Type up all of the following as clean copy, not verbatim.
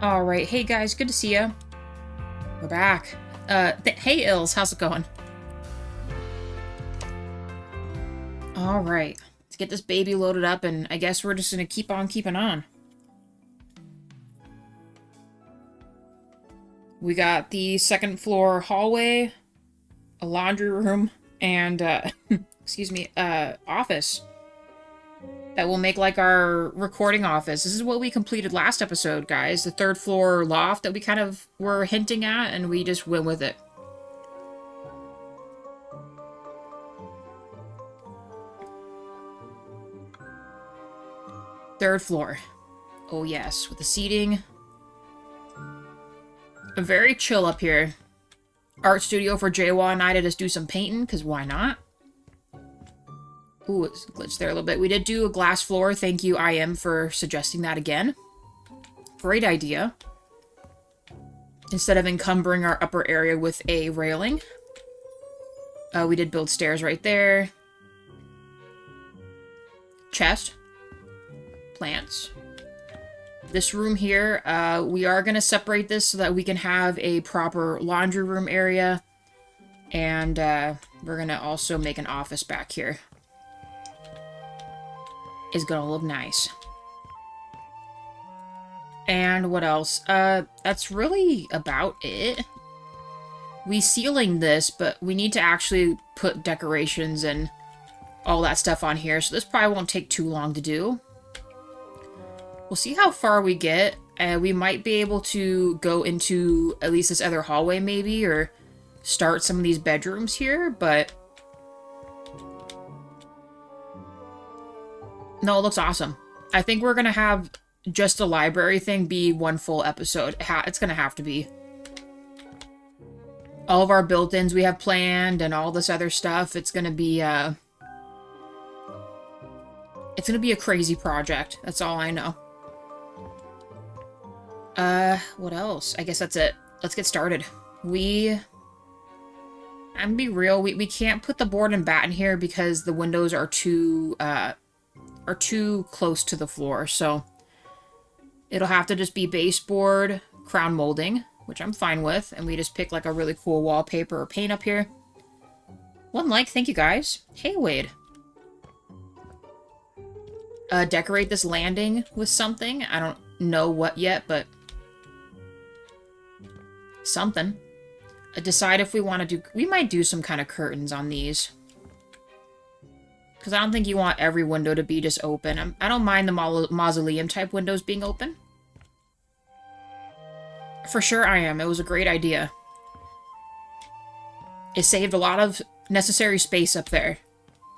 All right, hey guys, good to see ya. We're back. Hey Ills, how's it going? All right, let's get this baby loaded up, and I guess we're just gonna keep on keeping on. We got the second floor hallway, a laundry room, and excuse me, office that will make like our recording office. This is what we completed last episode, guys. The third floor loft that we kind of were hinting at, and we just went with it. Third floor. Oh yes, with the seating. Very chill up here. Art studio for Jaywa and I to just do some painting, because why not? Ooh, it's glitched there a little bit. We did do a glass floor. Thank you, IM, for suggesting that again. Great idea. Instead of encumbering our upper area with a railing. We did build stairs right there. Chest. Plants. This room here, we are going to separate this so that we can have a proper laundry room area. And we're going to also make an office back here. Is going to look nice. And what else? That's really about it. We ceilinged this, but we need to actually put decorations and all that stuff on here, so this probably won't take too long to do. We'll see how far we get. We might be able to go into at least this other hallway, maybe, or start some of these bedrooms here, but... No, it looks awesome. I think we're gonna have just a library thing be one full episode. It's gonna have to be. All of our built-ins we have planned and all this other stuff, it's gonna be, it's gonna be a crazy project. That's all I know. What else? I guess that's it. Let's get started. I'm gonna be real, we can't put the board and bat in here because the windows are too close to the floor, so it'll have to just be baseboard, crown molding, which I'm fine with, and we just pick like a really cool wallpaper or paint up here. One like, thank you guys. Hey Wade. Decorate this landing with something. I don't know what yet, but something. Decide if we want to do... We might do some kind of curtains on these. Because I don't think you want every window to be just open. I don't mind the mausoleum-type windows being open. For sure I am. It was a great idea. It saved a lot of necessary space up there.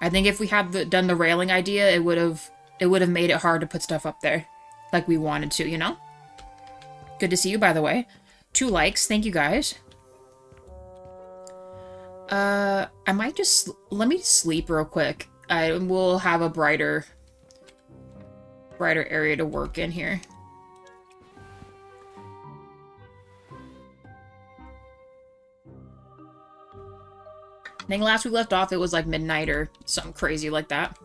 I think if we had done the railing idea, it would have made it hard to put stuff up there. Like we wanted to, you know? Good to see you, by the way. 2 likes. Thank you, guys. I might just... Let me sleep real quick. I will have a brighter area to work in here. I think last we left off, it was like midnight or something crazy like that.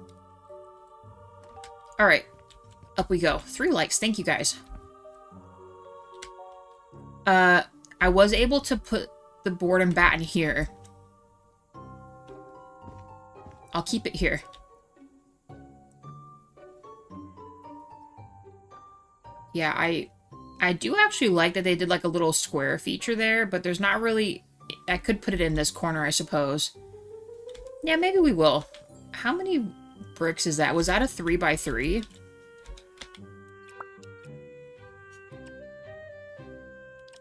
Alright. Up we go. 3 likes. Thank you, guys. I was able to put the board and bat in here. I'll keep it here. Yeah, I do actually like that they did like a little square feature there, but there's not really... I could put it in this corner, I suppose. Yeah, maybe we will. How many bricks is that? Was that a 3x3?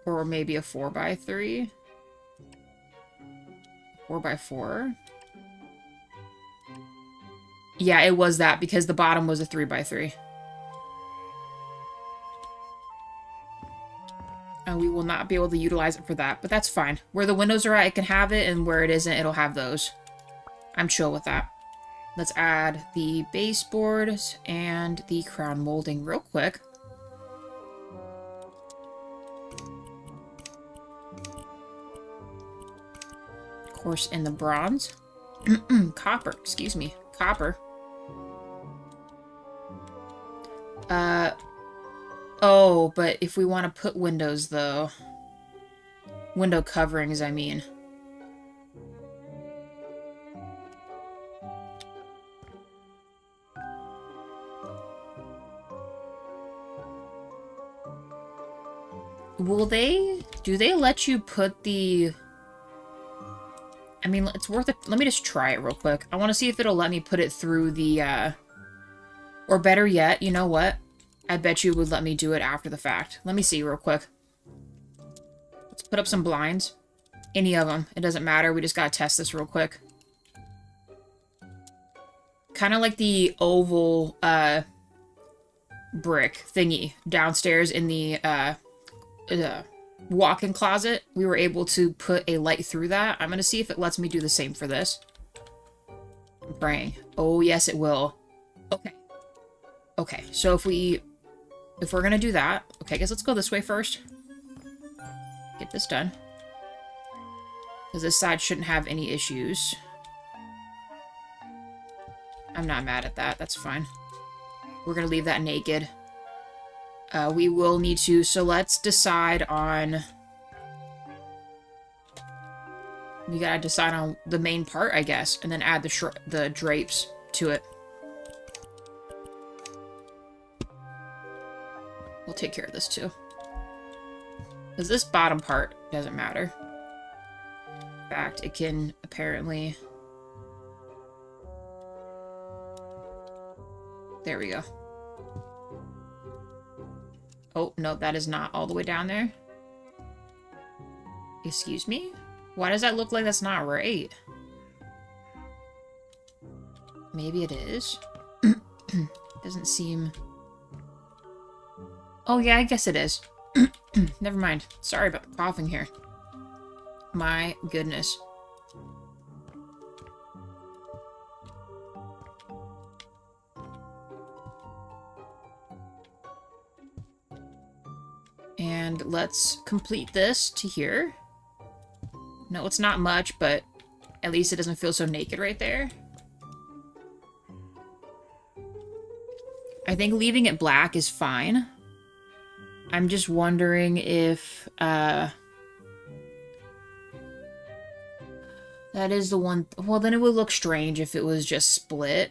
Or maybe a 4x3? 4x4? Yeah, it was that because the bottom was a 3x3. And we will not be able to utilize it for that, but that's fine. Where the windows are at, it can have it, and where it isn't, it'll have those. I'm chill with that. Let's add the baseboards and the crown molding real quick. Of course, in the bronze. Copper, excuse me. Copper. Oh, but if we want to put windows, though... Window coverings, I mean. Will they... Do they let you put the... I mean, it's worth it. Let me just try it real quick. I want to see if it'll let me put it through the, Or better yet, you know what? I bet you it would let me do it after the fact. Let me see real quick. Let's put up some blinds. Any of them. It doesn't matter. We just gotta test this real quick. Kind of like the oval, brick thingy downstairs in the, walk-in closet. We were able to put a light through that. I'm gonna see if it lets me do the same for this. I'm praying. Oh, yes, it will. Okay. Okay, so if we're gonna do that... Okay, I guess let's go this way first. Get this done. Because this side shouldn't have any issues. I'm not mad at that. That's fine. We're gonna leave that naked. We will need to... So let's decide on... We gotta decide on the main part, I guess. And then add the drapes to it. We'll take care of this too. Because this bottom part doesn't matter. In fact, it can apparently... There we go. Oh, no, that is not all the way down there. Excuse me? Why does that look like that's not right? Maybe it is. Doesn't seem... Oh, yeah, I guess it is. Never mind. Sorry about the coughing here. My goodness. And let's complete this to here. No, it's not much, but at least it doesn't feel so naked right there. I think leaving it black is fine. I'm just wondering if, that is the one... Well, then it would look strange if it was just split.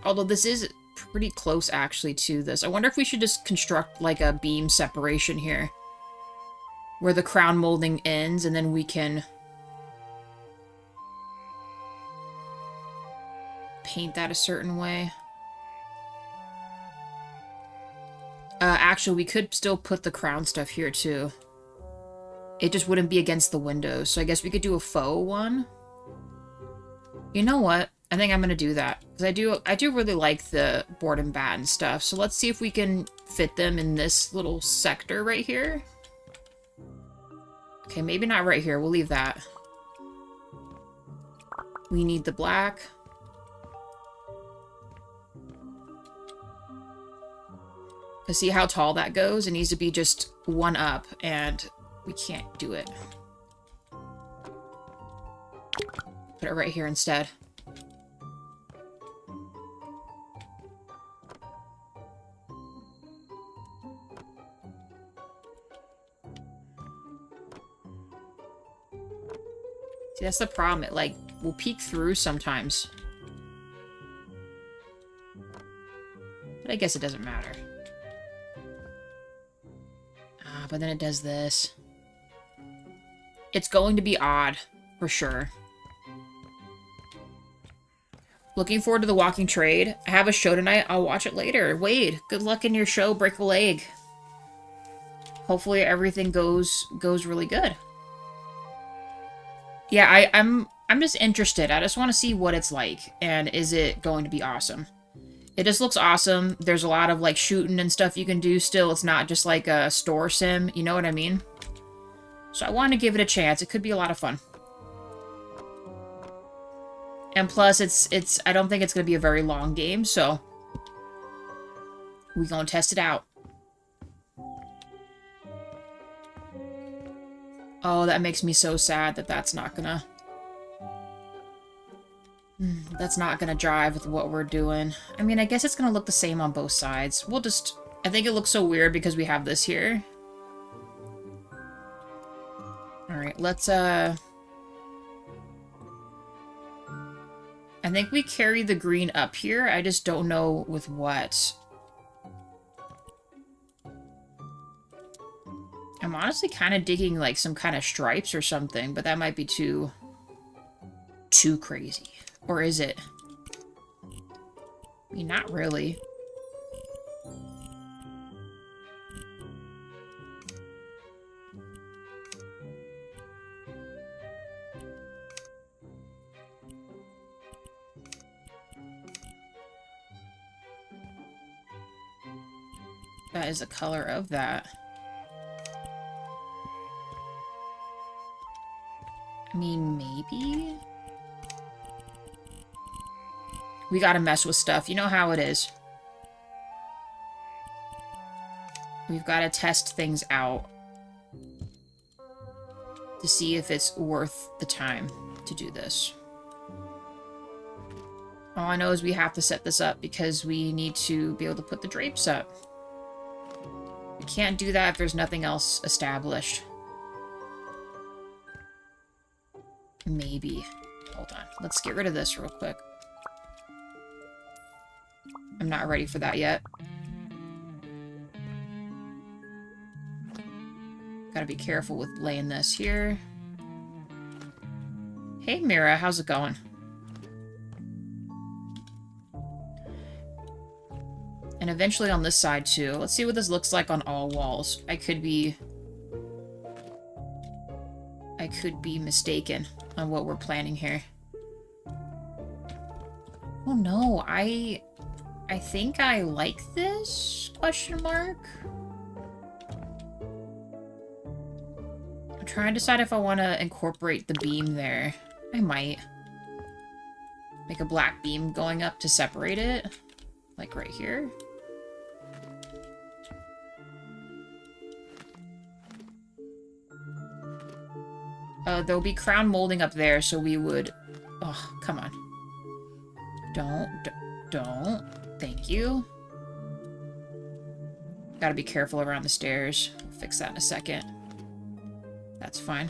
Although this is pretty close, actually, to this. I wonder if we should just construct, like, a beam separation here. Where the crown molding ends, and then we can... paint that a certain way. Actually, we could still put the crown stuff here, too. It just wouldn't be against the windows, so I guess we could do a faux one. You know what? I think I'm gonna do that. Because I do really like the board and batten stuff, so let's see if we can fit them in this little sector right here. Okay, maybe not right here. We'll leave that. We need the black. To see how tall that goes, it needs to be just one up, and we can't do it. Put it right here instead. See, that's the problem. It, like, will peek through sometimes. But I guess it doesn't matter. But then it does this. It's going to be odd, for sure. Looking forward to the walking trade. I have a show tonight. I'll watch it later. Wade, good luck in your show. Break a leg. Hopefully everything goes really good. Yeah, I'm just interested. I just want to see what it's like. And is it going to be awesome? It just looks awesome. There's a lot of, like, shooting and stuff you can do still. It's not just, like, a store sim. You know what I mean? So I want to give it a chance. It could be a lot of fun. And plus, it's I don't think it's going to be a very long game, so... we're going to test it out. Oh, that makes me so sad that that's not gonna... That's not gonna jive with what we're doing. I mean, I guess it's gonna look the same on both sides. We'll just... I think it looks so weird because we have this here. Alright, let's, I think we carry the green up here. I just don't know with what. I'm honestly kind of digging, like, some kind of stripes or something, but that might be too crazy. Or is it? I mean, not really. That is the color of that. I mean, maybe? We gotta mess with stuff. You know how it is. We've gotta test things out to see if it's worth the time to do this. All I know is we have to set this up because we need to be able to put the drapes up. We can't do that if there's nothing else established. Maybe. Hold on. Let's get rid of this real quick. I'm not ready for that yet. Gotta be careful with laying this here. Hey, Mira, how's it going? And eventually on this side, too. Let's see what this looks like on all walls. I could be mistaken on what we're planning here. Oh, no. I think I like this? Question mark? I'm trying to decide if I want to incorporate the beam there. I might. Make a black beam going up to separate it. Like right here. There'll be crown molding up there, so we would... Oh, come on. Don't. Thank you. Gotta be careful around the stairs. We'll fix that in a second. That's fine.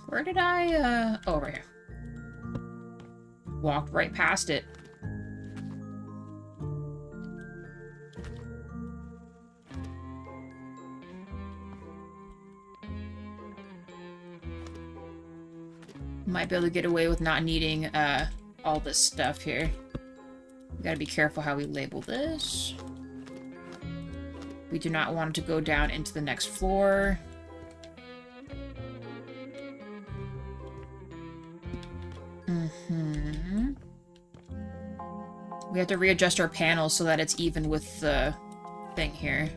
Where did I, oh, over here. Walked right past it. Might be able to get away with not needing, all this stuff here. We gotta be careful how we label this. We do not want it to go down into the next floor. We have to readjust our panels so that it's even with the thing here.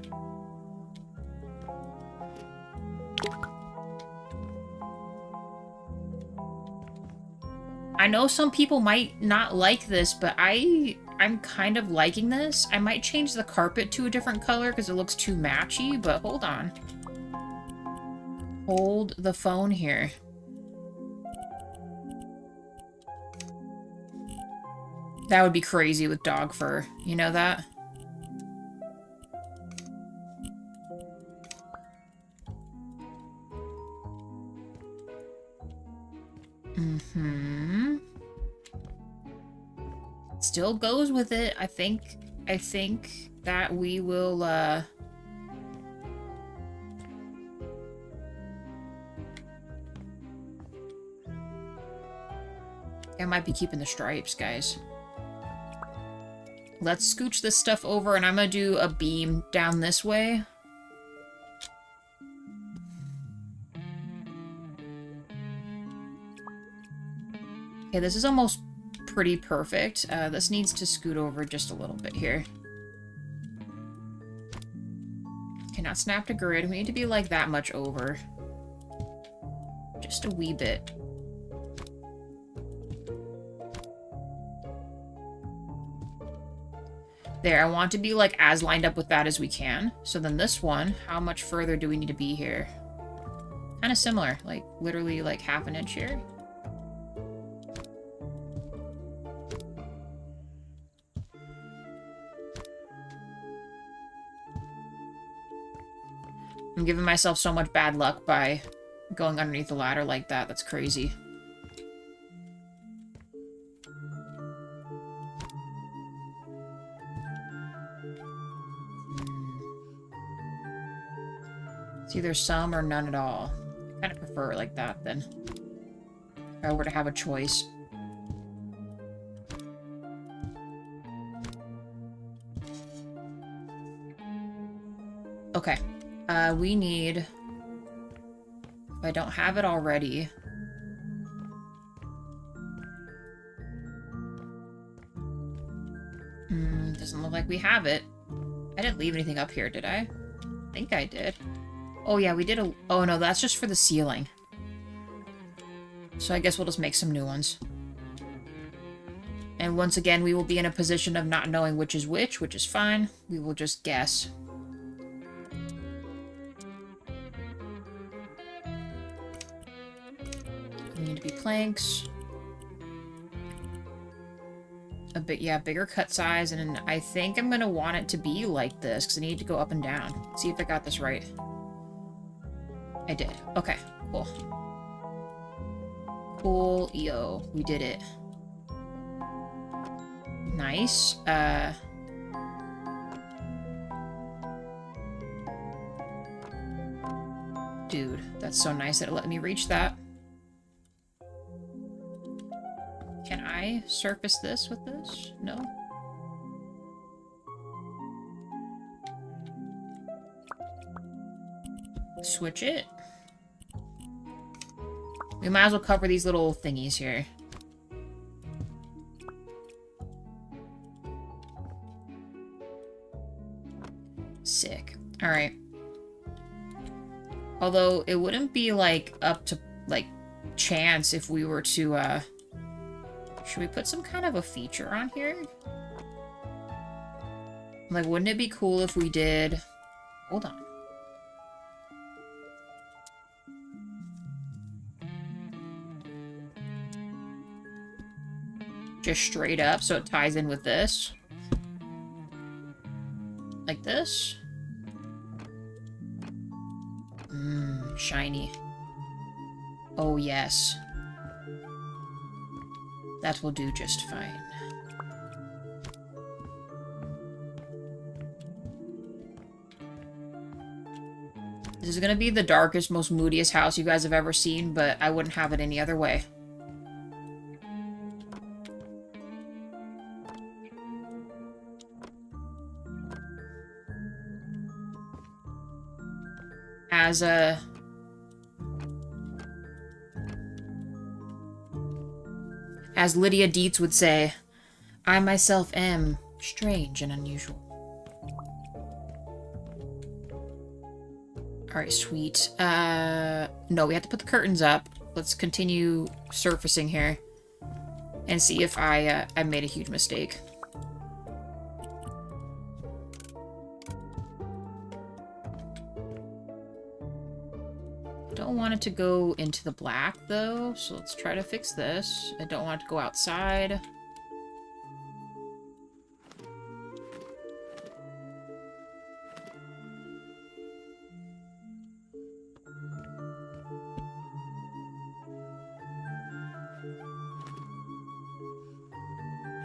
I know some people might not like this, but I'm kind of liking this. I might change the carpet to a different color because it looks too matchy, but hold on. Hold the phone here. That would be crazy with dog fur. You know that? Still goes with it. I think that we will, I might be keeping the stripes, guys. Let's scooch this stuff over, and I'm gonna do a beam down this way. Okay, this is almost pretty perfect. This needs to scoot over just a little bit here. Okay, not snap to grid. We need to be like that much over. Just a wee bit. There, I want to be, like, as lined up with that as we can. So then this one, how much further do we need to be here? Kind of similar. Like, literally, like, half an inch here. I'm giving myself so much bad luck by going underneath the ladder like that. That's crazy. It's either some or none at all. I kind of prefer it like that, then. If I were to have a choice. Okay. We need... If I don't have it already... doesn't look like we have it. I didn't leave anything up here, did I? I think I did. Oh yeah, we did a... Oh no, that's just for the ceiling. So I guess we'll just make some new ones. And once again, we will be in a position of not knowing which is fine. We will just guess. We need to be planks. A bit, yeah, bigger cut size, and I think I'm gonna want it to be like this, because I need to go up and down. Let's see if I got this right. I did. Okay, cool. Cool, yo, we did it. Nice. Dude, that's so nice that it let me reach that. Can I surface this with this? No? Switch it. We might as well cover these little thingies here. Sick. Alright. Although, it wouldn't be, like, up to, like, chance if we were to, should we put some kind of a feature on here? Like, wouldn't it be cool if we did... Hold on. Just straight up, so it ties in with this. Like this. Shiny. Oh, yes. That will do just fine. This is gonna be the darkest, most moodiest house you guys have ever seen, but I wouldn't have it any other way. As Lydia Dietz would say, I myself am strange and unusual. Alright, sweet. No, we have to put the curtains up. Let's continue surfacing here. And see if I made a huge mistake. Don't want it to go into the black, though, so let's try to fix this. I don't want it to go outside.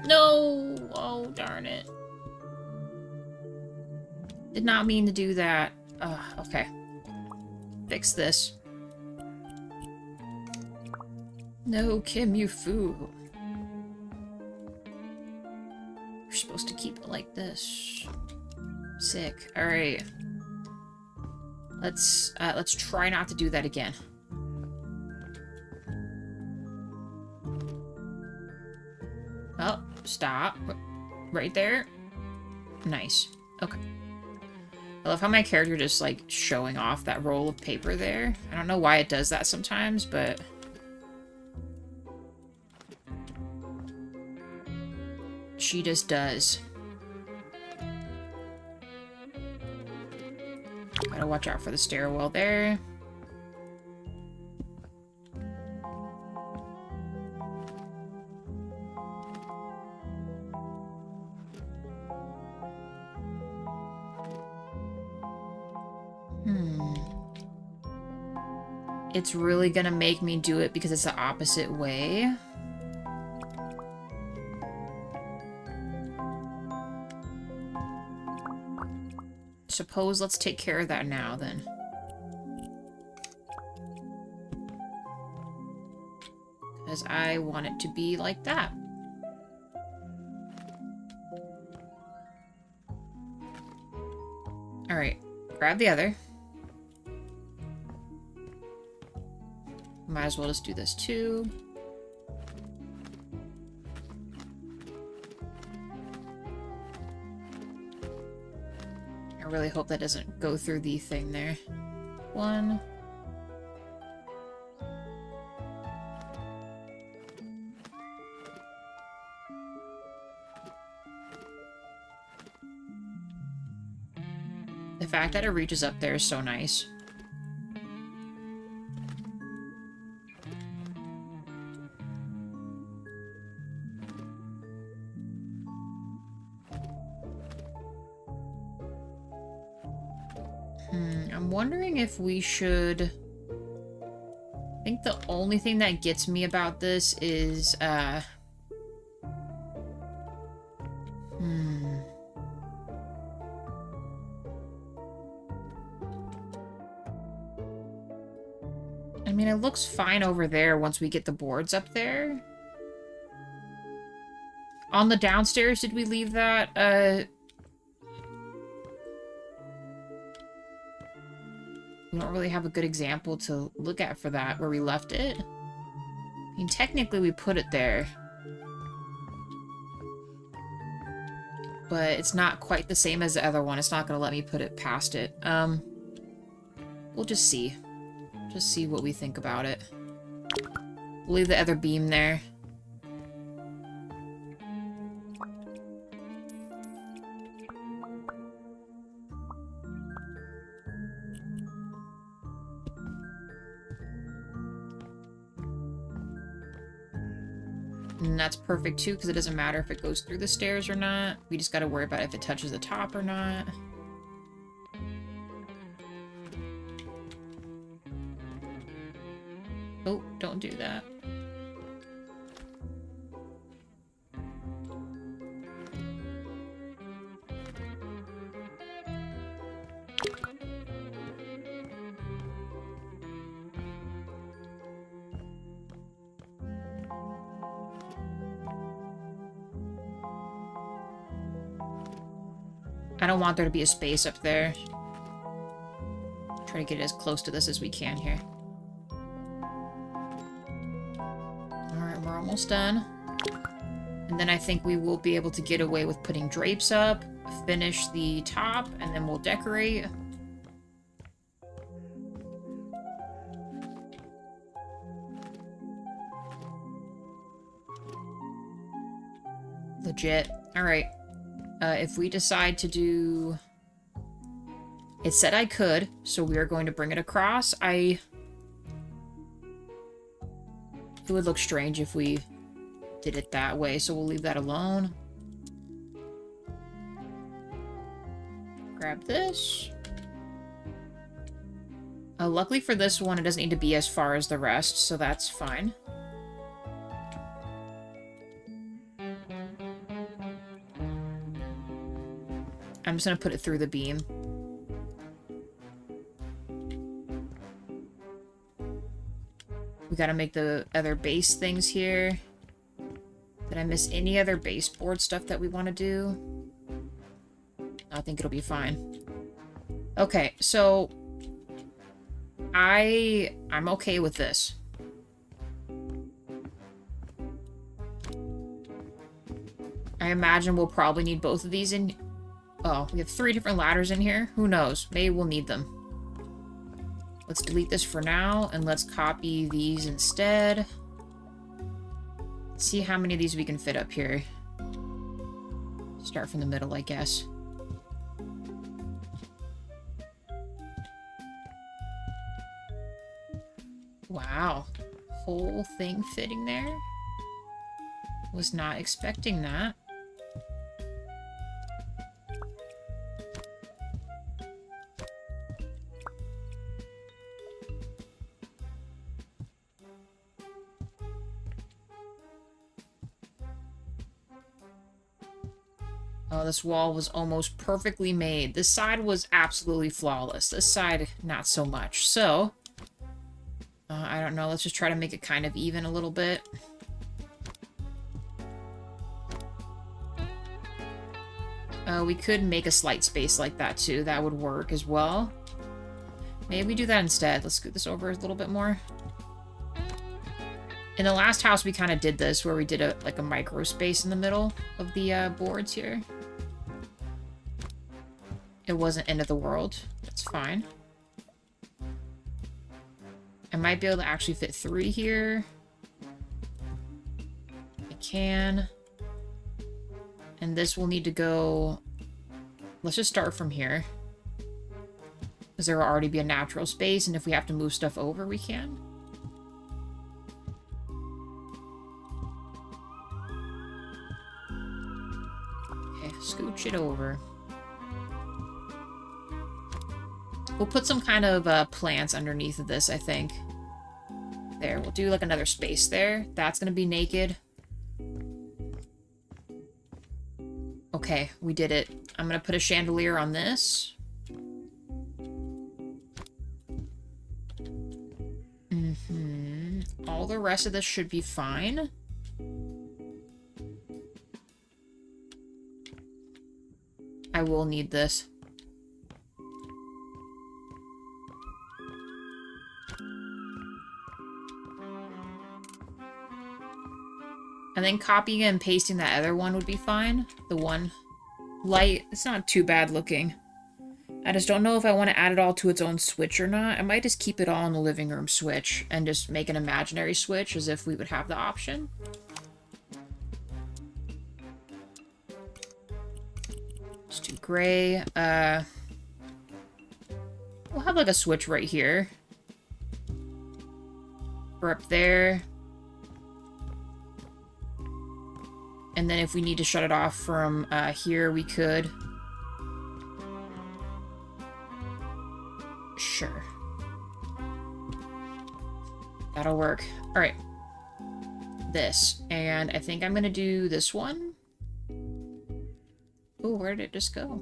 No! Oh, darn it. Did not mean to do that. Okay. Fix this. No, Kim, you fool. You're supposed to keep it like this. Sick. Alright. Let's try not to do that again. Oh, stop. Right there. Nice. Okay. I love how my character just, like, showing off that roll of paper there. I don't know why it does that sometimes, but... she just does. watch out for the stairwell there. It's really gonna make me do it because it's the opposite way. Suppose let's take care of that now, then. Because I want it to be like that. Alright, grab the other. Might as well just do this too. I really hope that doesn't go through the thing there. One. The fact that it reaches up there is so nice. I'm wondering if we should... I think the only thing that gets me about this is, I mean, it looks fine over there once we get the boards up there. On the downstairs, did we leave that, we don't really have a good example to look at for that, where we left it. I mean, technically we put it there. But it's not quite the same as the other one. It's not going to let me put it past it. We'll just see. Just see what we think about it. We'll leave the other beam there. And that's perfect too, because it doesn't matter if it goes through the stairs or not. We just got to worry about if it touches the top or not. Oh, don't do that. I don't want there to be a space up there. Try to get as close to this as we can here. Alright, we're almost done. And then I think we will be able to get away with putting drapes up, finish the top, and then we'll decorate. Legit. Alright. If we decide to do... It said I could, so we are going to bring it across. It would look strange if we did it that way, so we'll leave that alone. Grab this. Luckily for this one, it doesn't need to be as far as the rest, so that's fine. I'm just gonna put it through the beam. We gotta make the other base things here. Did I miss any other baseboard stuff that we want to do? I think it'll be fine. Okay, so I'm okay with this. I imagine we'll probably need both of these in... Oh, we have 3 different ladders in here. Who knows? Maybe we'll need them. Let's delete this for now, and let's copy these instead. See how many of these we can fit up here. Start from the middle, I guess. Wow. Whole thing fitting there? Was not expecting that. Oh, this wall was almost perfectly made. This side was absolutely flawless. This side, not so much. So, I don't know. Let's just try to make it kind of even a little bit. We could make a slight space like that, too. That would work as well. Maybe we do that instead. Let's scoot this over a little bit more. In the last house, we kind of did this, where we did like a micro space in the middle of the boards here. It wasn't end of the world. That's fine. I might be able to actually fit 3 here. I can. And this will need to go... Let's just start from here. Because there will already be a natural space, and if we have to move stuff over, we can. Okay, scooch it over. We'll put some kind of plants underneath of this, I think. There, we'll do like another space there. That's gonna be naked. Okay, we did it. I'm gonna put a chandelier on this. All the rest of this should be fine. I will need this. And then copying and pasting that other one would be fine. The one light, it's not too bad looking. I just don't know if I want to add it all to its own switch or not. I might just keep it all in the living room switch and just make an imaginary switch as if we would have the option. Just do gray. We'll have like a switch right here. Or up there. And then if we need to shut it off from here, we could. Sure. That'll work. Alright. This. And I think I'm gonna do this one. Oh, where did it just go?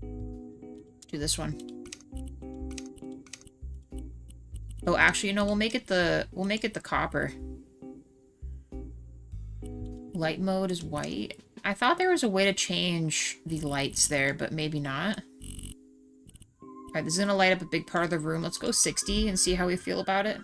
Do this one. Oh, actually, you know, we'll make it the copper. Light mode is white. I thought there was a way to change the lights there, but maybe not. Alright, this is gonna light up a big part of the room. Let's go 60 and see how we feel about it.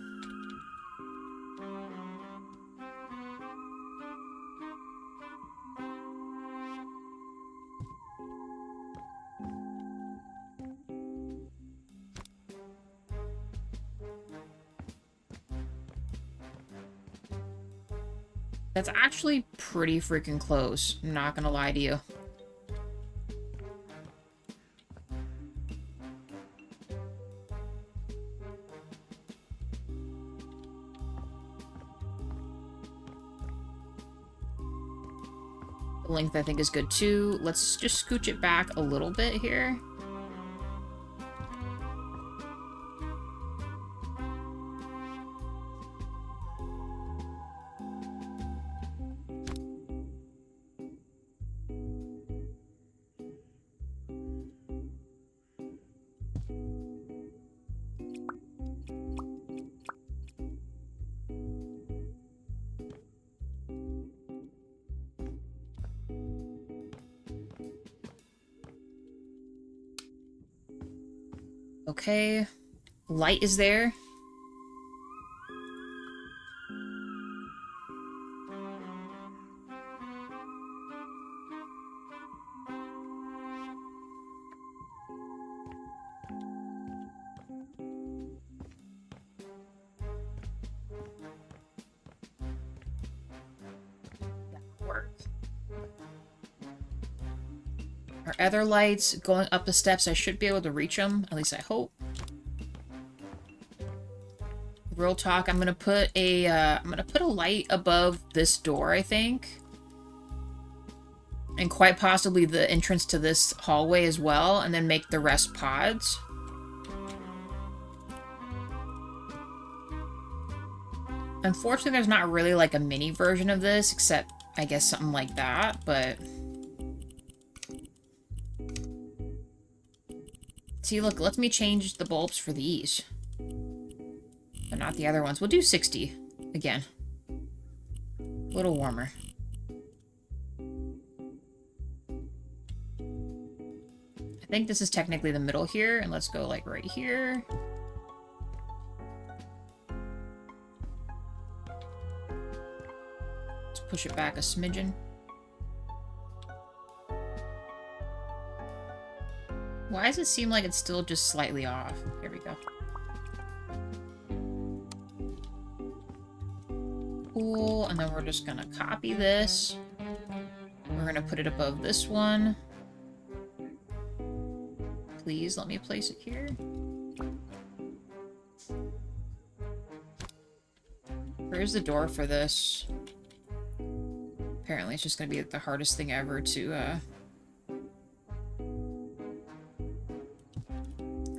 That's actually pretty freaking close. I'm not gonna lie to you. The length I think is good too. Let's just scooch it back a little bit here. Okay, light is there. That works. Our other lights going up the steps, I should be able to reach them, at least I hope. real talk, I'm gonna put a light above this door, I think. And quite possibly the entrance to this hallway as well, and then make the rest pods. Unfortunately, there's not really like a mini version of this, except I guess something like that, but... See, look, let me change the bulbs for these. But not the other ones. We'll do 60 again. A little warmer. I think this is technically the middle here, and let's go like right here. Let's push it back a smidgen. Why does it seem like it's still just slightly off? Here we go. Cool, and then we're just gonna copy this. We're gonna put it above this one. Please let me place it here. Where's the door for this? Apparently it's just gonna be the hardest thing ever to,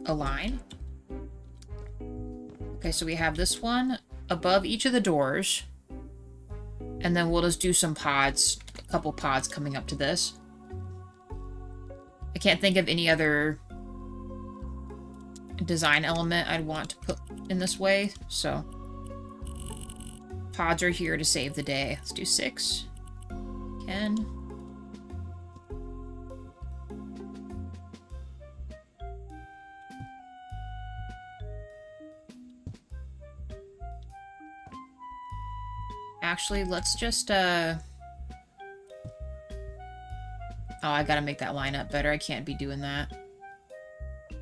align. Okay, so we have this one above each of the doors. And then we'll just do some pods, a couple pods coming up to this. I can't think of any other design element I'd want to put in this way, so pods are here to save the day. Let's do 6. Again. Actually, let's just, Oh, I gotta make that line up better. I can't be doing that. Of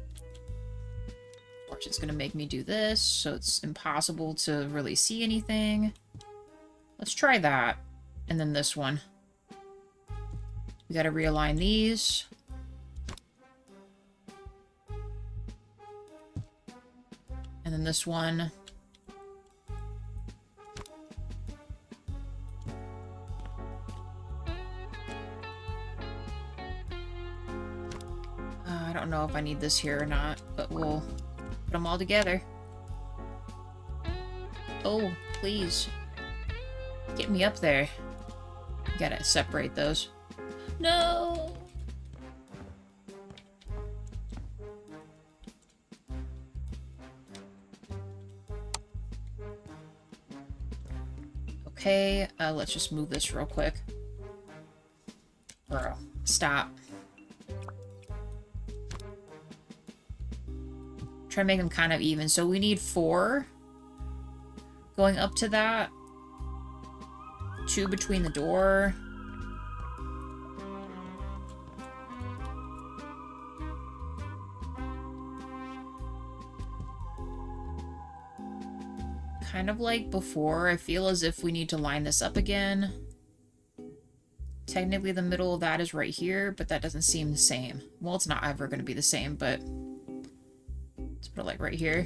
course, it's gonna make me do this, so it's impossible to really see anything. Let's try that. And then this one. We gotta realign these. And then this one. I don't know if I need this here or not, but we'll put them all together. Oh, please. Get me up there. Gotta separate those. No! Okay, let's just move this real quick. Bro, stop. Try to make them kind of even. So we need 4 going up to that. 2 between the door. Kind of like before, I feel as if we need to line this up again. Technically the middle of that is right here, but that doesn't seem the same. Well, it's not ever going to be the same, but... Let's put it like right here.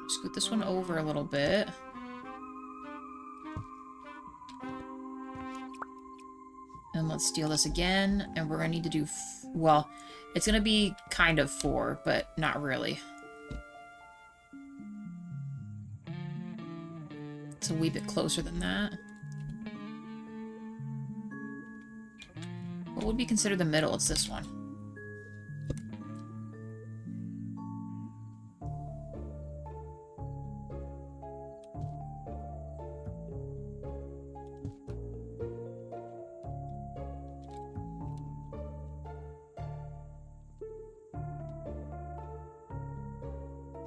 Scoot this one over a little bit. And let's steal this again, and we're gonna need to do, well, it's gonna be kind of 4, but not really. It's a wee bit closer than that. What would be considered the middle? It's this one.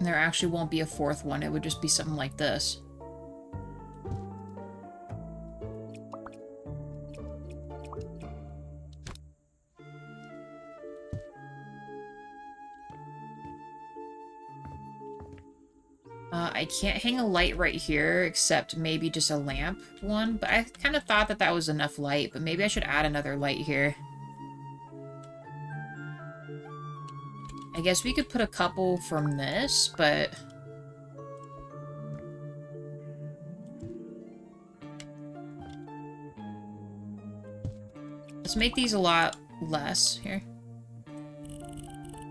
There actually won't be a 4th one, it would just be something like this. I can't hang a light right here, except maybe just a lamp one, but I kind of thought that that was enough light, but maybe I should add another light here. I guess we could put a couple from this, but... let's make these a lot less here.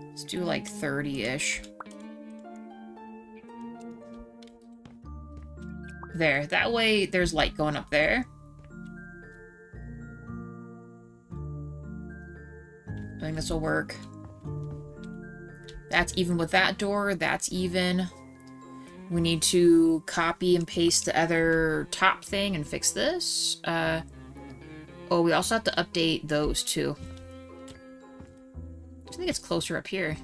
Let's do like 30-ish. There. That way there's light going up there. I think this will work. That's even with that door. That's even. We need to copy and paste the other top thing and fix this. Oh, we also have to update those too. I think it's closer up here.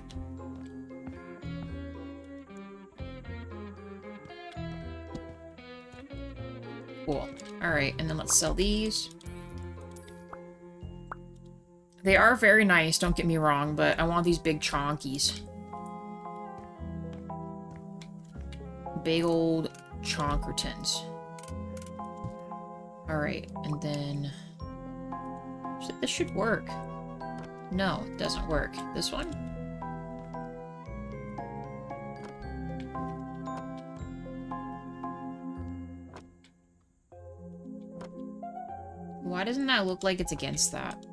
Cool. Alright, and then let's sell these. They are very nice, don't get me wrong, but I want these big chonkies. Big old chonkertons. Alright, and then... this should work. No, it doesn't work. This one? Why doesn't that look like it's against that?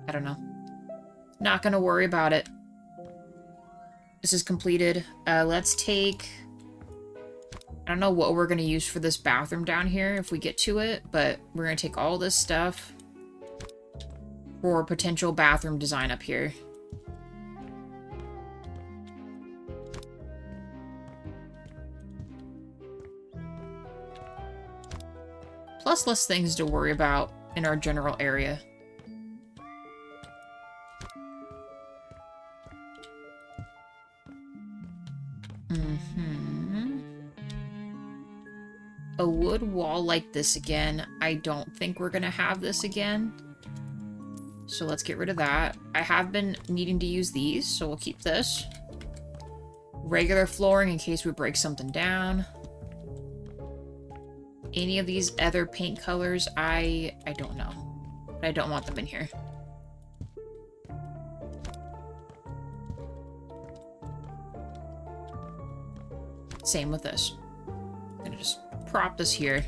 I don't know. Not gonna worry about it. This is completed. Let's take... I don't know what we're gonna use for this bathroom down here if we get to it, but we're gonna take all this stuff for potential bathroom design up here. Plus less things to worry about in our general area. A wood wall like this again. I don't think we're gonna have this again. So let's get rid of that. I have been needing to use these, so we'll keep this. Regular flooring in case we break something down. Any of these other paint colors, I don't know. But I don't want them in here. Same with this. I'm gonna just prop this here.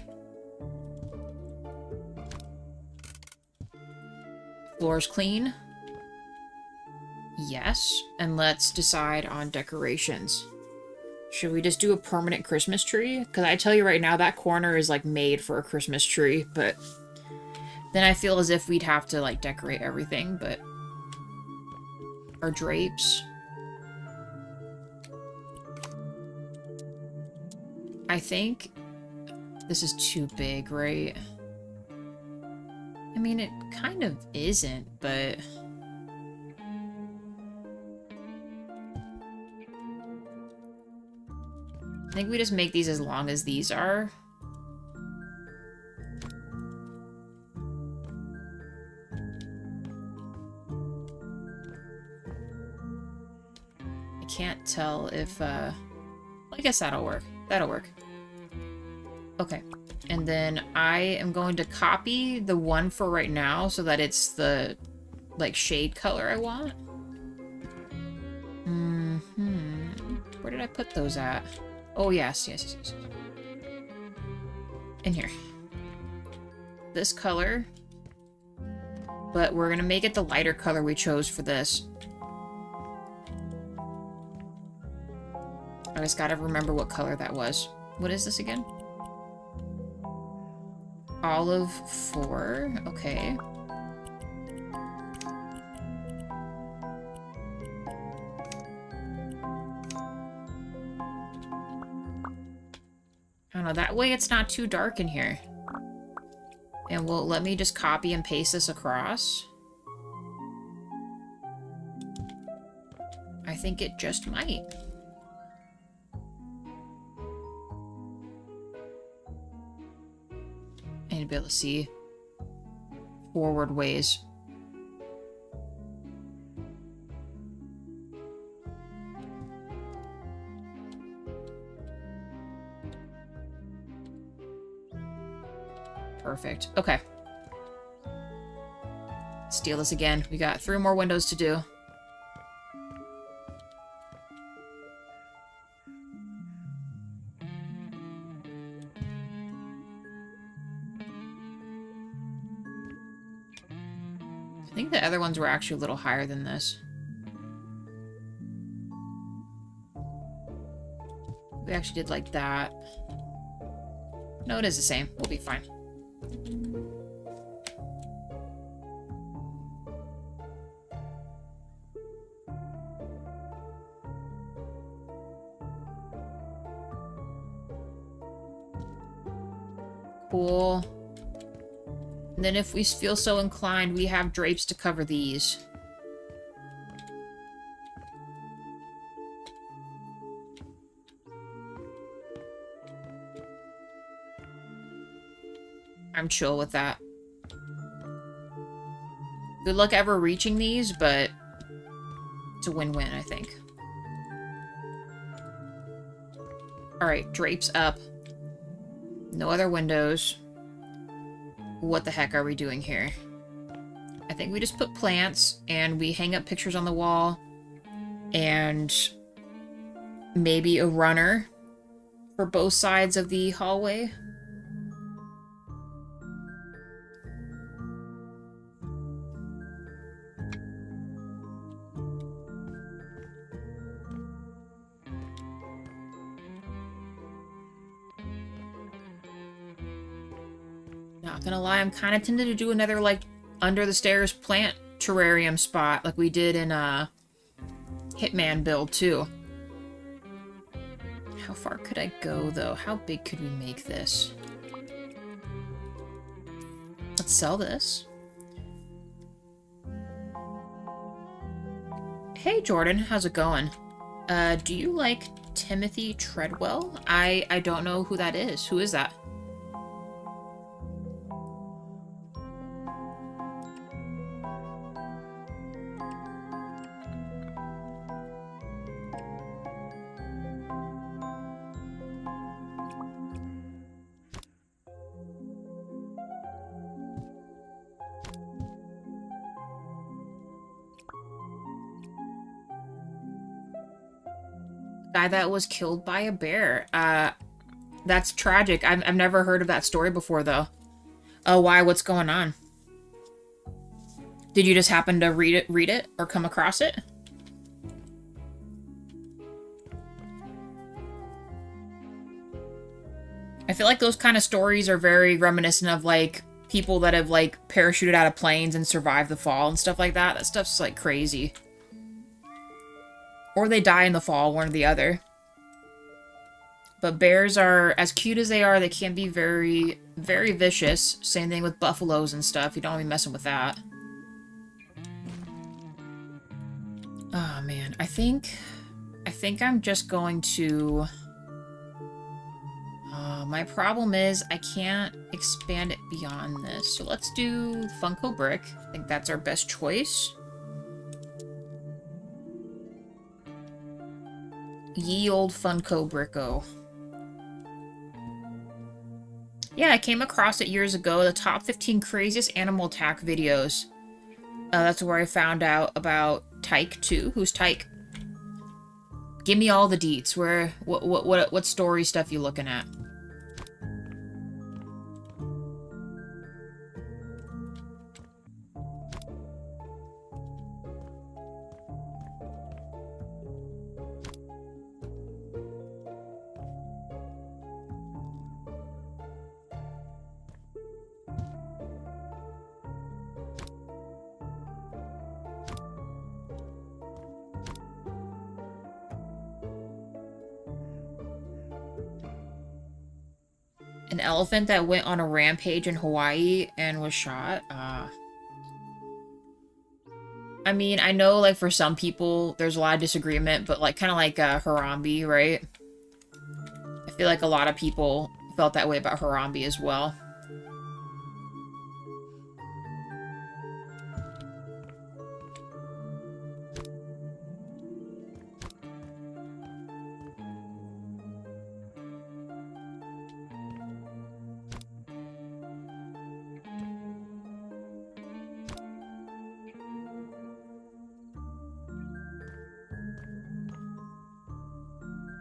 Floor's clean. Yes. And let's decide on decorations. Should we just do a permanent Christmas tree? Because I tell you right now, that corner is like made for a Christmas tree, but then I feel as if we'd have to like decorate everything, but our drapes. I think this is too big, right? I mean, it kind of isn't, but... I think we just make these as long as these are. I can't tell if, I guess that'll work. That'll work. Okay. And then I am going to copy the one for right now so that it's the, like, shade color I want. Where did I put those at? Oh, yes. In here. This color. But we're gonna make it the lighter color we chose for this. I just gotta remember what color that was. What is this again? Olive 4. Okay. I don't know, that way it's not too dark in here. And well, let me just copy and paste this across. I think it just might. I need to be able to see forward ways. Perfect. Okay. Steal this again. We got 3 more windows to do. I think the other ones were actually a little higher than this. We actually did like that. No, it is the same. We'll be fine. Cool. And then if we feel so inclined, we have drapes to cover these. I'm chill with that. Good luck ever reaching these, but it's a win-win, I think. Alright, drapes up. No other windows. What the heck are we doing here? I think we just put plants, and we hang up pictures on the wall, and maybe a runner for both sides of the hallway. Not gonna lie, I'm kind of tempted to do another, like, under the stairs plant terrarium spot, like we did in, Hitman build, too. How far could I go, though? How big could we make this? Let's sell this. Hey, Jordan, how's it going? Do you like Timothy Treadwell? I don't know who that is. Who is that? Guy that was killed by a bear. That's tragic. I've never heard of that story before, though. Oh, why? What's going on? Did you just happen to read it, or come across it? I feel like those kind of stories are very reminiscent of, like, people that have, like, parachuted out of planes and survived the fall and stuff like that. That stuff's, like, crazy. Or they die in the fall, one or the other. But bears are, as cute as they are, they can be very, very vicious. Same thing with buffaloes and stuff. You don't want to be messing with that. Oh, man. I think I'm just going to... my problem is I can't expand it beyond this. So let's do Funko Brick. I think that's our best choice. Ye old Funko Bricko. Yeah, I came across it years ago. The top 15 craziest animal attack videos. That's where I found out about Tyke too. Who's Tyke? Give me all the deets. What story stuff you looking at? An elephant that went on a rampage in Hawaii and was shot? I mean, I know, like, for some people, there's a lot of disagreement, but, like, kind of like Harambe, right? I feel like a lot of people felt that way about Harambe as well.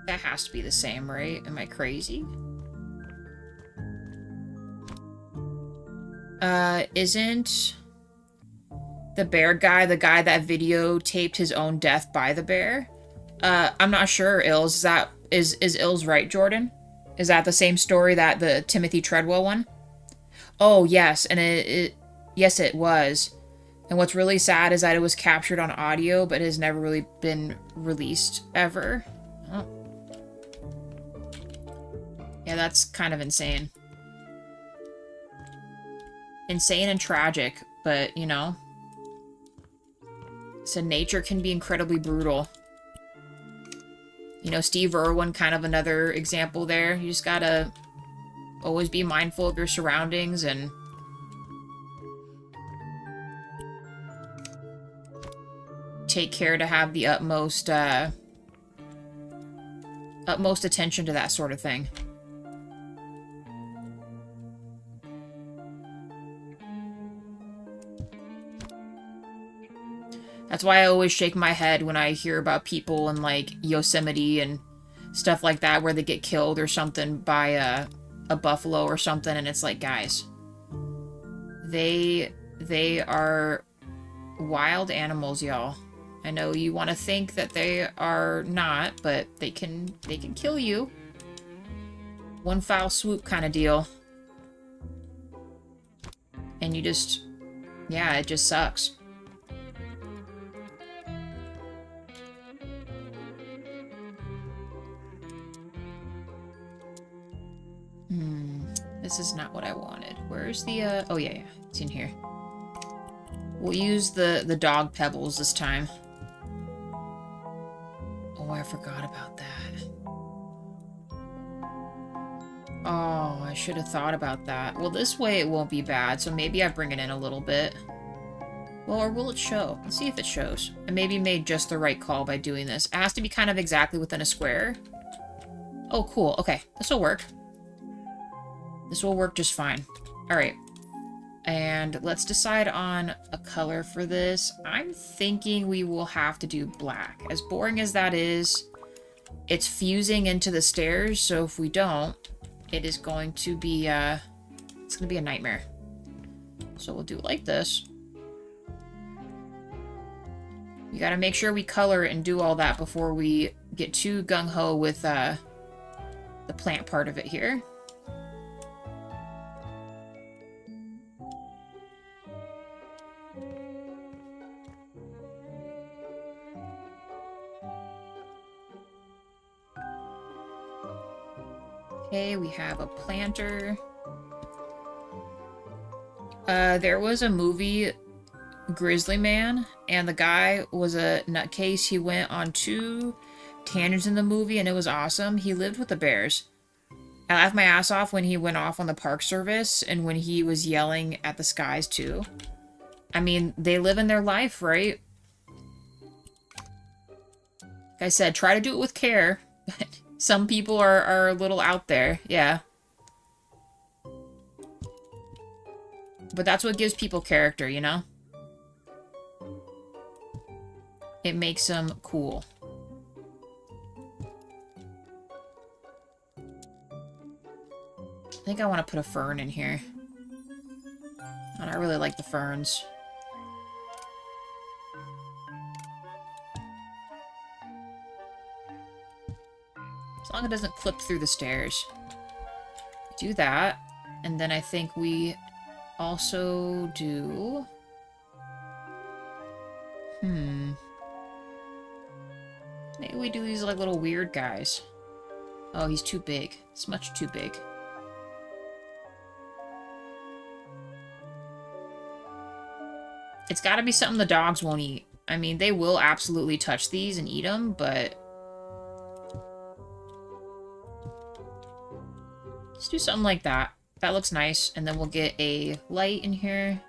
That has to be the same, right? Am I crazy? Isn't the bear guy the guy that videotaped his own death by the bear? I'm not sure, Ills. Is Ills right, Jordan? Is that the same story that the Timothy Treadwell one? Oh, yes, and yes, it was. And what's really sad is that it was captured on audio, but has never really been released ever. Oh. Yeah, that's kind of insane. Insane and tragic, but, you know. So nature can be incredibly brutal. You know, Steve Irwin, kind of another example there. You just gotta always be mindful of your surroundings and take care to have the utmost attention to that sort of thing. That's why I always shake my head when I hear about people in, like, Yosemite and stuff like that where they get killed or something by a buffalo or something, and it's like, guys, they are wild animals, y'all. I know you want to think that they are not, but they can kill you. One foul swoop kind of deal. And you just, yeah, it just sucks. This is not what I wanted. Where's the, oh yeah, it's in here. We'll use the dog pebbles this time. Oh, I forgot about that. Oh, I should have thought about that. Well, this way it won't be bad, so maybe I bring it in a little bit. Well, or will it show? Let's see if it shows. I maybe made just the right call by doing this. It has to be kind of exactly within a square. Oh, cool. Okay, this will work. This will work just fine. Alright. And let's decide on a color for this. I'm thinking we will have to do black. As boring as that is, it's fusing into the stairs, so if we don't, it is going to be, it's going to be a nightmare. So we'll do it like this. We gotta make sure we color it and do all that before we get too gung-ho with, the plant part of it here. Okay, we have a planter. There was a movie, Grizzly Man, and the guy was a nutcase. He went on 2 tangents in the movie, and it was awesome. He lived with the bears. I laughed my ass off when he went off on the Park Service, and when he was yelling at the skies, too. I mean, they live in their life, right? Like I said, try to do it with care. Some people are a little out there, yeah. But that's what gives people character, you know? It makes them cool. I think I want to put a fern in here. And I really like the ferns. As long as it doesn't clip through the stairs. Do that. And then I think we also do... Maybe we do these like little weird guys. Oh, he's too big. It's much too big. It's gotta be something the dogs won't eat. I mean, they will absolutely touch these and eat them, but... Let's do something like that. That looks nice. And then we'll get a light in here.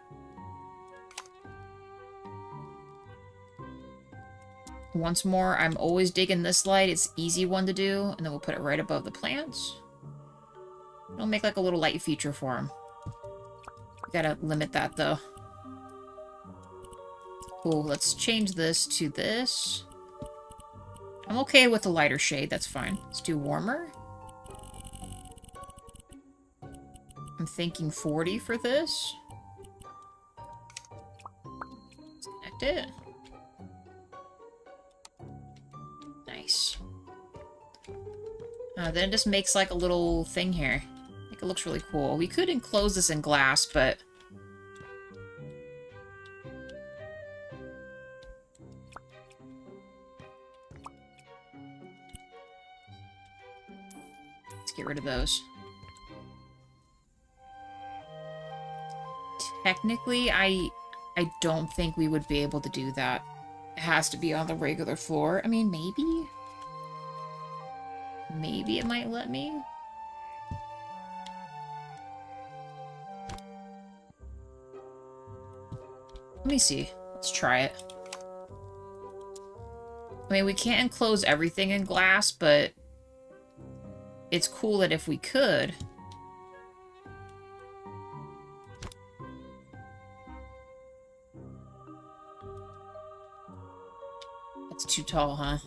Once more, I'm always digging this light. It's an easy one to do. And then we'll put it right above the plants. It'll make like a little light feature for them. Gotta limit that though. Cool, let's change this to this. I'm okay with a lighter shade, that's fine. Let's do warmer. I'm thinking 40 for this. Let's connect it. Nice. Then it just makes like a little thing here. I think it looks really cool. We could enclose this in glass, but... let's get rid of those. Technically, I don't think we would be able to do that. It has to be on the regular floor. I mean, maybe? Maybe it might let me? Let me see. Let's try it. I mean, we can't enclose everything in glass, but it's cool that if we could... It's too tall, huh?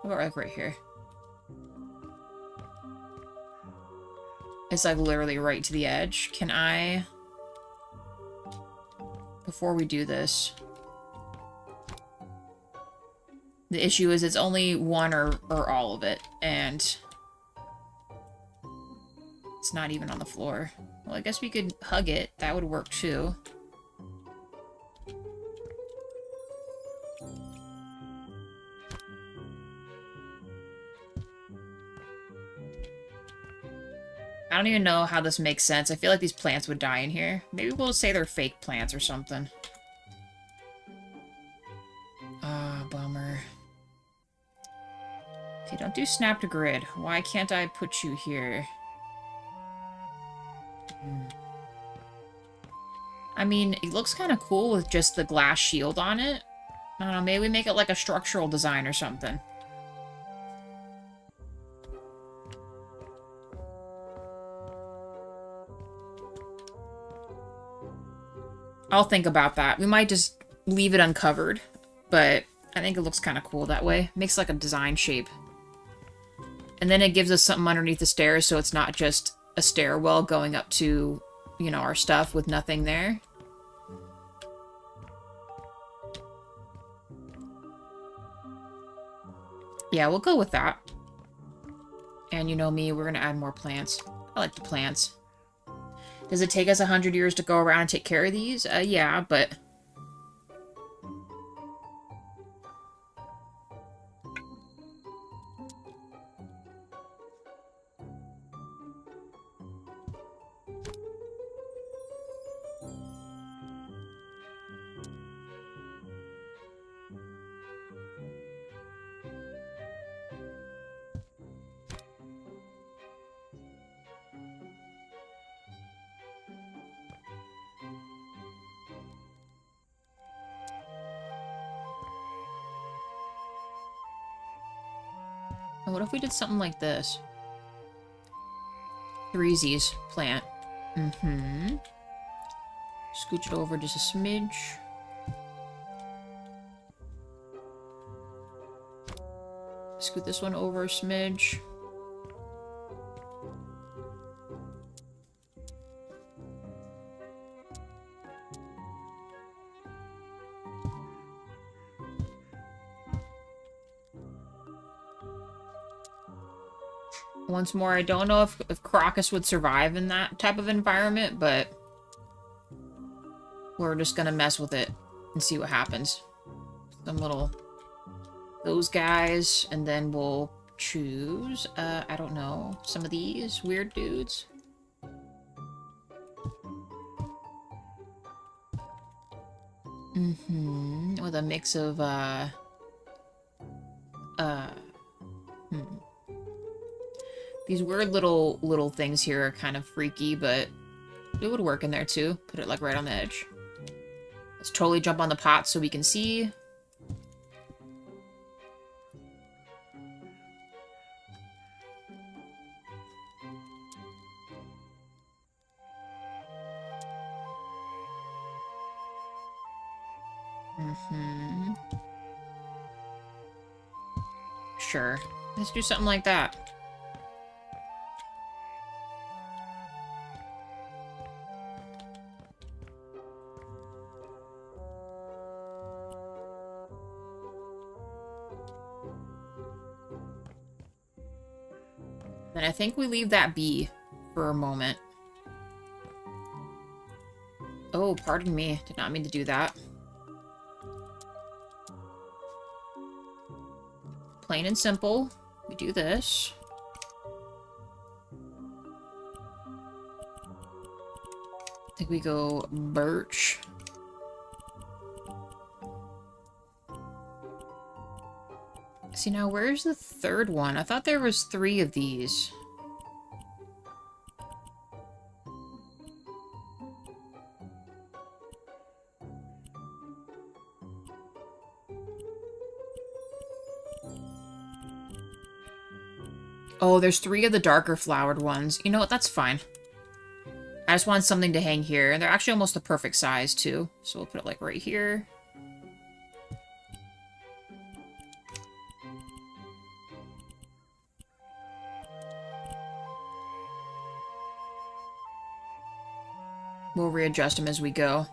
How about like right here? It's like literally right to the edge. Can I... before we do this... the issue is it's only one or all of it, and... it's not even on the floor. Well, I guess we could hug it. That would work too. I don't even know how this makes sense. I feel like these plants would die in here. Maybe we'll say they're fake plants or something. Ah, bummer. Okay, don't do snap to grid. Why can't I put you here? I mean, it looks kind of cool with just the glass shield on it. I don't know, maybe we make it like a structural design or something. I'll think about that. We might just leave it uncovered, but I think it looks kind of cool that way. Makes like a design shape. And then it gives us something underneath the stairs, so it's not just a stairwell going up to, you know, our stuff with nothing there. Yeah, we'll go with that. And you know me, we're gonna add more plants. I like the plants. Does it take us 100 years to go around and take care of these? Yeah, but... what if we did something like this? Threesies plant. Mm-hmm. Scooch it over just a smidge. Scoot this one over a smidge. Once more, I don't know if Crocus would survive in that type of environment, but we're just gonna mess with it and see what happens. Some little... those guys, and then we'll choose, I don't know, some of these weird dudes. Mm-hmm. With a mix of, these weird little things here are kind of freaky, but it would work in there too. Put it like right on the edge. Let's totally jump on the pot so we can see. Mm-hmm. Sure. Let's do something like that. Then I think we leave that be for a moment. Oh, pardon me. Did not mean to do that. Plain and simple. We do this. I think we go birch. See, now where's the third one? I thought there was 3 of these. Oh, there's 3 of the darker flowered ones. You know what? That's fine. I just want something to hang here. And they're actually almost the perfect size, too. So we'll put it, like, right here. We'll readjust them as we go.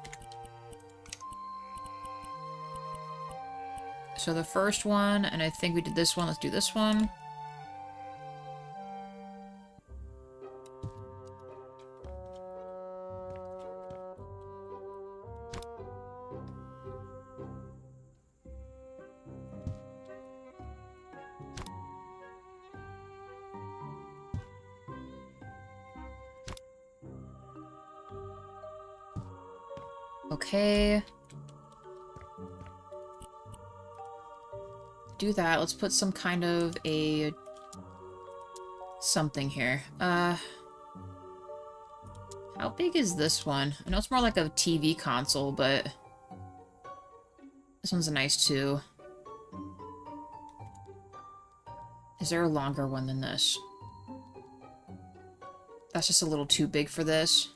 So the first one, and I think we did this one. Let's do this one. Okay. Do that. Let's put some kind of a something here. How big is this one? I know it's more like a TV console, but this one's nice too. Is there a longer one than this? That's just a little too big for this.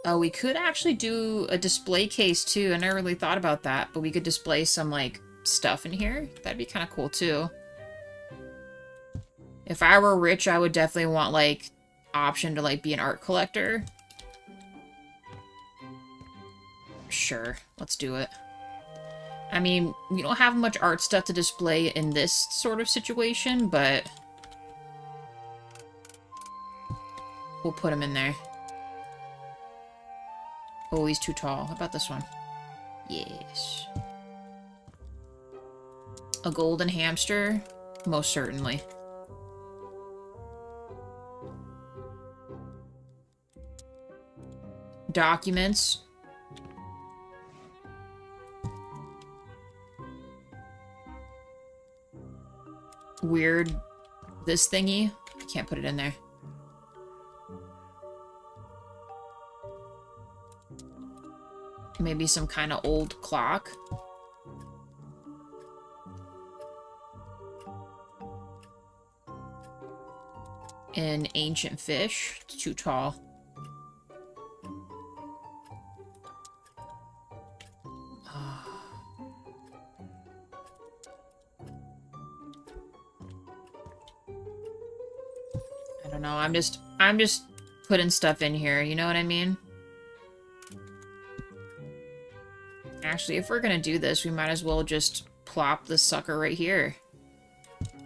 Oh, we could actually do a display case, too. I never really thought about that, but we could display some, like, stuff in here. That'd be kind of cool, too. If I were rich, I would definitely want, like, option to, like, be an art collector. Sure, let's do it. I mean, we don't have much art stuff to display in this sort of situation, but we'll put them in there. Oh, he's too tall. How about this one? Yes. A golden hamster? Most certainly. Documents. Weird. This thingy. I can't put it in there. Maybe some kind of old clock. An ancient fish. It's too tall. I don't know. I'm just putting stuff in here. You know what I mean? Actually, if we're gonna do this, we might as well just plop this sucker right here.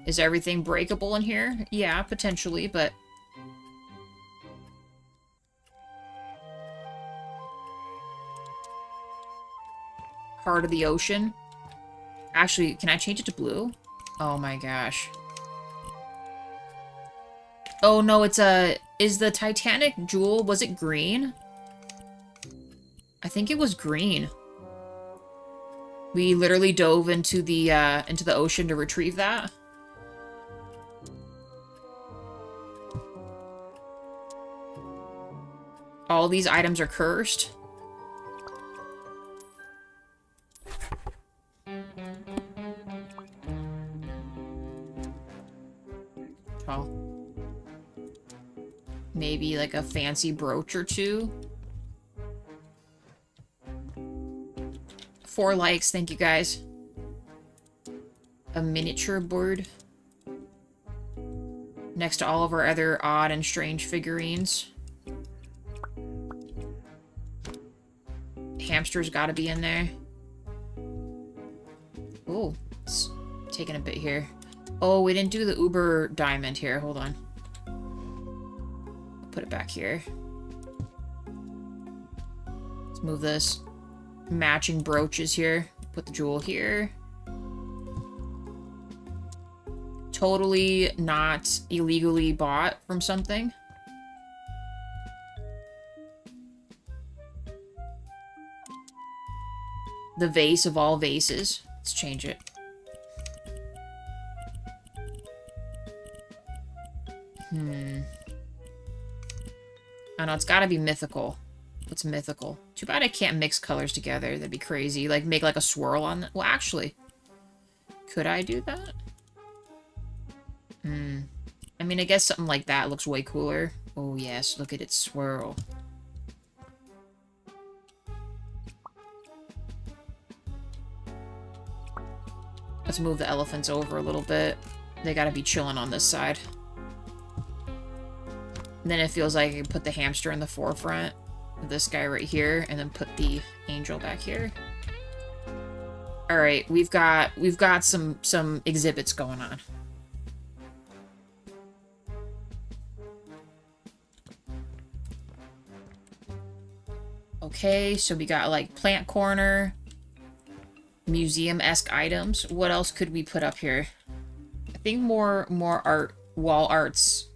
Is everything breakable in here? Yeah, potentially, but... Heart of the ocean. Actually, can I change it to blue? Oh my gosh. Oh no, it's a... Is the Titanic jewel, was it green? I think it was green. We literally dove into the ocean to retrieve that. All these items are cursed. Oh. Maybe like a fancy brooch or two. 4 likes, thank you guys. a miniature board next to all of our other odd and strange figurines. Hamster's gotta be in there. Oh, it's taking a bit here. Oh, we didn't do the Uber diamond here. Hold on. Put it back here. Let's move this. Matching brooches here. Put the jewel here. Totally not illegally bought from something. The vase of all vases. Let's change it. I know, it's gotta be mythical. What's mythical? Too bad I can't mix colors together. That'd be crazy. Like, make like a swirl on the... Well, actually, could I do that? I mean, I guess something like that looks way cooler. Oh, yes. Look at it swirl. Let's move the elephants over a little bit. They gotta be chilling on this side. And then it feels like I can put the hamster in the forefront. This guy right here, and then put the angel back here. Alright, we've got some exhibits going on. Okay, so we got like plant corner, museum-esque items. What else could we put up here? I think more art, wall arts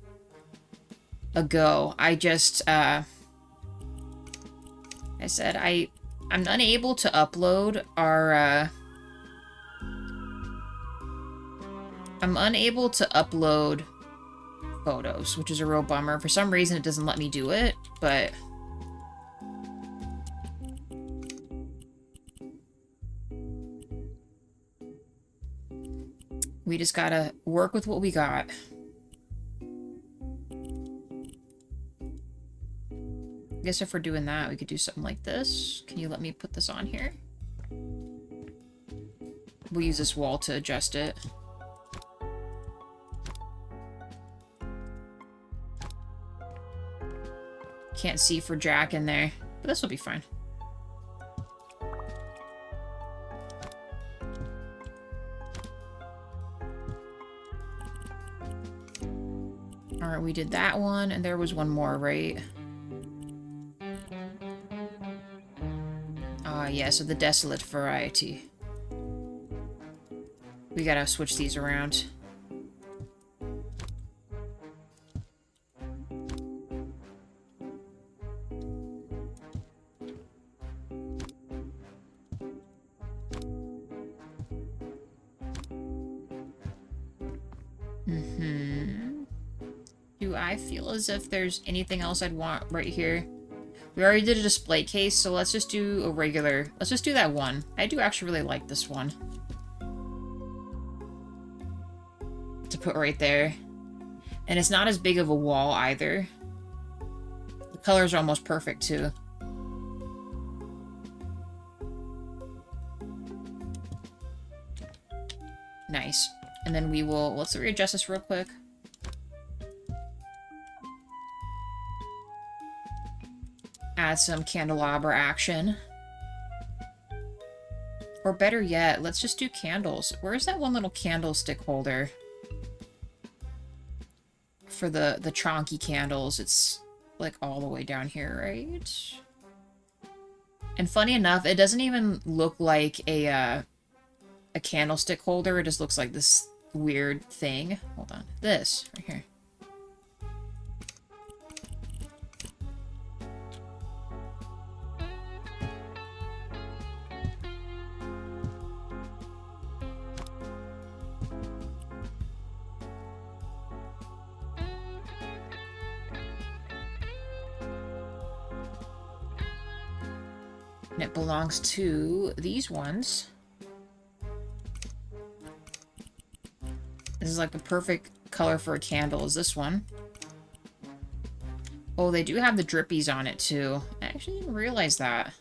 a go. I just I said I'm unable to upload our I'm unable to upload photos, which is a real bummer. For some reason it doesn't let me do it, but we just gotta work with what we got. I guess if we're doing that, we could do something like this. Can you let me put this on here? We'll use this wall to adjust it. Can't see for Jack in there, but this will be fine. Alright, we did that one, and there was one more, right? Yeah, so the desolate variety. We gotta switch these around. Do I feel as if there's anything else I'd want right here? We already did a display case, so let's just do a regular... Let's just do that one. I do actually really like this one. To put right there. And it's not as big of a wall either. The colors are almost perfect, too. Nice. And then we will... Let's readjust this real quick. Add some candelabra action. Or better yet, let's just do candles. Where's that one little candlestick holder? For the chonky candles. It's like all the way down here, right? And funny enough, it doesn't even look like a candlestick holder. It just looks like this weird thing. Hold on. This, right here. And it belongs to these ones. This is like the perfect color for a candle, is this one. Oh, they do have the drippies on it too. I actually didn't realize that.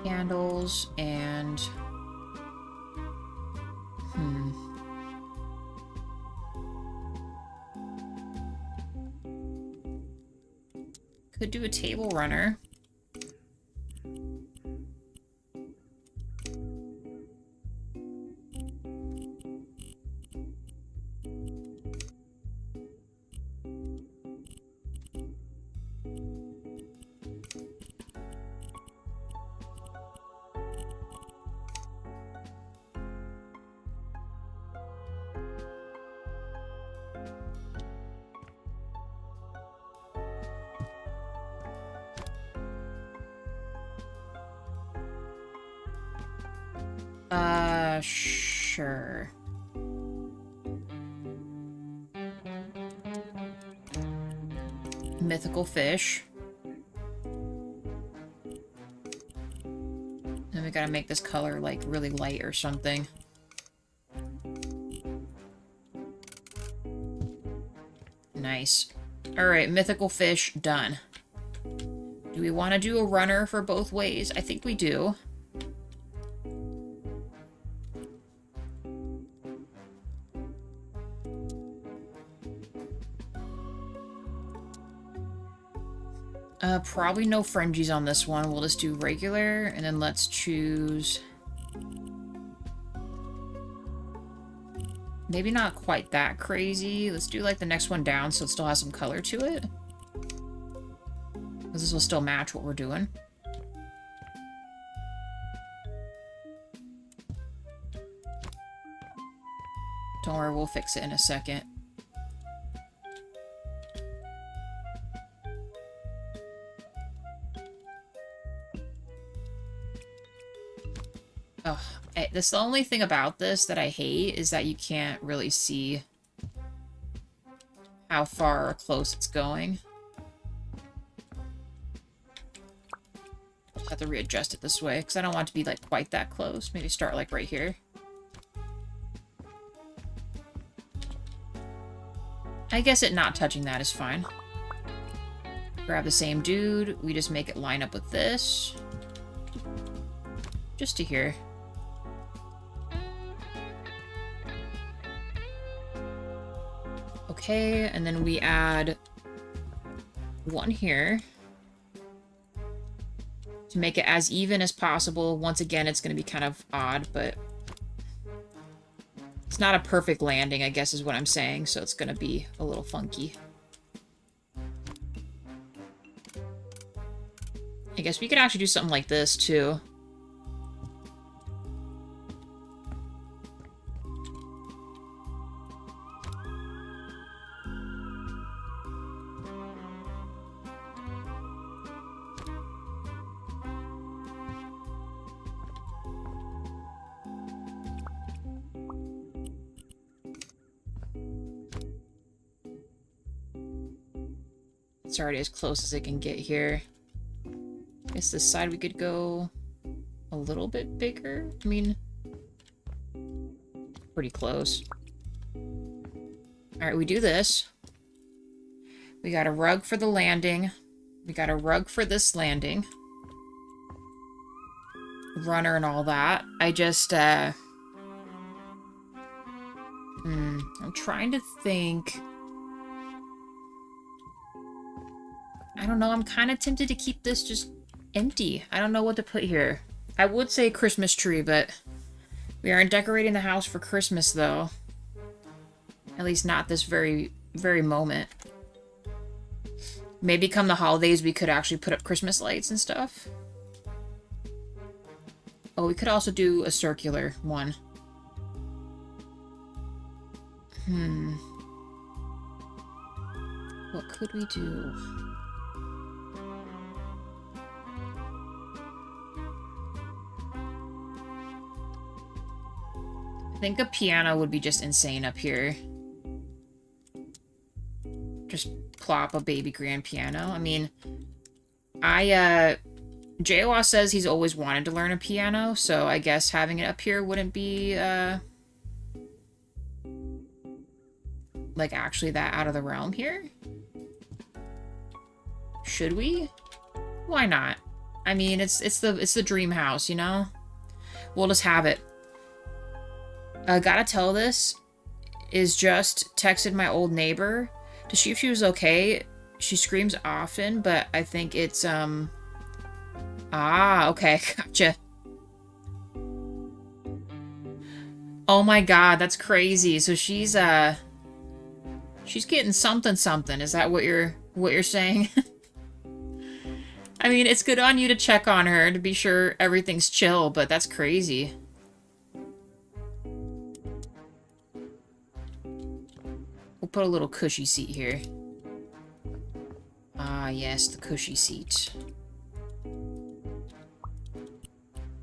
Candles and... Could do a table runner. Sure. Mythical fish. Then we gotta make this color, like, really light or something. Nice. Alright, mythical fish, done. Do we want to do a runner for both ways? I think we do. Probably no fringes on this one. We'll just do regular, and then let's choose... Maybe not quite that crazy. Let's do, like, the next one down so it still has some color to it. Because this will still match what we're doing. Don't worry, we'll fix it in a second. Oh, this the only thing about this that I hate is that you can't really see how far or close it's going. I'll have to readjust it this way because I don't want it to be like quite that close. Maybe start like right here. I guess it not touching that is fine. Grab the same dude. We just make it line up with this. Just to here. Okay, and then we add one here to make it as even as possible. Once again, it's going to be kind of odd, but it's not a perfect landing, I guess is what I'm saying, so it's going to be a little funky. I guess we could actually do something like this, too. It's already as close as it can get here. I guess this side we could go a little bit bigger. I mean, pretty close. Alright, we do this. We got a rug for the landing. We got a rug for this landing. Runner and all that. I just, I'm trying to think... I don't know, I'm kind of tempted to keep this just empty. I don't know what to put here. I would say Christmas tree, but we aren't decorating the house for Christmas, though. At least not this very moment. Maybe come the holidays, we could actually put up Christmas lights and stuff. Oh, we could also do a circular one. What could we do? I think a piano would be just insane up here. Just plop a baby grand piano. I mean, JOA says he's always wanted to learn a piano, so I guess having it up here wouldn't be, like, actually that out of the realm here. Should we? Why not? I mean, it's the dream house, you know? We'll just have it. Gotta tell this is just texted my old neighbor to see if she was okay. She screams often, but I think it's, Ah, okay, gotcha. Oh my god, that's crazy. So she's getting something something. Is that what you're saying? I mean, it's good on you to check on her to be sure everything's chill, but that's crazy. We'll put a little cushy seat here. Ah, yes, the cushy seat.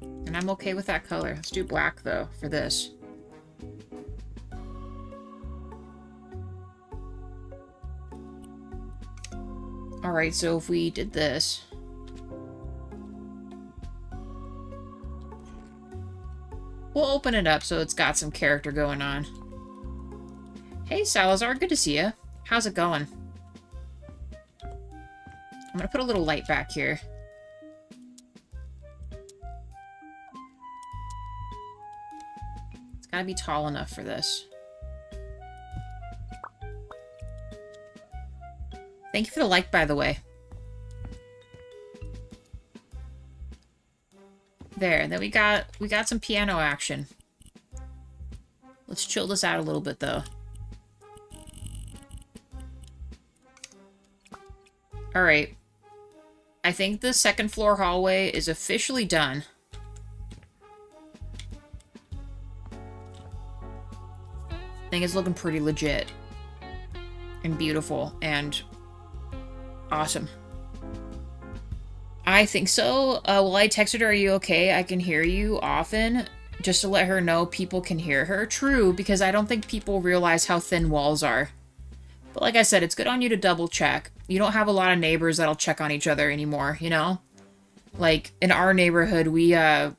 And I'm okay with that color. Let's do black, though, for this. Alright, so if we did this... We'll open it up so it's got some character going on. Hey, Salazar, good to see you. How's it going? I'm gonna put a little light back here. It's gotta be tall enough for this. Thank you for the like, by the way. There, then we got some piano action. Let's chill this out a little bit, though. Alright. I think the second floor hallway is officially done. I think it's looking pretty legit. And beautiful. And awesome. I think so. Well, I texted her, are you okay? I can hear you often. Just to let her know people can hear her. True, because I don't think people realize how thin walls are. But like I said, it's good on you to double check. You don't have a lot of neighbors that'll check on each other anymore, you know? Like, in our neighborhood, I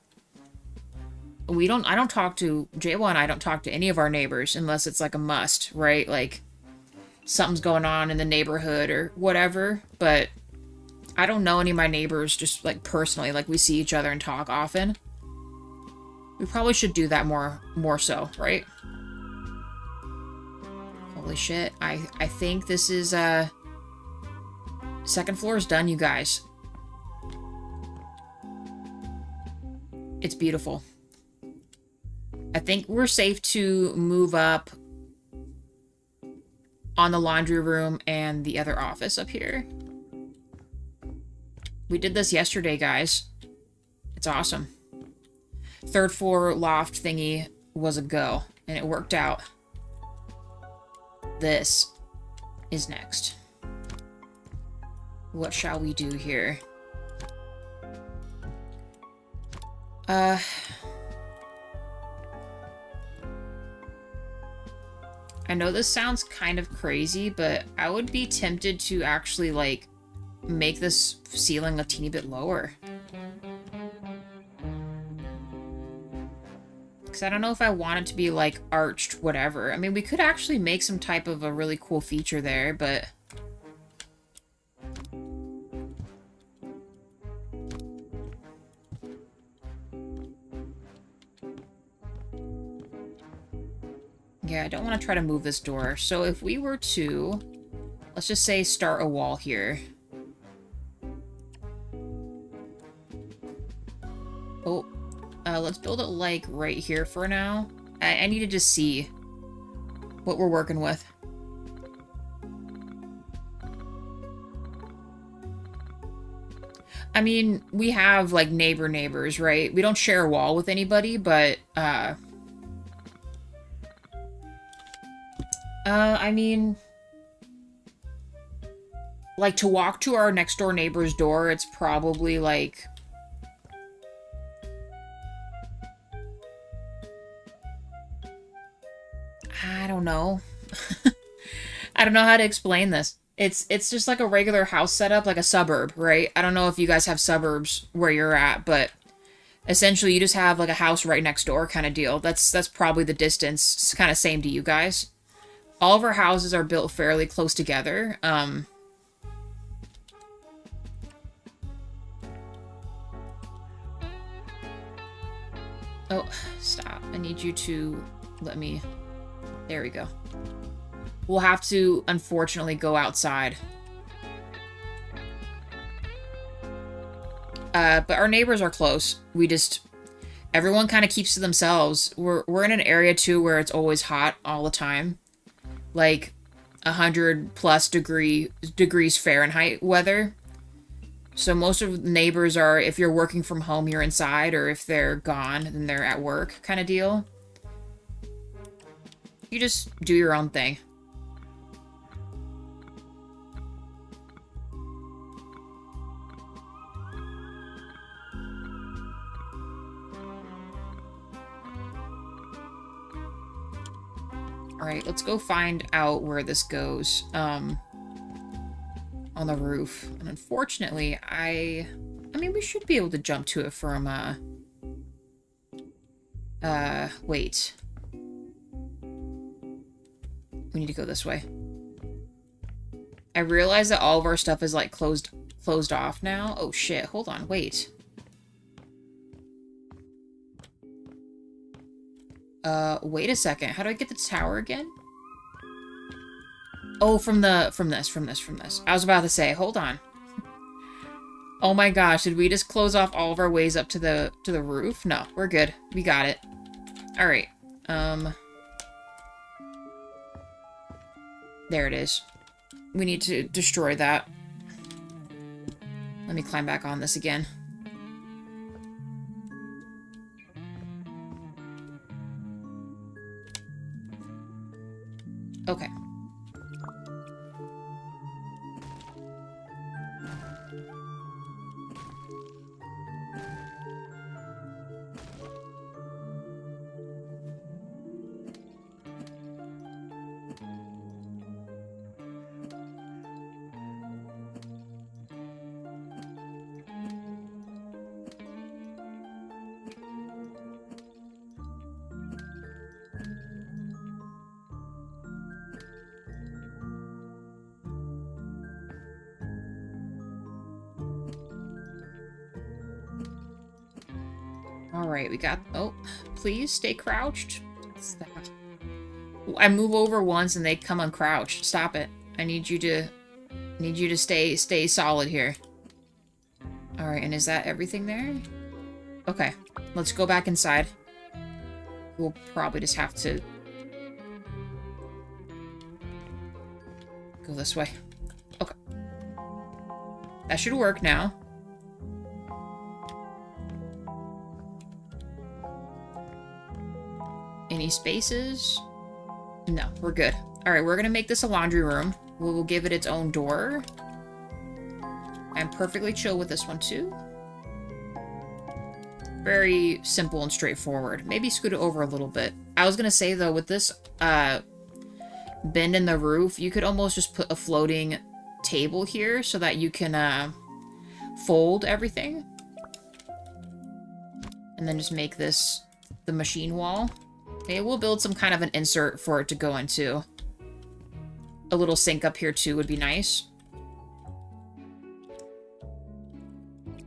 don't talk to, Jayla and I don't talk to any of our neighbors unless it's like a must, right? Like, something's going on in the neighborhood or whatever, but I don't know any of my neighbors just, like, personally. Like, we see each other and talk often. We probably should do that more so, right? Holy shit. I think this is, second floor is done, you guys. It's beautiful. I think we're safe to move up on the laundry room and the other office up here. We did this yesterday, guys. It's awesome. Third floor loft thingy was a go, and it worked out. This is next. What shall we do here? I know this sounds kind of crazy, but I would be tempted to actually, like, make this ceiling a teeny bit lower. Because I don't know if I want it to be, like, arched whatever. I mean, we could actually make some type of a really cool feature there, but... yeah, I don't want to try to move this door. So if we were to... let's just say start a wall here. Oh, let's build it, like, right here for now. I needed to see what we're working with. I mean, we have, like, neighbors, right? We don't share a wall with anybody, but, I mean... like, to walk to our next door neighbor's door, it's probably, like... I don't know. I don't know how to explain this. It's just like a regular house setup, like a suburb, right? I don't know if you guys have suburbs where you're at, but essentially you just have like a house right next door kind of deal. That's probably the distance. It's kind of same to you guys. All of our houses are built fairly close together. you to let me... There we go. We'll have to, unfortunately, go outside. But our neighbors are close. We just... Everyone kind of keeps to themselves. We're in an area, too, where it's always hot all the time. Like, 100+ degrees Fahrenheit weather. So most of the neighbors are, if you're working from home, you're inside, or if they're gone, then they're at work kind of deal. You just do your own thing. Alright, let's go find out where this goes. On the roof. And unfortunately, I mean, we should be able to jump to it from, wait. We need to go this way. I realize that all of our stuff is, like, closed off now. Oh, shit. Hold on. Wait. Wait a second. How do I get the tower again? Oh, from this. I was about to say, hold on. Oh my gosh, did we just close off all of our ways up to the roof? No, we're good. We got it. Alright. There it is. We need to destroy that. Let me climb back on this again. Okay. Alright, we got... Oh, please stay crouched. What's that? I move over once and they come uncrouched. Stop it. I need you to stay solid here. Alright, and is that everything there? Okay, let's go back inside. We'll probably just have to go this way. Okay. That should work now. Any spaces? No, we're good. Alright, we're gonna make this a laundry room. We'll give it its own door. I'm perfectly chill with this one, too. Very simple and straightforward. Maybe scoot it over a little bit. I was gonna say, though, with this bend in the roof, you could almost just put a floating table here so that you can fold everything. And then just make this the machine wall. Okay, we'll build some kind of an insert for it to go into. A little sink up here, too, would be nice.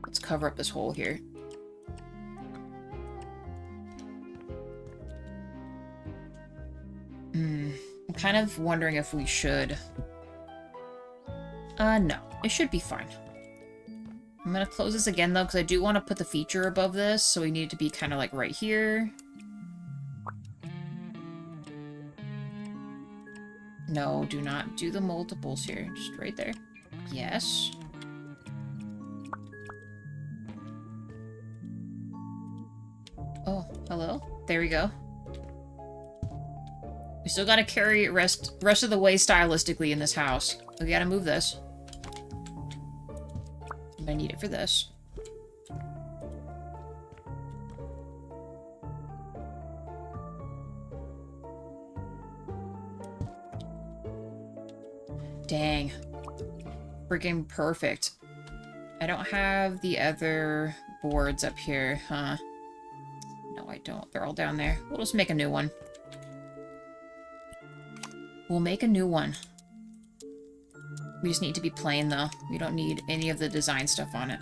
Let's cover up this hole here. I'm kind of wondering if we should... no. It should be fine. I'm gonna close this again, though, because I do want to put the feature above this, so we need it to be kind of, like, right here. No, do not do the multiples here. Just right there. Yes. Oh, hello? There we go. We still gotta carry it rest of the way stylistically in this house. We gotta move this. I need it for this. Dang. Freaking perfect. I don't have the other boards up here, huh? No, I don't. They're all down there. We'll just make a new one. We'll make a new one. We just need to be plain, though. We don't need any of the design stuff on it.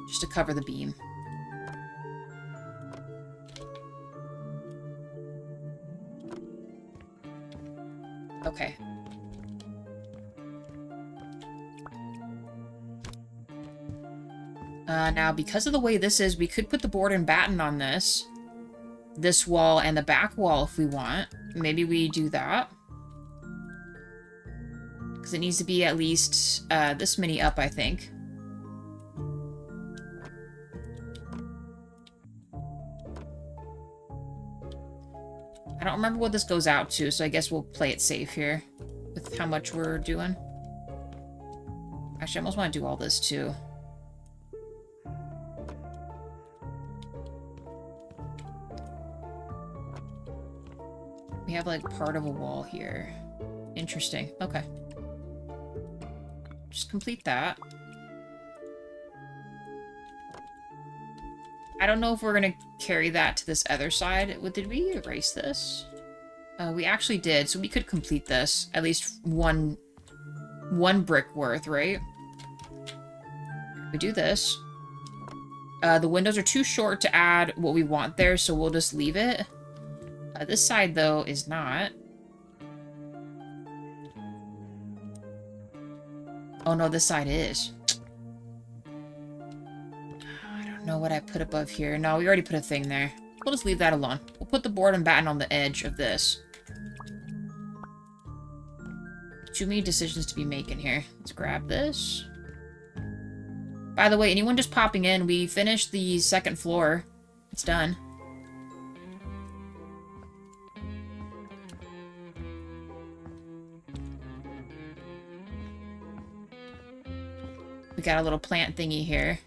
Just to cover the beam. Okay. Now, because of the way this is, we could put the board and batten on this wall and the back wall if we want. Maybe we do that. Because it needs to be at least this many up, I think. I don't remember what this goes out to, so I guess we'll play it safe here with how much we're doing. Actually, I almost want to do all this too. We have like part of a wall here. Interesting. Okay. Just complete that. I don't know if we're gonna carry that to this other side. Did we erase this? We actually did, so we could complete this. At least one brick worth, right? We do this. The windows are too short to add what we want there, so we'll just leave it. This side, though, is not. Oh, no, this side is. I don't know what I put above here. No, we already put a thing there. We'll just leave that alone. We'll put the board and batten on the edge of this. Too many decisions to be making here. Let's grab this. By the way, anyone just popping in, we finished the second floor. It's done. We got a little plant thingy here.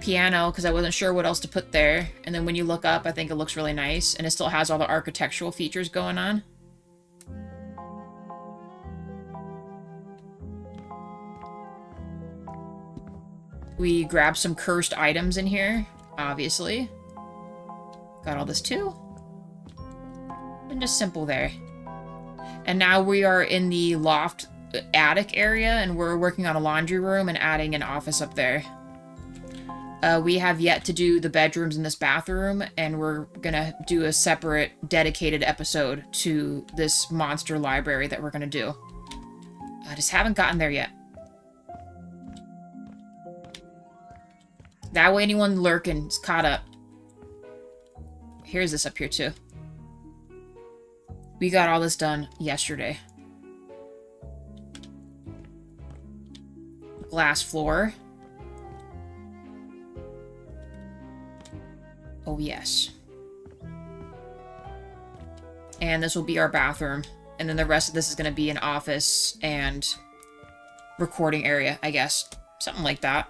Piano, because I wasn't sure what else to put there. And then when you look up, I think it looks really nice. And it still has all the architectural features going on. We grabbed some cursed items in here, obviously. Got all this too. And just simple there. And now we are in the loft attic area, and we're working on a laundry room and adding an office up there. We have yet to do the bedrooms in this bathroom, and we're gonna do a separate, dedicated episode to this monster library that we're gonna do. I just haven't gotten there yet. That way anyone lurking is caught up. Here's this up here, too. We got all this done yesterday. Glass floor. Oh, yes. And this will be our bathroom. And then the rest of this is going to be an office and recording area, I guess. Something like that.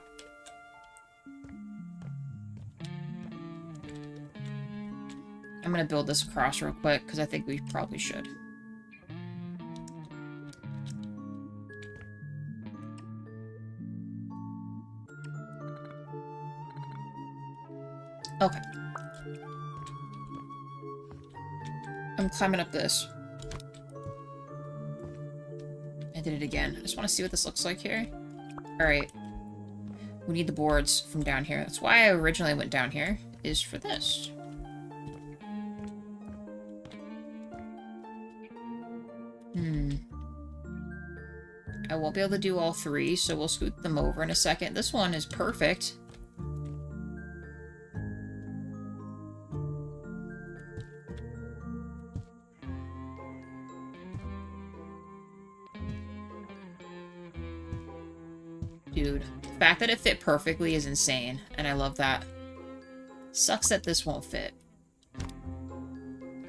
I'm going to build this across real quick, because I think we probably should. Okay. I'm climbing up this. I did it again. I just want to see what this looks like here. Alright. We need the boards from down here. That's why I originally went down here, is for this. I won't be able to do all three, so we'll scoot them over in a second. This one is perfect. Dude, the fact that it fit perfectly is insane, and I love that. Sucks that this won't fit.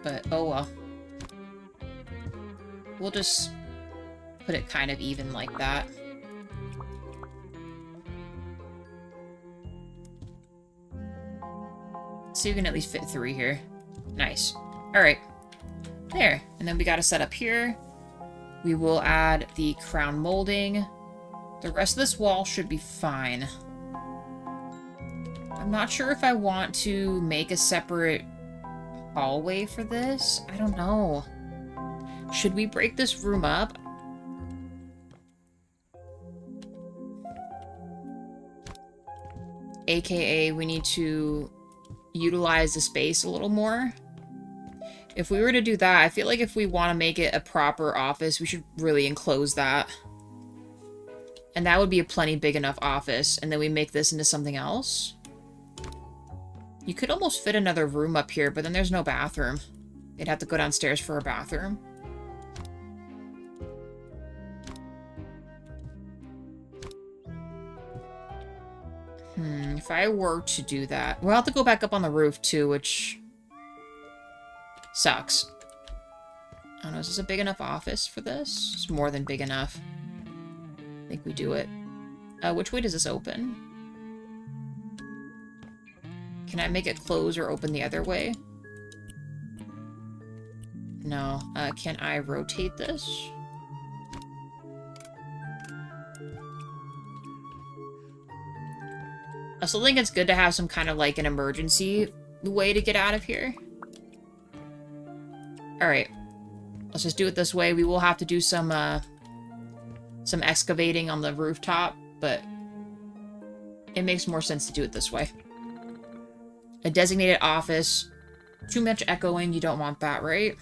But, oh well. We'll just put it kind of even like that. So you can at least fit three here. Nice. Alright. There. And then we got to set up here. We will add the crown molding. The rest of this wall should be fine. I'm not sure if I want to make a separate hallway for this. I don't know. Should we break this room up? AKA, we need to utilize the space a little more. If we were to do that, I feel like if we want to make it a proper office, we should really enclose that. And that would be a plenty big enough office. And then we make this into something else. You could almost fit another room up here, but then there's no bathroom. They'd have to go downstairs for a bathroom. If I were to do that... We'll have to go back up on the roof, too, which... sucks. I don't know, is this a big enough office for this? It's more than big enough. I think we do it. Which way does this open? Can I make it close or open the other way? No. Can I rotate this? I still think it's good to have some kind of, like, an emergency way to get out of here. Alright. Let's just do it this way. We will have to do some excavating on the rooftop, but it makes more sense to do it this way. A designated office. Too much echoing, you don't want that, right?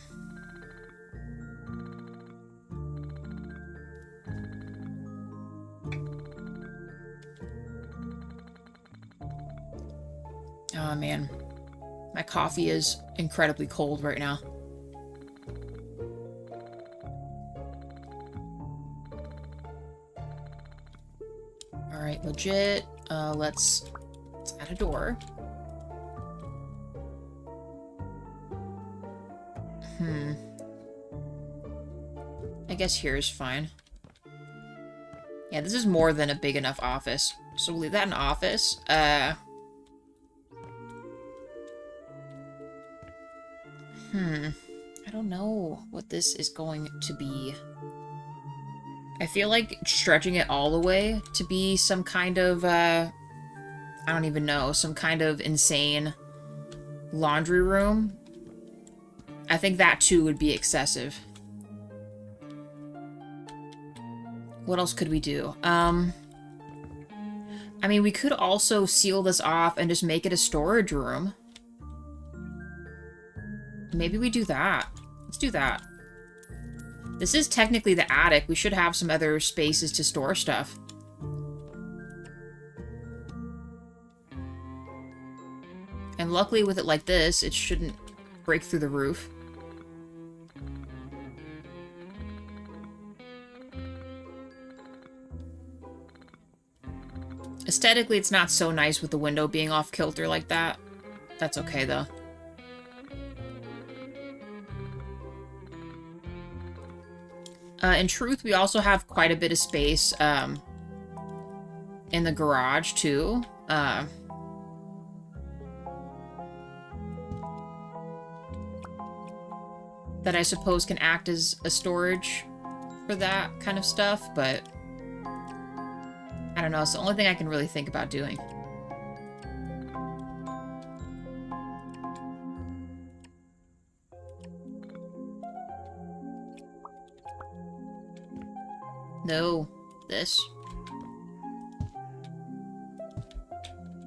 Oh, man. My coffee is incredibly cold right now. Alright, legit. Let's add a door. I guess here is fine. Yeah, this is more than a big enough office. So we'll leave that in office. I don't know what this is going to be. I feel like stretching it all the way to be some kind of, I don't even know, some kind of insane laundry room. I think that, too, would be excessive. What else could we do? I mean, we could also seal this off and just make it a storage room. Maybe we do that. Let's do that. This is technically the attic. We should have some other spaces to store stuff. And luckily with it like this, it shouldn't break through the roof. Aesthetically, it's not so nice with the window being off kilter like that. That's okay, though. In truth, we also have quite a bit of space in the garage, too. That I suppose can act as a storage for that kind of stuff, but I don't know. It's the only thing I can really think about doing. No. This.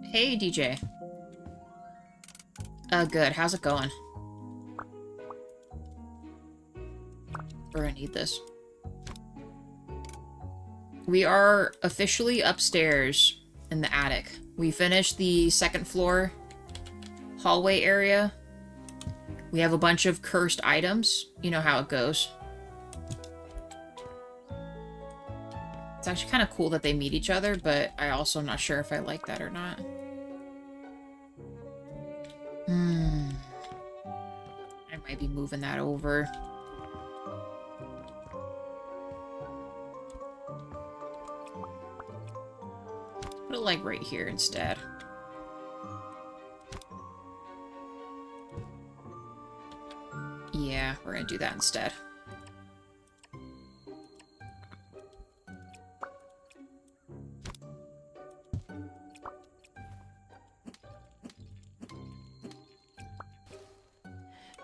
Hey, DJ. Good. How's it going? We're gonna need this. We are officially upstairs in the attic. We finished the second floor hallway area. We have a bunch of cursed items. You know how it goes. It's actually kind of cool that they meet each other, but I also am not sure if I like that or not. I might be moving that over. Put it like right here instead. Yeah, we're gonna do that instead.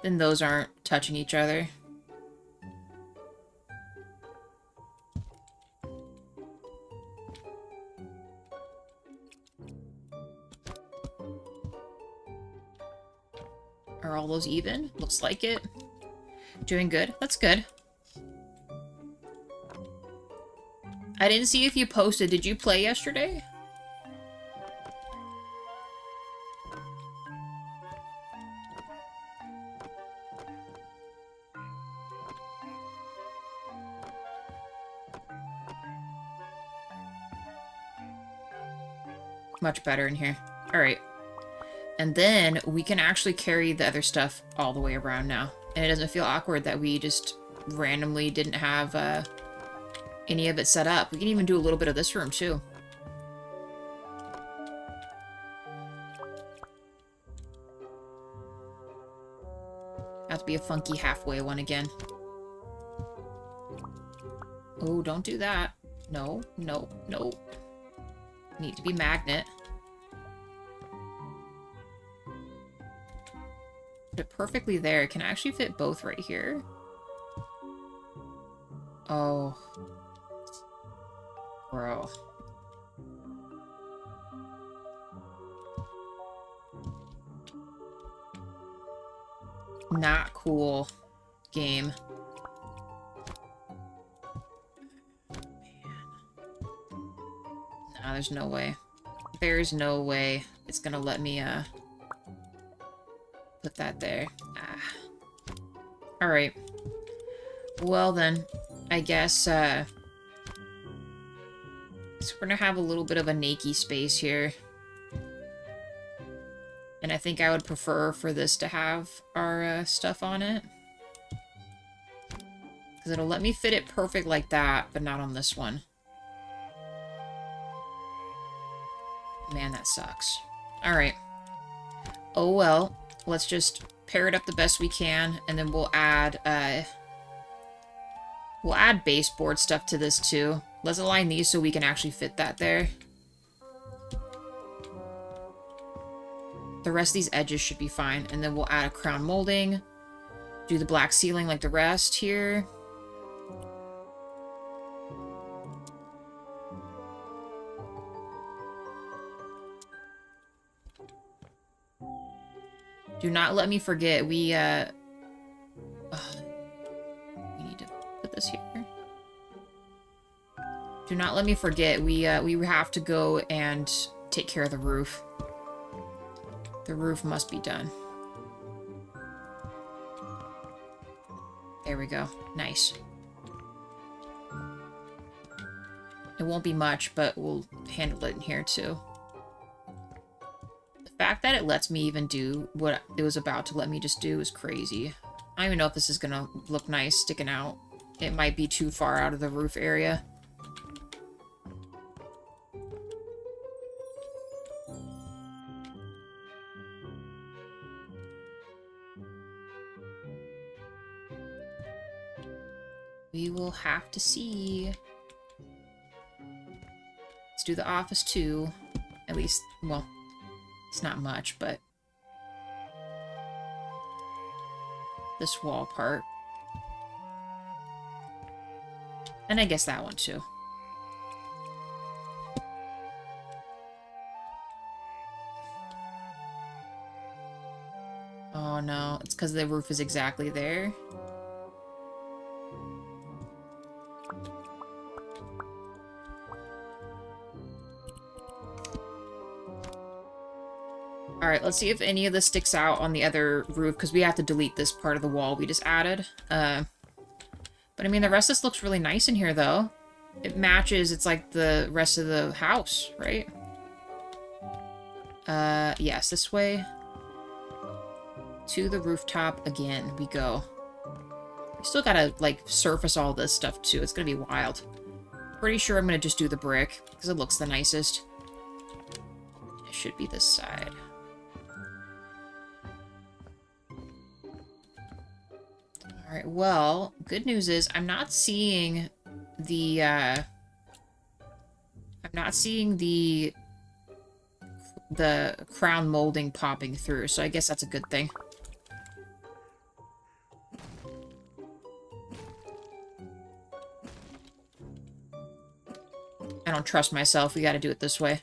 Then those aren't touching each other. Are all those even? Looks like it. Doing good. That's good. I didn't see if you posted. Did you play yesterday? Much better in here. Alright. And then we can actually carry the other stuff all the way around now. And it doesn't feel awkward that we just randomly didn't have any of it set up. We can even do a little bit of this room too. Have to be a funky halfway one again. Oh, don't do that. No, no, no. Need to be magnet. Put it perfectly there. Can I actually fit both right here? Oh. Bro. Not cool. Game. No, there's no way. There's no way it's gonna let me, put that there. Ah. Alright. Well then, I guess, so we're gonna have a little bit of a nakey space here. And I think I would prefer for this to have our, stuff on it. Because it'll let me fit it perfect like that, but not on this one. Man, that sucks. Alright. Oh well. Let's just pair it up the best we can, and then we'll add baseboard stuff to this too. Let's align these so we can actually fit that there. The rest of these edges should be fine, and then we'll add a crown molding. Do the black ceiling like the rest here. Do not let me forget, we need to put this here. Do not let me forget, we have to go and take care of the roof. The roof must be done. There we go. Nice. It won't be much, but we'll handle it in here too. The fact that it lets me even do what it was about to let me just do is crazy. I don't even know if this is gonna look nice sticking out. It might be too far out of the roof area. We will have to see. Let's do the office too. At least, well, it's not much, but this wall part. And I guess that one too. Oh no, it's because the roof is exactly there. Alright, let's see if any of this sticks out on the other roof, because we have to delete this part of the wall we just added. But I mean, the rest of this looks really nice in here, though. It matches, it's like the rest of the house, right? Yes, this way. To the rooftop again, we go. We still gotta, like, surface all this stuff, too. It's gonna be wild. Pretty sure I'm gonna just do the brick, because it looks the nicest. It should be this side. Alright, well, good news is I'm not seeing the, the crown molding popping through, so I guess that's a good thing. I don't trust myself. We gotta do it this way.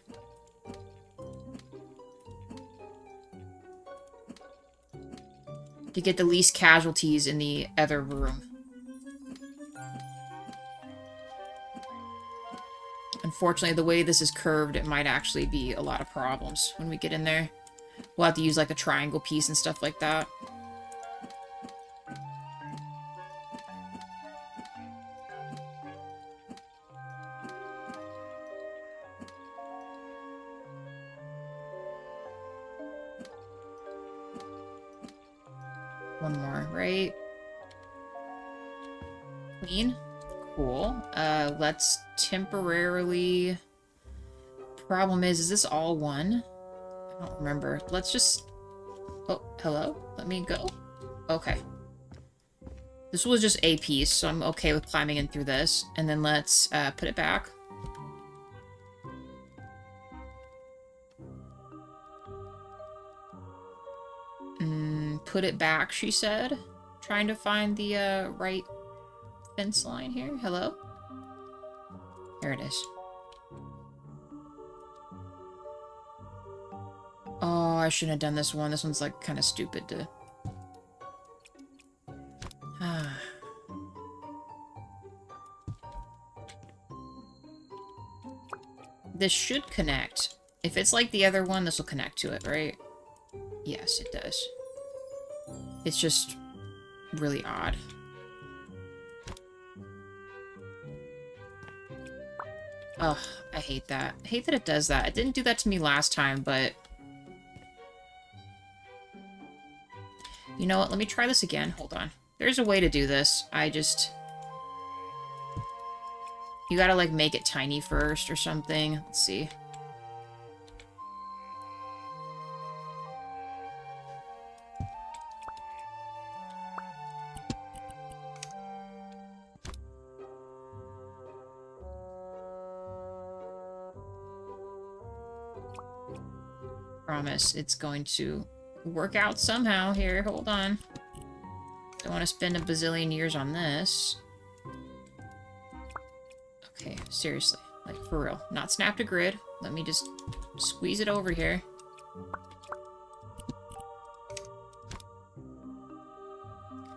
to get the least casualties in the other room. Unfortunately, the way this is curved, it might actually be a lot of problems when we get in there. We'll have to use like a triangle piece and stuff like that. One more, right? Clean. Cool. Let's temporarily... Problem is this all one? I don't remember. Let's just... Oh, hello? Let me go. Okay. This was just a piece, so I'm okay with climbing in through this. And then let's put it back. Put it back, she said. Trying to find the right fence line here. Hello? There it is. Oh, I shouldn't have done this one. This one's like kind of stupid to... This should connect. If it's like the other one, this will connect to it, right? Yes, it does. It's just really odd. Ugh, I hate that. I hate that it does that. It didn't do that to me last time, but... You know what? Let me try this again. Hold on. There's a way to do this. I just... You gotta, like, make it tiny first or something. Let's see. Promise it's going to work out somehow here. Hold on. Don't want to spend a bazillion years on this. Okay, seriously. Like, for real. Not snap to grid. Let me just squeeze it over here.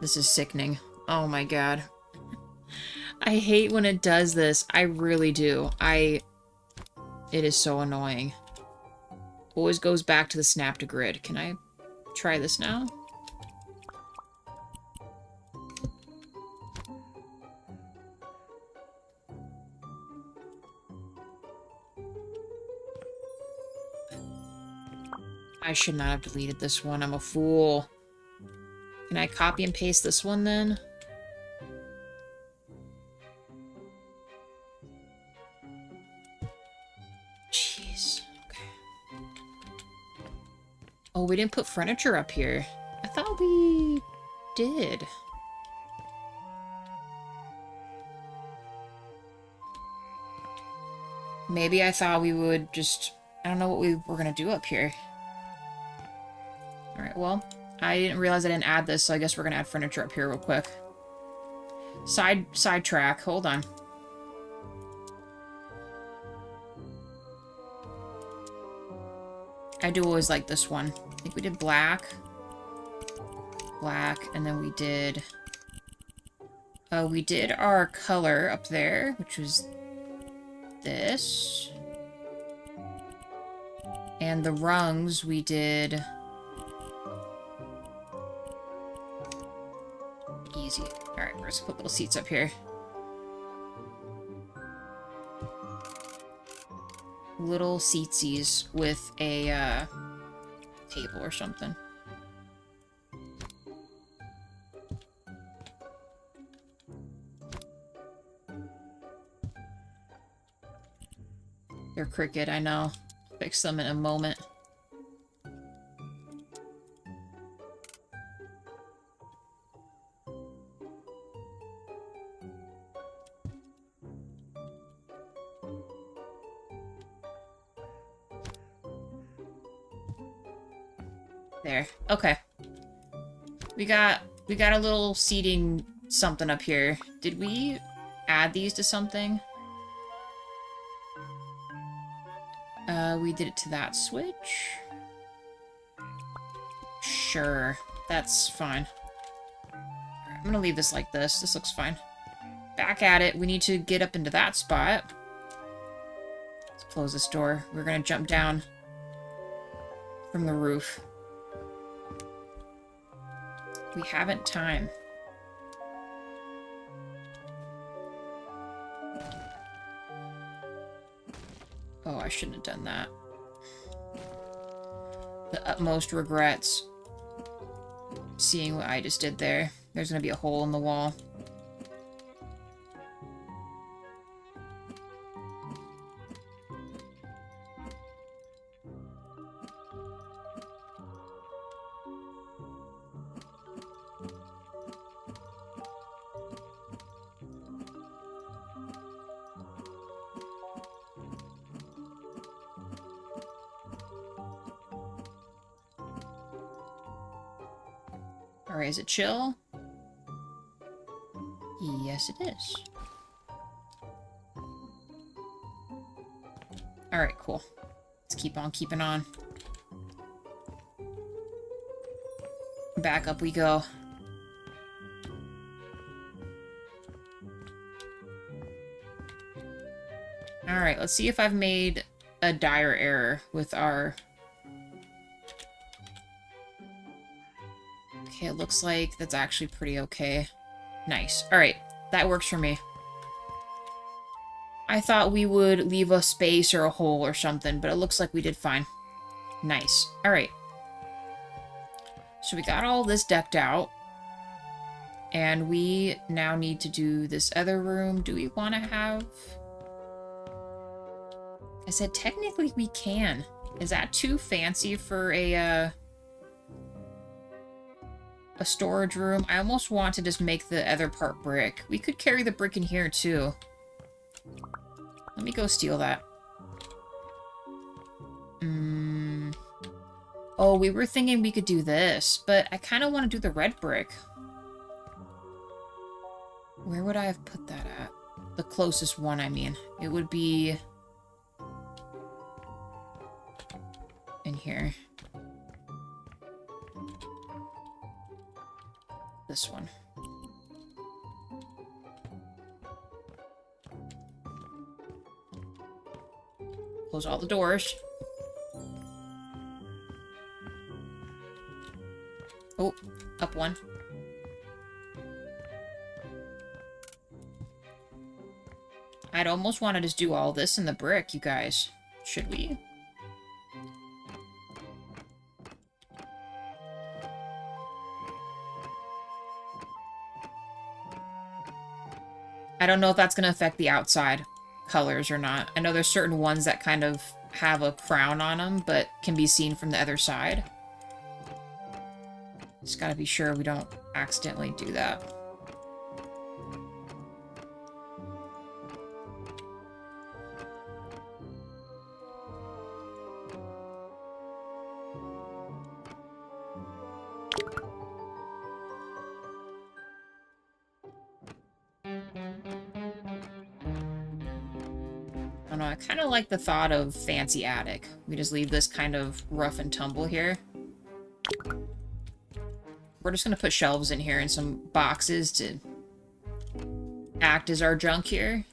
This is sickening. Oh my god. I hate when it does this. I really do. It is so annoying. Always goes back to the snap to grid. Can I try this now? I should not have deleted this one. I'm a fool. Can I copy and paste this one then? Jeez. Okay. Oh, we didn't put furniture up here. I thought we did. Maybe I thought we would just... I don't know what we were gonna do up here. Alright, well, I didn't realize I didn't add this, so I guess we're gonna add furniture up here real quick. Sidetrack. Hold on. I do always like this one. I think we did black. Black, and then we did... we did our color up there, which was this. And the rungs we did... Easy. Alright, we're just gonna put little seats up here. Little seatsies with a table or something. They're crooked, I know. Fix them in a moment. There. Okay. We got a little seating something up here. Did we add these to something? We did it to that switch. Sure. That's fine. I'm gonna leave this like this. This looks fine. Back at it. We need to get up into that spot. Let's close this door. We're gonna jump down from the roof. We haven't time. Oh, I shouldn't have done that. The utmost regrets. Seeing what I just did there. There's gonna be a hole in the wall. Alright, is it chill? Yes, it is. Alright, cool. Let's keep on keeping on. Back up we go. Alright, let's see if I've made a dire error with our... Okay, it looks like that's actually pretty okay. Nice. Alright, that works for me. I thought we would leave a space or a hole or something, but it looks like we did fine. Nice. Alright. So we got all this decked out. And we now need to do this other room. Do we want to have... I said technically we can. Is that too fancy for a storage room? I almost want to just make the other part brick. We could carry the brick in here too. Let me go steal that. Oh, we were thinking we could do this, but I kind of want to do the red brick. Where would I have put that at? The closest one, I mean. It would be... in here. This one. Close all the doors. Oh, up one. I'd almost want to just do all this in the brick, you guys. Should we? I don't know if that's going to affect the outside colors or not. I know there's certain ones that kind of have a crown on them, but can be seen from the other side. Just gotta be sure we don't accidentally do that. I don't know, I kind of like the thought of fancy attic. We just leave this kind of rough and tumble here. We're just gonna put shelves in here and some boxes to act as our junk here.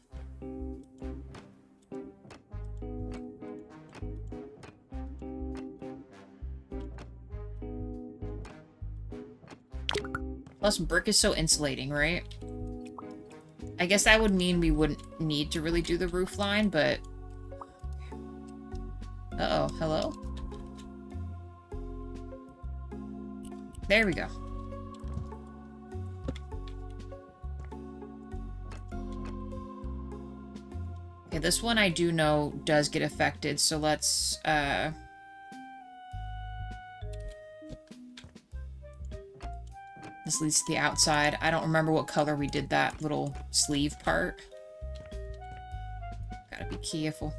Plus, brick is so insulating, right? I guess that would mean we wouldn't need to really do the roof line, but... Uh-oh, hello? There we go. Okay, this one I do know does get affected, so let's, this leads to the outside. I don't remember what color we did that little sleeve part. Gotta be careful.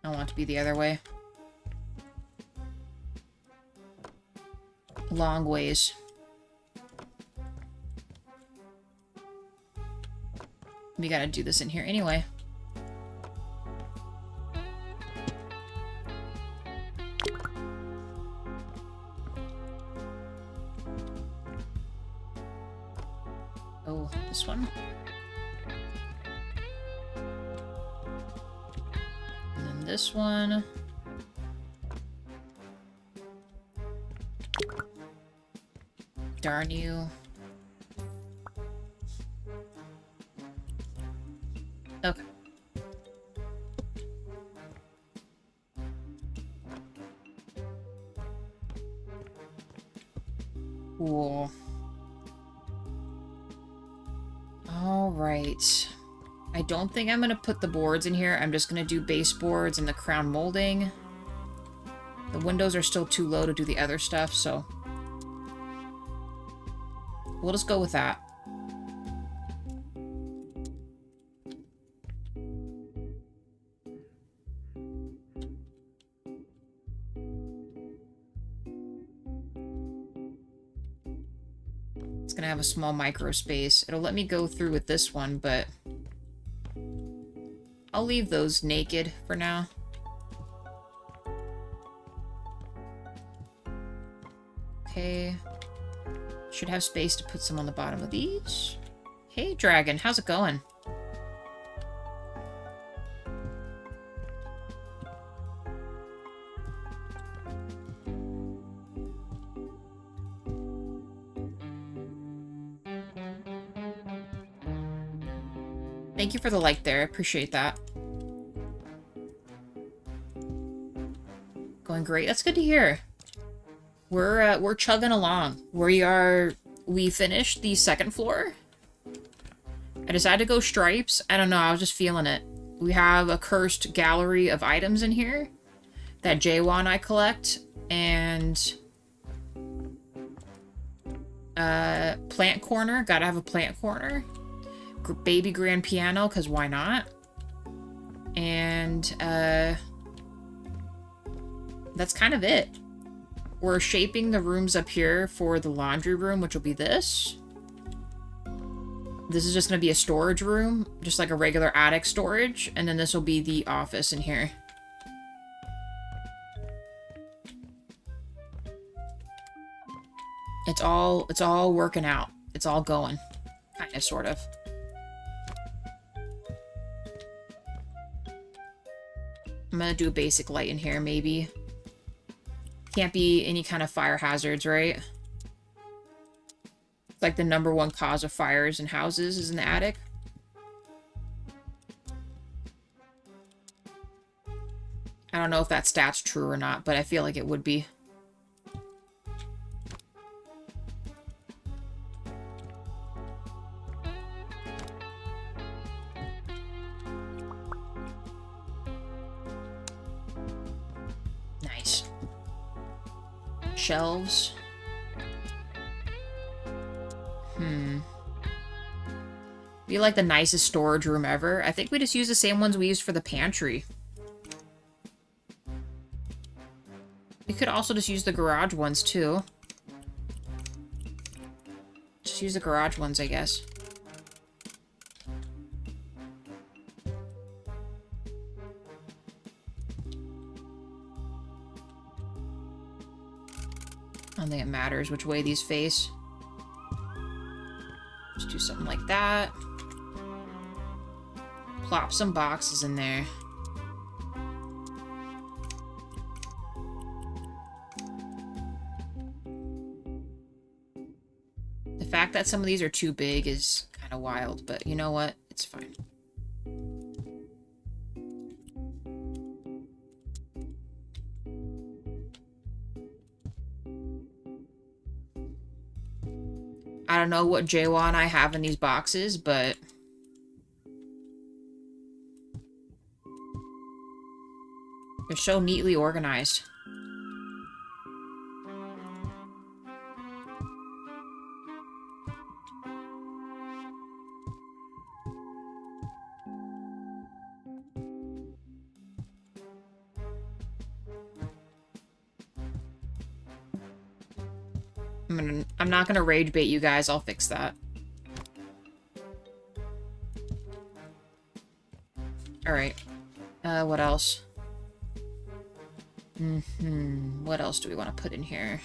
I want it to be the other way. Long ways. We gotta do this in here anyway. Oh, this one. And then this one. Darn you. Okay. Cool. All right. I don't think I'm going to put the boards in here. I'm just going to do baseboards and the crown molding. The windows are still too low to do the other stuff, so we'll just go with that. It's gonna have a small micro space. It'll let me go through with this one, but I'll leave those naked for now. Okay. Should have space to put some on the bottom of these. Hey, dragon, how's it going? Thank you for the like there. I appreciate that. Going great. That's good to hear. We're chugging along. We finished the second floor. I decided to go stripes. I don't know, I was just feeling it. We have a cursed gallery of items in here that Jaywa and I collect, and plant corner. Gotta have a plant corner. Baby grand piano, because why not? And that's kind of it. We're shaping the rooms up here for the laundry room, which will be this. This is just going to be a storage room, just like a regular attic storage, and then this will be the office in here. It's all working out. It's all going. Kind of, sort of. I'm gonna do a basic light in here, maybe. Can't be any kind of fire hazards, right? It's like the #1 cause of fires in houses is in the attic. I don't know if that stat's true or not, but I feel like it would be. Nice. Shelves. Be like the nicest storage room ever. I think we just use the same ones we used for the pantry. We could also just use the garage ones too. Just use the garage ones, I guess. I don't think it matters which way these face. Just do something like that. Plop some boxes in there. The fact that some of these are too big is kind of wild, but you know what? It's fine. I don't know what Jaywa and I have in these boxes, but they're so neatly organized. I'm not gonna rage bait you guys, I'll fix that. Alright. What else? What else do we want to put in here?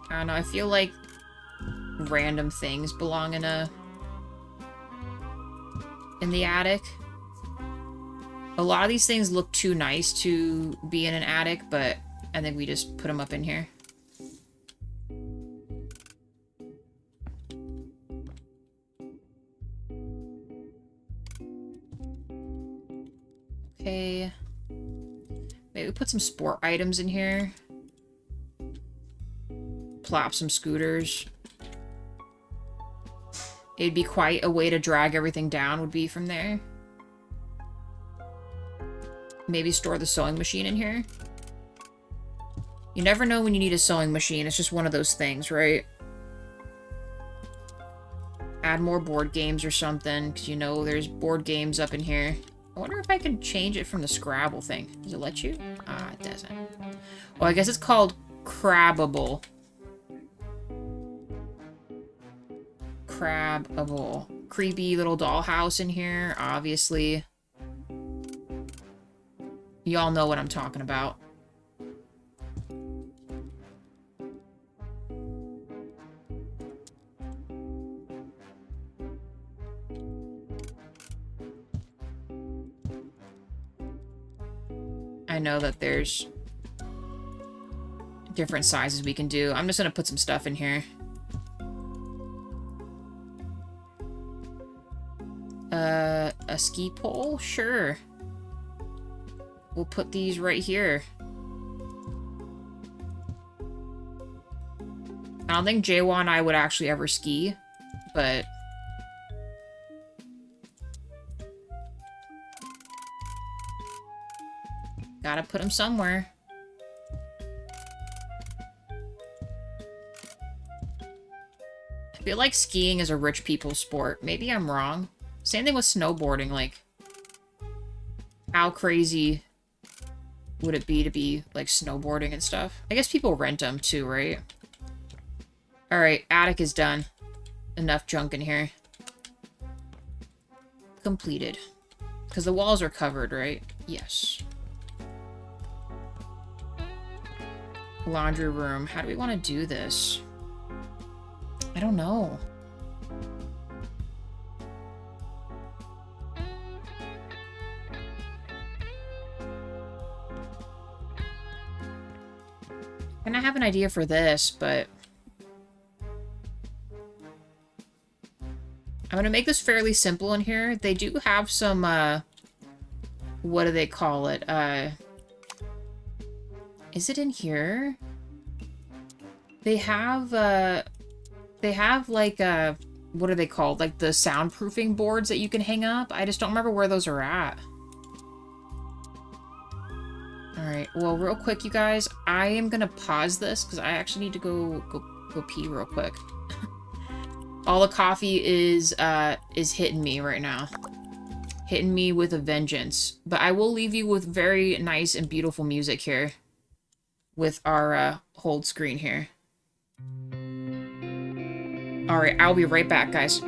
I don't know, I feel like random things belong in the attic. A lot of these things look too nice to be in an attic, but I think we just put them up in here. Okay. Maybe put some sport items in here. Plop some scooters. It'd be quite a way to drag everything down, would be from there. Maybe store the sewing machine in here. You never know when you need a sewing machine. It's just one of those things, right? Add more board games or something, because you know there's board games up in here. I wonder if I can change it from the Scrabble thing. Does it let you? Ah, it doesn't. Well, I guess it's called Crabbable. Crabbable. Creepy little dollhouse in here, obviously. Y'all know what I'm talking about. I know that there's different sizes we can do. I'm just gonna put some stuff in here. A ski pole? Sure. We'll put these right here. I don't think Jawa and I would actually ever ski, but... gotta put them somewhere. I feel like skiing is a rich people's sport. Maybe I'm wrong. Same thing with snowboarding, like... how crazy would it be, like, snowboarding and stuff? I guess people rent them, too, right? Alright, attic is done. Enough junk in here. Completed. Because the walls are covered, right? Yes. Laundry room. How do we want to do this? I don't know. And I have an idea for this, but... I'm gonna make this fairly simple in here. They do have some, what do they call it? Is it in here? They have, like, what are they called? Like, the soundproofing boards that you can hang up? I just don't remember where those are at. Alright, well, real quick, you guys, I am gonna pause this, because I actually need to go pee real quick. All the coffee is hitting me right now. Hitting me with a vengeance. But I will leave you with very nice and beautiful music here. With our, hold screen here. Alright, I'll be right back, guys.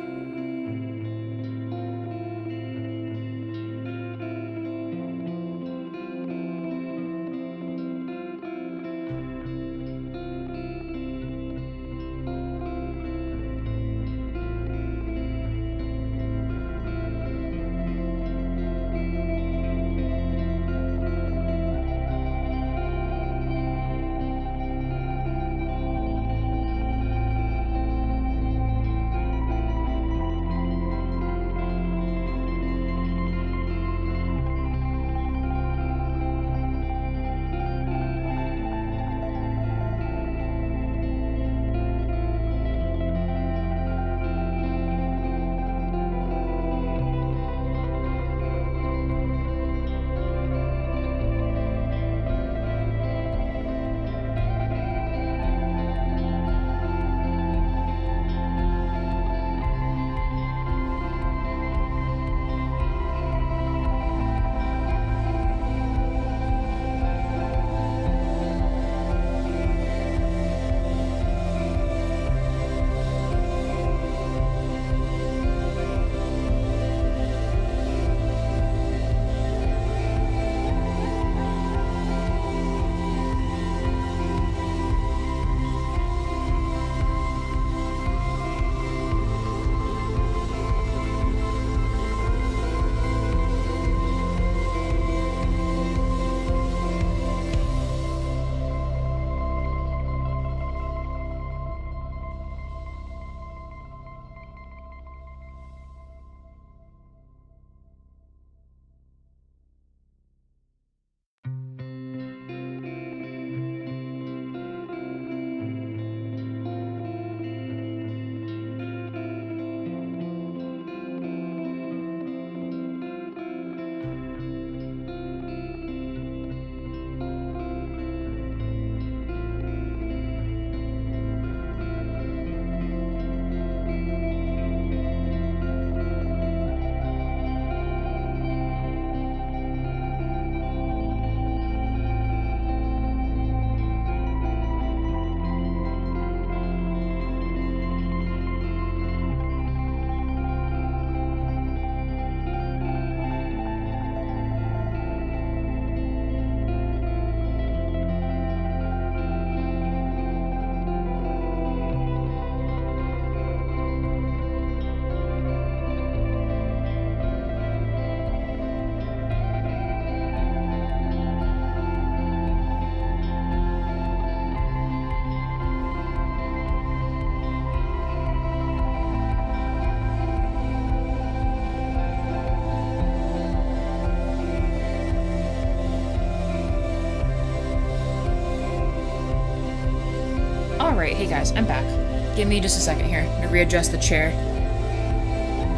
Alright, hey guys, I'm back. Give me just a second here to readjust the chair.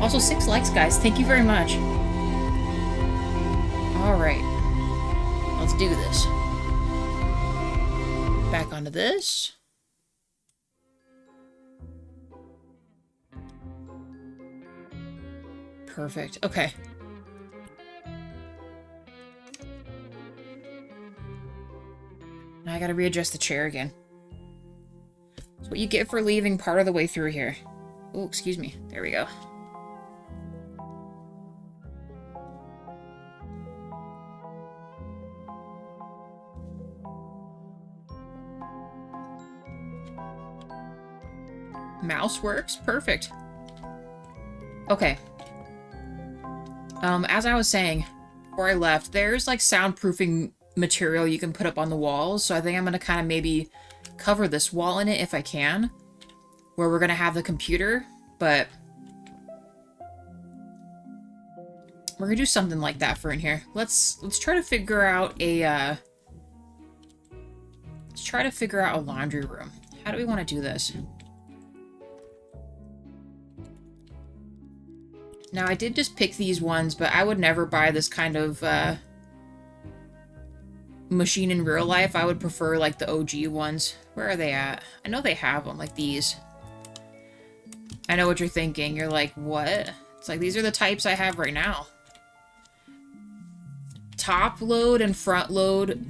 Also, 6 likes, guys. Thank you very much. Alright. Let's do this. Back onto this. Perfect. Okay. Now I gotta readjust the chair again. That's what you get for leaving part of the way through here. Oh, excuse me. There we go. Mouse works. Perfect. Okay. As I was saying before I left, there's like soundproofing material you can put up on the walls, so I think I'm gonna kind of maybe cover this wall in it if I can, where we're gonna have the computer, but we're gonna do something like that for in here. Let's try to figure out a laundry room. How do we want to do this? Now, I did just pick these ones, but I would never buy this kind of machine in real life. I would prefer, like, the OG ones. Where are they at? I know they have them, like these. I know what you're thinking. You're like, what? It's like, these are the types I have right now. Top load and front load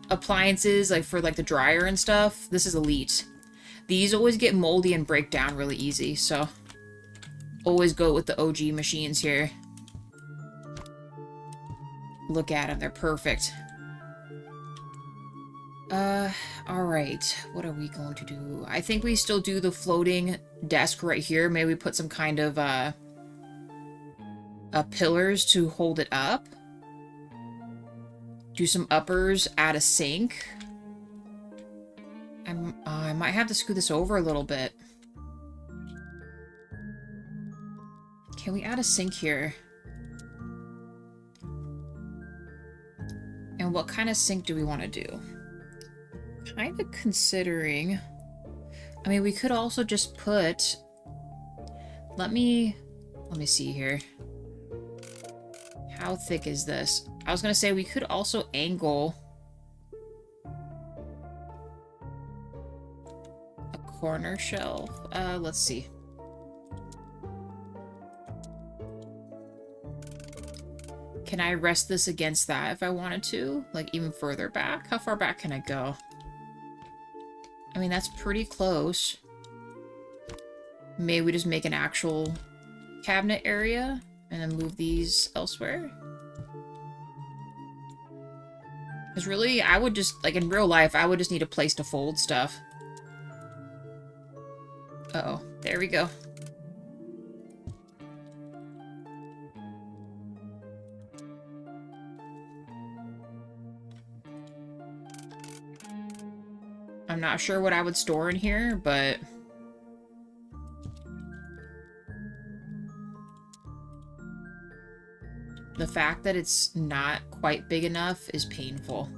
appliances, like, for, like, the dryer and stuff. This is elite. These always get moldy and break down really easy, so... always go with the OG machines here. Look at them, they're perfect. Alright. What are we going to do? I think we still do the floating desk right here. Maybe we put some kind of, pillars to hold it up. Do some uppers, add a sink. I might have to scoot this over a little bit. Can we add a sink here? And what kind of sink do we want to do? Kind of considering... I mean, we could also just put... Let me see here. How thick is this? I was going to say we could also angle... a corner shelf. Let's see. Can I rest this against that if I wanted to? Like, even further back? How far back can I go? I mean, that's pretty close. Maybe we just make an actual cabinet area and then move these elsewhere. Because really, I would just, like, in real life, I would just need a place to fold stuff. Uh-oh. There we go. I'm not sure what I would store in here, but... the fact that it's not quite big enough is painful.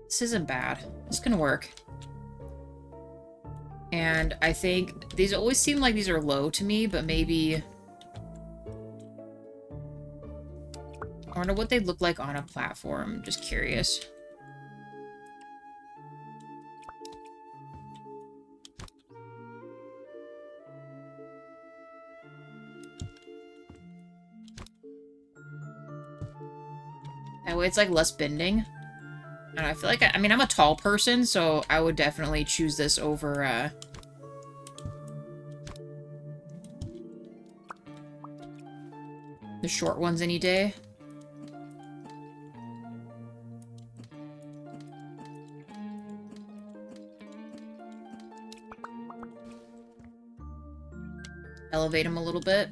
This isn't bad. It's gonna work. And I think these always seem like these are low to me, but maybe... I wonder what they'd look like on a platform. Just curious. That way it's like less bending. And I feel like, I mean, I'm a tall person, so I would definitely choose this over, the short ones any day. Elevate them a little bit.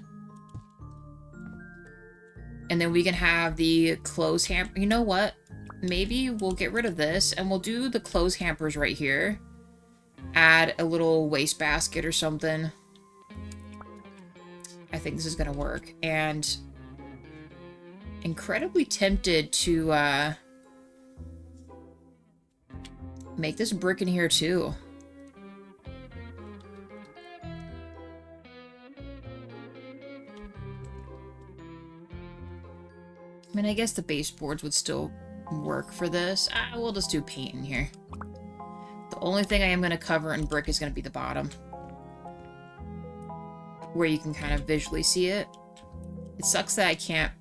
And then we can have the clothes hamper. You know what? Maybe we'll get rid of this and we'll do the clothes hampers right here add a little wastebasket or something. I think this is gonna work. And incredibly tempted to make this brick in here too. I mean, I guess the baseboards would still work for this. We'll just do paint in here. The only thing I am going to cover in brick is going to be the bottom, where you can kind of visually see it. It sucks that I can't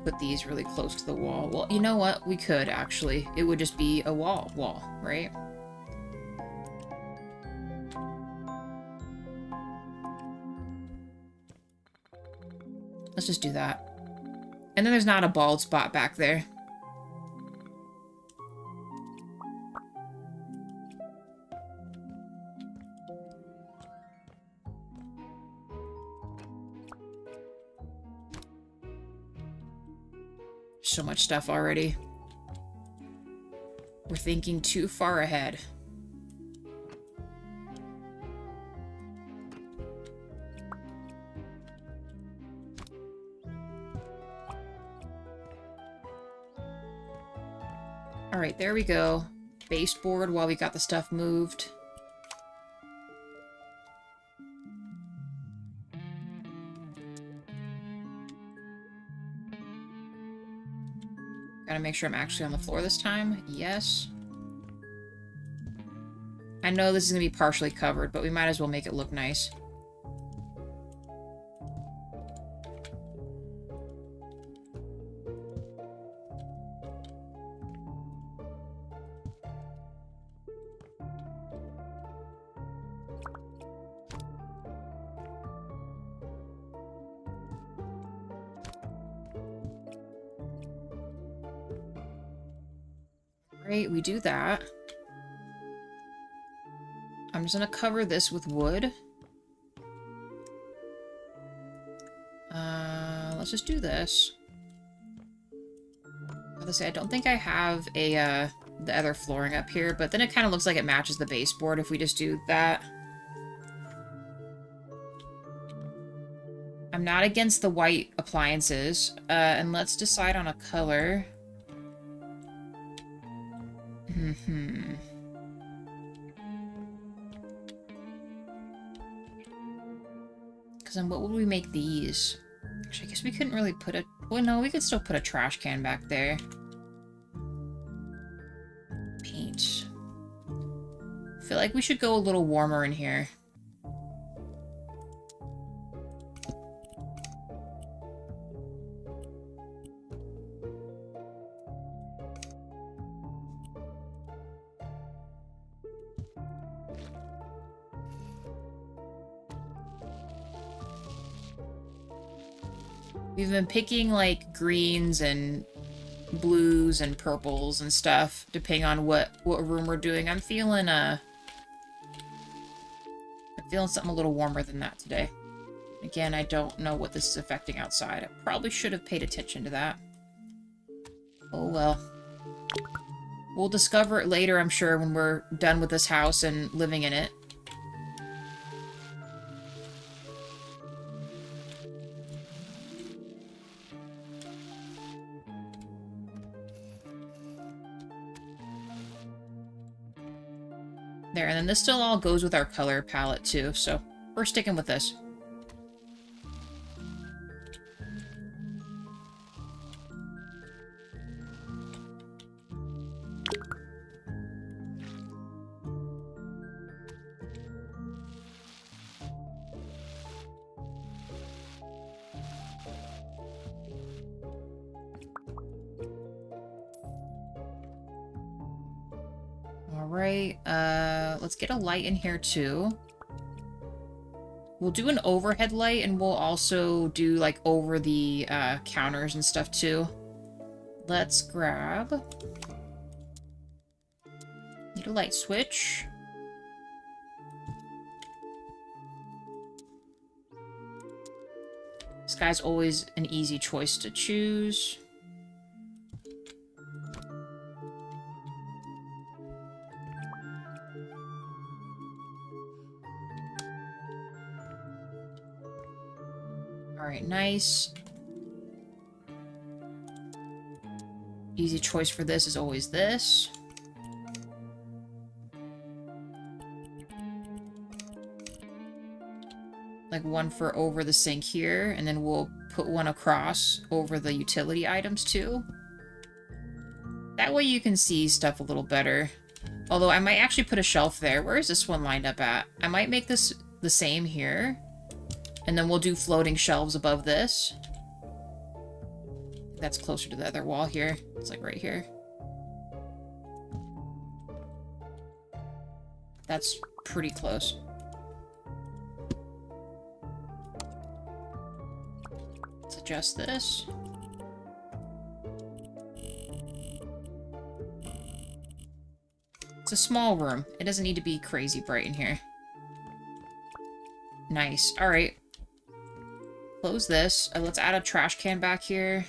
put these really close to the wall. Well, you know what? We could, actually. It would just be a wall, right? Let's just do that. And then there's not a bald spot back there. So much stuff already. We're thinking too far ahead. Alright, there we go. Baseboard while we got the stuff moved. Gotta make sure I'm actually on the floor this time. Yes. I know this is gonna be partially covered, but we might as well make it look nice. Right, we do that. I'm just gonna cover this with wood. Let's just do this. I don't think I have a the other flooring up here, but then it kind of looks like it matches the baseboard if we just do that. I'm not against the white appliances, and let's decide on a color. Because then what would we make these? Actually, I guess we couldn't really put a... Well, no, we could still put a trash can back there. Paint. I feel like we should go a little warmer in here. We've been picking, like, greens and blues and purples and stuff, depending on what room we're doing. I'm feeling something a little warmer than that today. Again, I don't know what this is affecting outside. I probably should have paid attention to that. Oh well. We'll discover it later, I'm sure, when we're done with this house and living in it. There, and then this still all goes with our color palette too, so we're sticking with this. Alright, let's get a light in here too. We'll do an overhead light, and we'll also do, like, over the counters and stuff too. Let's grab... Need a light switch. This guy's always an easy choice to choose. Alright, nice. Easy choice for this is always this. Like one for over the sink here, and then we'll put one across over the utility items too. That way you can see stuff a little better. Although I might actually put a shelf there. Where is this one lined up at? I might make this the same here. And then we'll do floating shelves above this. That's closer to the other wall here. It's like right here. That's pretty close. Let's adjust this. It's a small room. It doesn't need to be crazy bright in here. Nice. Alright. Close this. Let's add a trash can back here.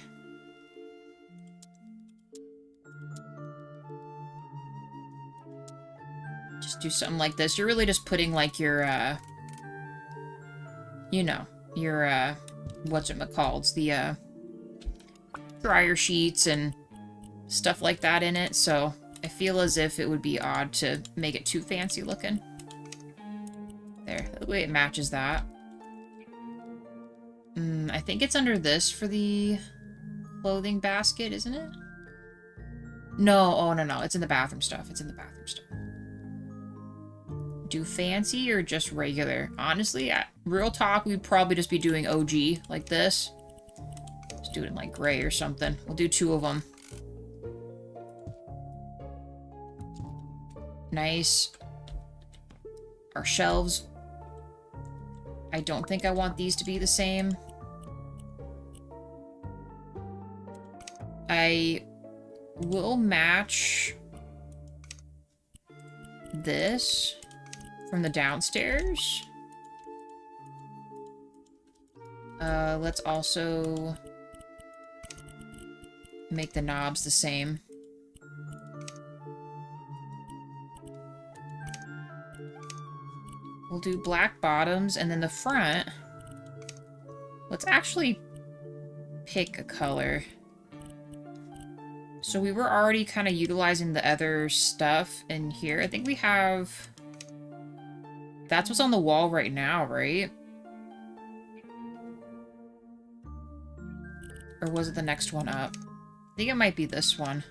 Just do something like this. You're really just putting like your, you know, your, what's it called? The, dryer sheets and stuff like that in it, so I feel as if it would be odd to make it too fancy looking. There, the way it matches that. I think it's under this for the clothing basket, isn't it? No, oh no, it's in the bathroom stuff. It's in the bathroom stuff. Do fancy or just regular? Honestly, real talk, we'd probably just be doing OG like this. Just do it in like gray or something. We'll do 2 of them. Nice. Our shelves. I don't think I want these to be the same. I will match this from the downstairs. Let's also make the knobs the same. We'll do black bottoms, and then the front, let's actually pick a color. So we were already kind of utilizing the other stuff in here. I think we have... That's what's on the wall right now, right? Or was it the next one up? I think it might be this one.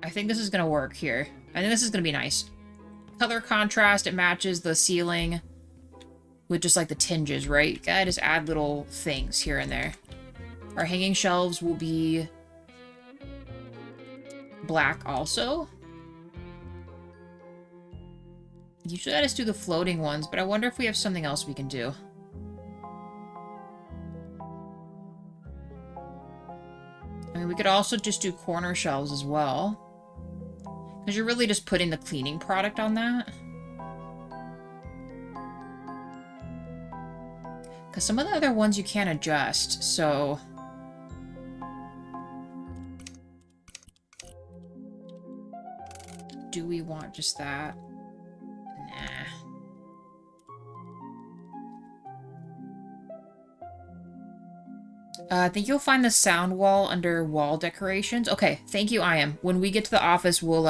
I think this is gonna work here. I think this is gonna be nice. Color contrast, it matches the ceiling with just like the tinges, right? Gotta just add little things here and there. Our hanging shelves will be black also. Usually I just do the floating ones, but I wonder if we have something else we can do. I mean, we could also just do corner shelves as well. Because you're really just putting the cleaning product on that. Because some of the other ones you can't adjust, so... Do we want just that? Nah. I think you'll find the sound wall under wall decorations. Okay, thank you, I am. When we get to the office, we'll,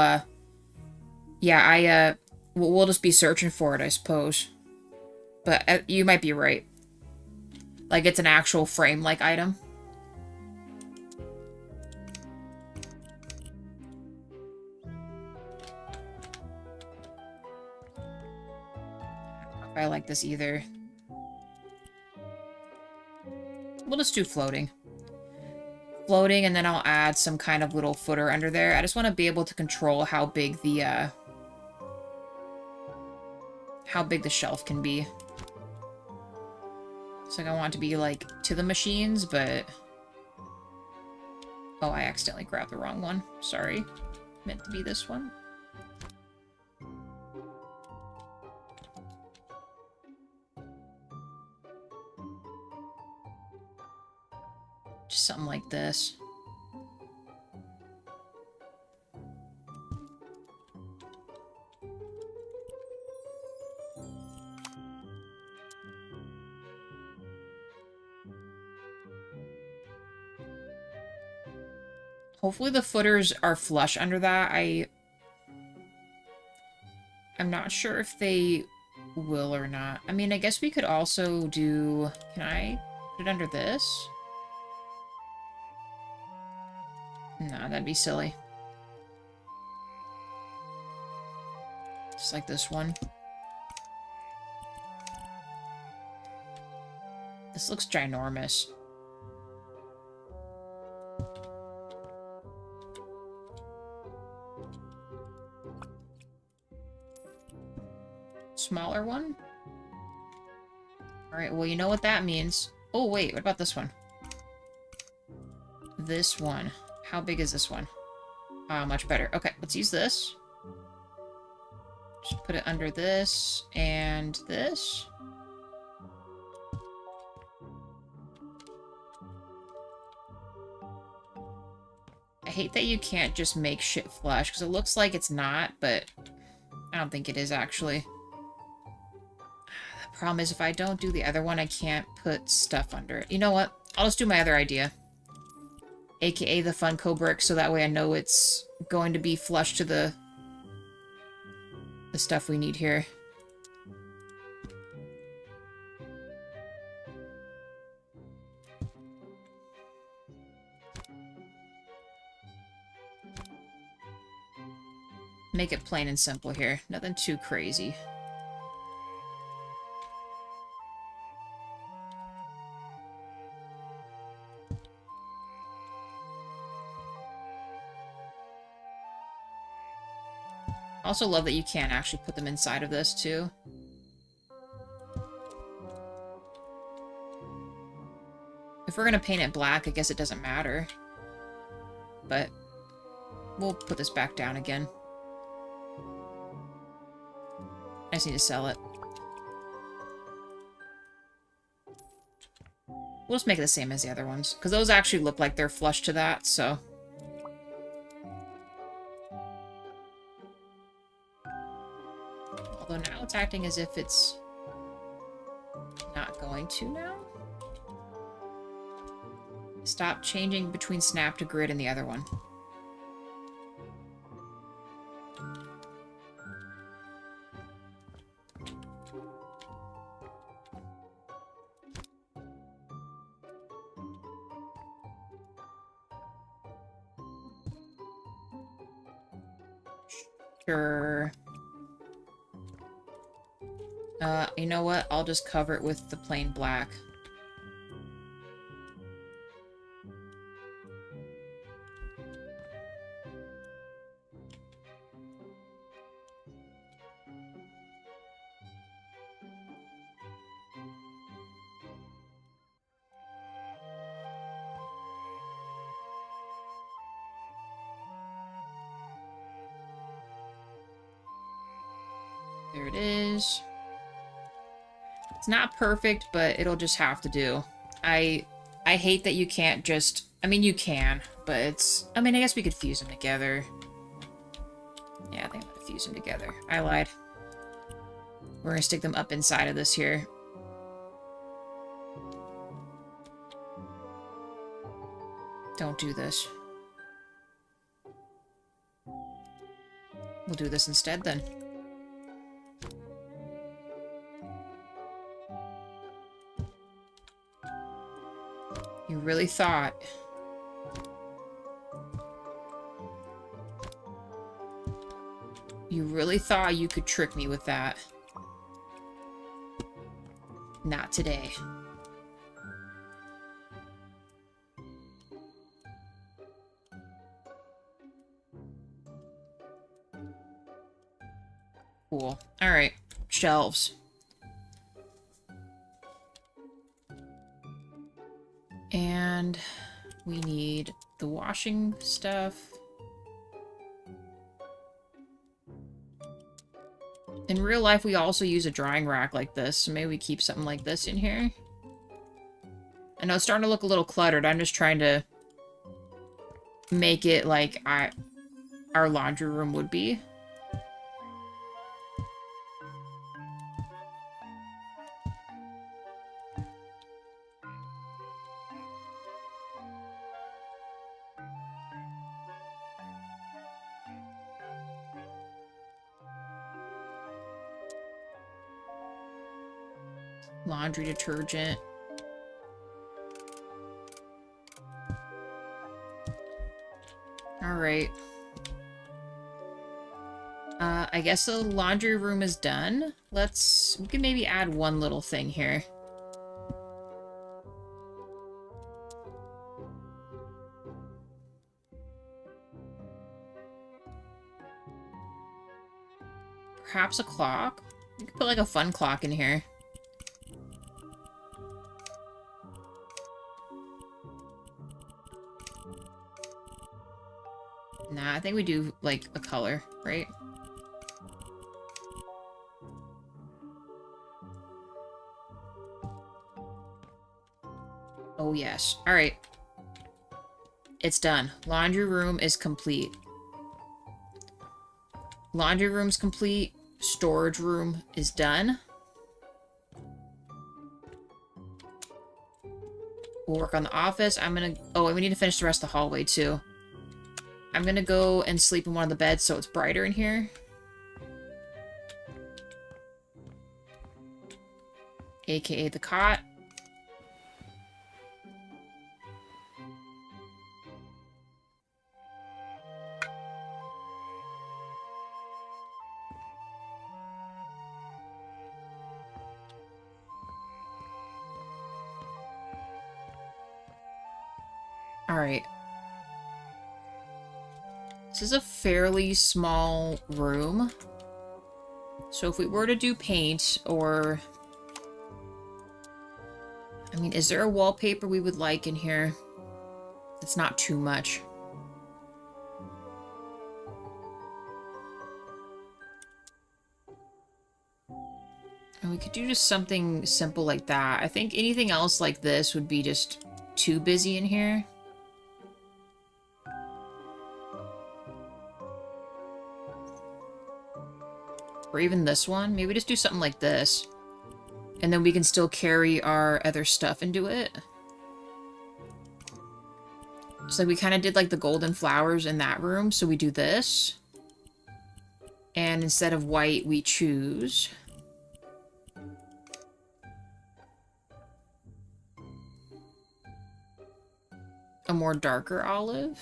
yeah, we'll just be searching for it, I suppose. But you might be right. Like, it's an actual frame-like item. I like this either. We'll just do floating. Floating, and then I'll add some kind of little footer under there. I just want to be able to control how big the shelf can be. It's like I want it to be, like, to the machines, but... Oh, I accidentally grabbed the wrong one. Sorry. Meant to be this one. Just something like this. Hopefully the footers are flush under that. I'm not sure if they will or not. I mean, I guess we could also do... Can I put it under this? No, that'd be silly. Just like this one. This looks ginormous. Smaller one? Alright, well, you know what that means. Oh, wait, what about this one? This one. How big is this one? Much better. Okay, let's use this. Just put it under this and this. I hate that you can't just make shit flush, because it looks like it's not, but I don't think it is, actually. The problem is if I don't do the other one, I can't put stuff under it. You know what? I'll just do my other idea. AKA the Funko brick, so that way I know it's going to be flush to the stuff we need here. Make it plain and simple here. Nothing too crazy. Also love that you can actually put them inside of this too. If we're gonna paint it black, I guess it doesn't matter. But we'll put this back down again. I just need to sell it. We'll just make it the same as the other ones, because those actually look like they're flush to that, so... Although now it's acting as if it's not going to now. Stop changing between snap to grid and the other one. Sure. You know what? I'll just cover it with the plain black. There it is. It's not perfect, but it'll just have to do. I hate that you can't just... I mean, you can, but it's... I mean, I guess we could fuse them together. Yeah, I think I'm gonna fuse them together. I lied. We're gonna stick them up inside of this here. Don't do this. We'll do this instead, then. You really thought... You really thought you could trick me with that. Not today. Cool. Alright. Shelves. And we need the washing stuff. In real life, we also use a drying rack like this, so maybe we keep something like this in here. I know it's starting to look a little cluttered. I'm just trying to make it like our laundry room would be. Laundry detergent. Alright. I guess the laundry room is done. We can maybe add one little thing here. Perhaps a clock? We could put like a fun clock in here. Nah, I think we do like a color, right? Oh yes. Alright. It's done. Laundry room is complete. Laundry room's complete. Storage room is done. We'll work on the office. Oh, and we need to finish the rest of the hallway too. I'm gonna go and sleep in one of the beds so it's brighter in here. AKA the cot. Alright. This is a fairly small room. So if we were to do paint, or... I mean, is there a wallpaper we would like in here? It's not too much. And we could do just something simple like that. I think anything else like this would be just too busy in here. Or even this one. Maybe just do something like this. And then we can still carry our other stuff into it. So we kind of did like the golden flowers in that room. So we do this. And instead of white, we choose a more darker olive.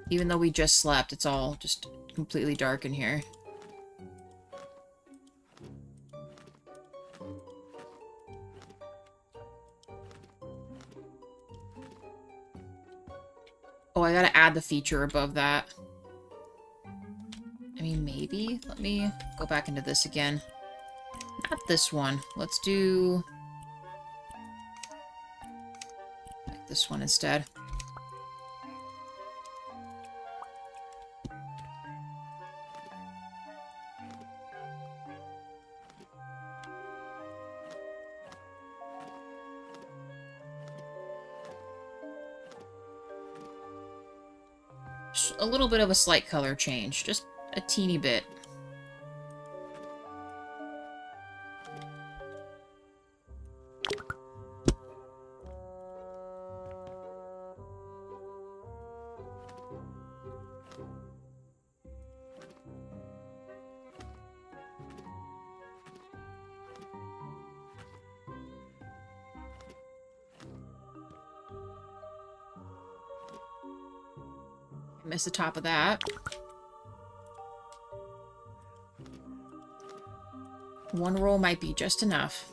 Even though we just slept, it's all just completely dark in here. Oh, I gotta add the feature above that. I mean, maybe? Let me go back into this again. Not this one. Let's do... like this one instead. A little bit of a slight color change, just a teeny bit. Miss the top of that. One roll might be just enough.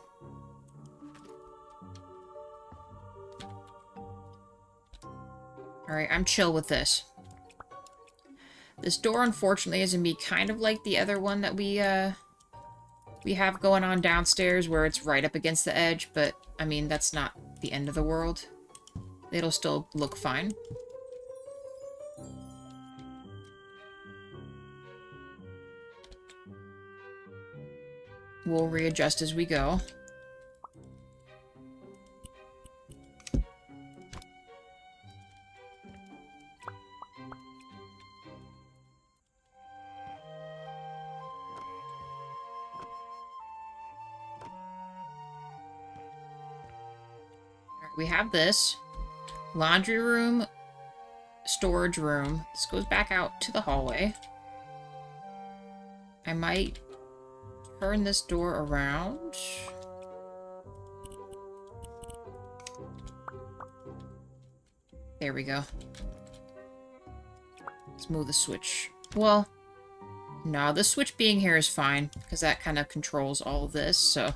Alright, I'm chill with this. This door, unfortunately, is going to be kind of like the other one that we have going on downstairs, where it's right up against the edge, but, I mean, that's not the end of the world. It'll still look fine. We'll readjust as we go. We have this. Laundry room, storage room. This goes back out to the hallway. I might turn this door around. There we go. Let's move the switch. Well, no, the switch being here is fine, because that kind of controls all of this, so.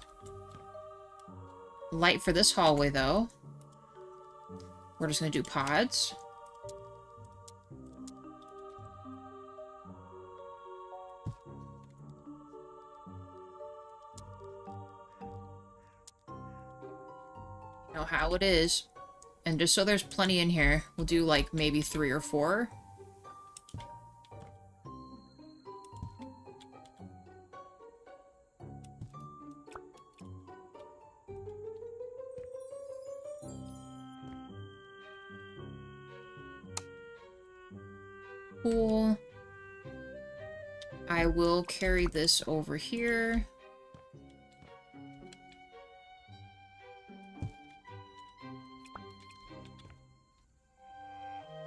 Light for this hallway, though. We're just going to do pods. You know how it is. And just so there's plenty in here, we'll do like maybe 3 or 4. Cool. I will carry this over here.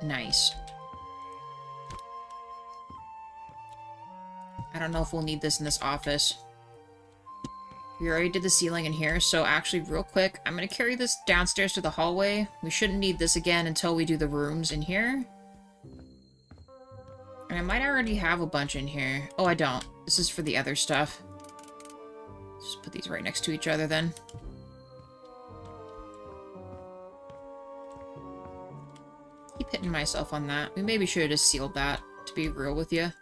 Nice. I don't know if we'll need this in this office. We already did the ceiling in here, so actually, real quick, I'm going to carry this downstairs to the hallway. We shouldn't need this again until we do the rooms in here. And I might already have a bunch in here. Oh, I don't. This is for the other stuff. Just put these right next to each other then. Keep hitting myself on that. We maybe should have just sealed that, to be real with you.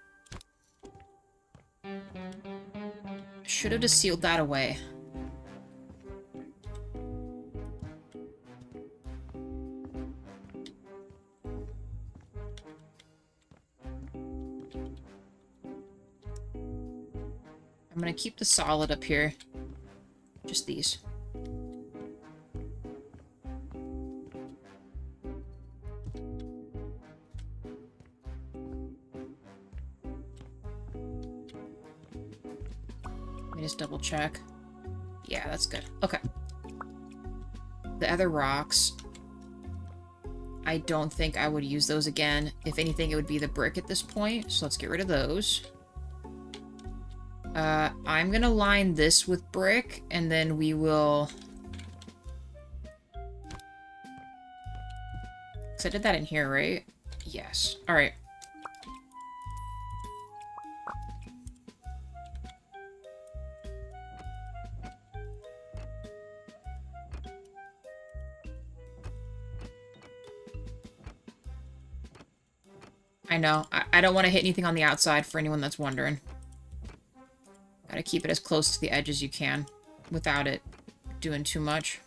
Should have just sealed that away. I'm gonna keep the solid up here. Just these. Let me just double check. Yeah, that's good. Okay. The other rocks, I don't think I would use those again. If anything, it would be the brick at this point. So let's get rid of those. I'm gonna line this with brick, and then we will... Because I did that in here, right? Yes. Alright. I know. I don't want to hit anything on the outside for anyone that's wondering. Gotta keep it as close to the edge as you can without it doing too much.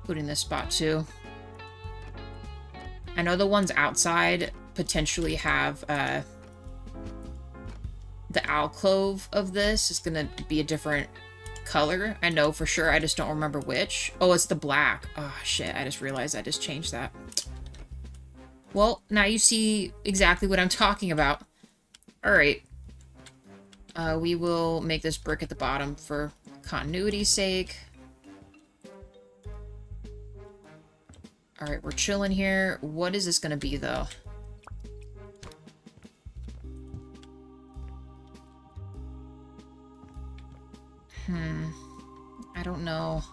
Including this spot too. I know the ones outside potentially have the alcove of this is gonna be a different color. I know for sure, I just don't remember which. Oh, it's the black. Oh, shit, I just realized I just changed that. Well, now you see exactly what I'm talking about. Alright. We will make this brick at the bottom for continuity's sake. Alright, we're chilling here. What is this gonna be, though? I don't know.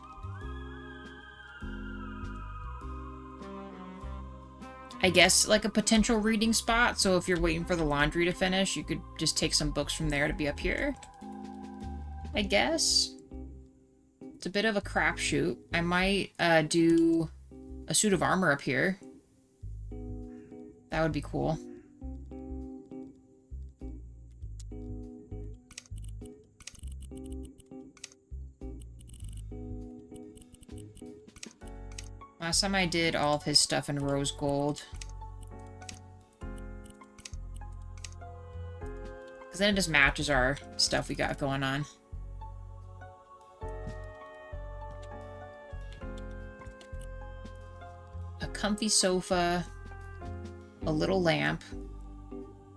I guess, like, a potential reading spot, so if you're waiting for the laundry to finish, you could just take some books from there to be up here. I guess. It's a bit of a crapshoot. I might, do a suit of armor up here. That would be cool. Last time I did all of his stuff in rose gold. Because then it just matches our stuff we got going on. A comfy sofa. A little lamp.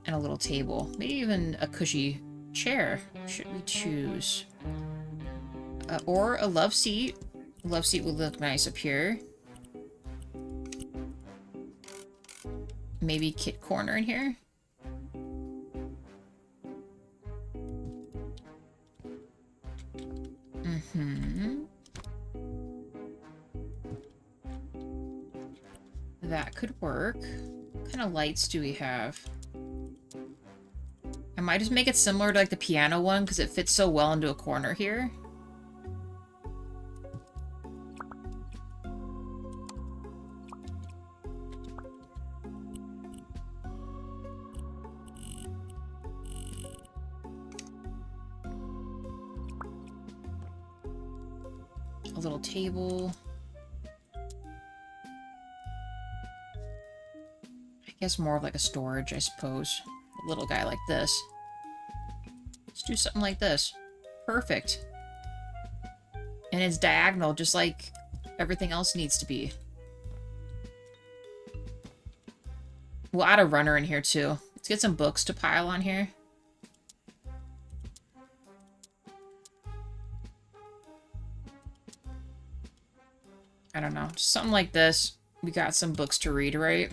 And a little table. Maybe even a cushy chair. Should we choose? Or a love seat. Love seat would look nice up here. Maybe kit corner in here. That could work. What kind of lights do we have? I might just make it similar to like the piano one because it fits so well into a corner here. A little table. I guess more of like a storage, I suppose. A little guy like this. Let's do something like this. Perfect. And it's diagonal, just like everything else needs to be. We'll add a runner in here too. Let's get some books to pile on here. I don't know, just something like this. We got some books to read, right?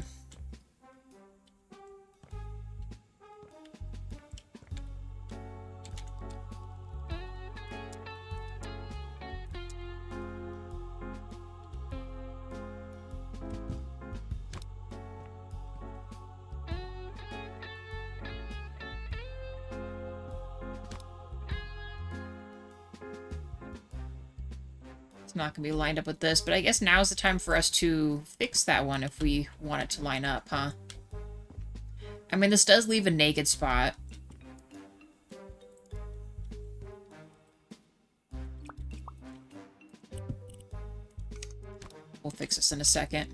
It's not going to be lined up with this, but I guess now's the time for us to fix that one if we want it to line up, huh? I mean, this does leave a naked spot. We'll fix this in a second.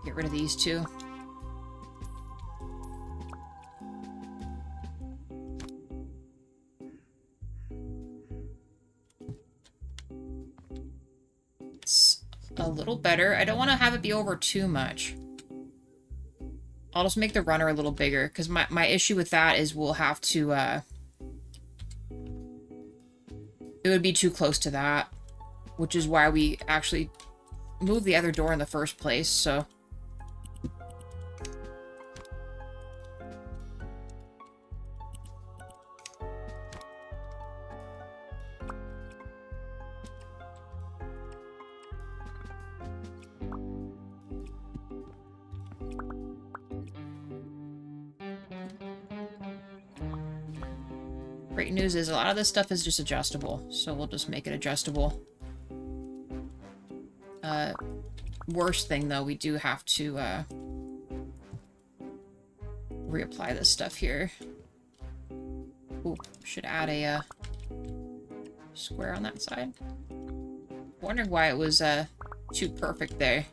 Get rid of these two. It's a little better. I don't want to have it be over too much. I'll just make the runner a little bigger, because my issue with that is we'll have to, it would be too close to that, which is why we actually moved the other door in the first place, so... Great news is a lot of this stuff is just adjustable, so we'll just make it adjustable. Worst thing, though, we do have to reapply this stuff here. Ooh, should add a square on that side. Wondering why it was too perfect there.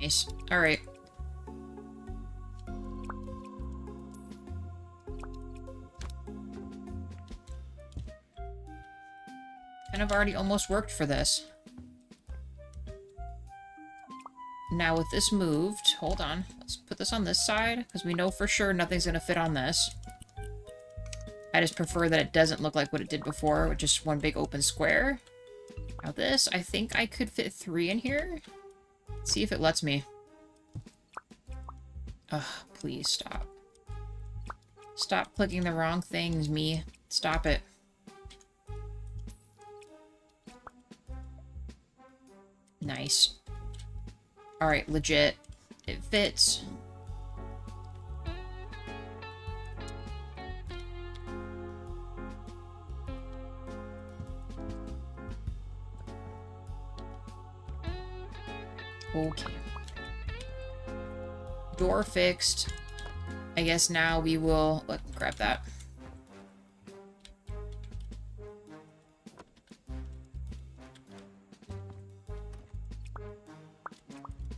Nice. All right. Kind of already almost worked for this. Now with this moved, hold on, let's put this on this side, because we know for sure nothing's going to fit on this. I just prefer that it doesn't look like what it did before, with just one big open square. Now this, I think I could fit 3 in here. Let's see if it lets me. Ugh, please stop. Stop clicking the wrong things, me. Stop it. Nice. Alright, legit. It fits. Okay. Door fixed. I guess now we will... grab that.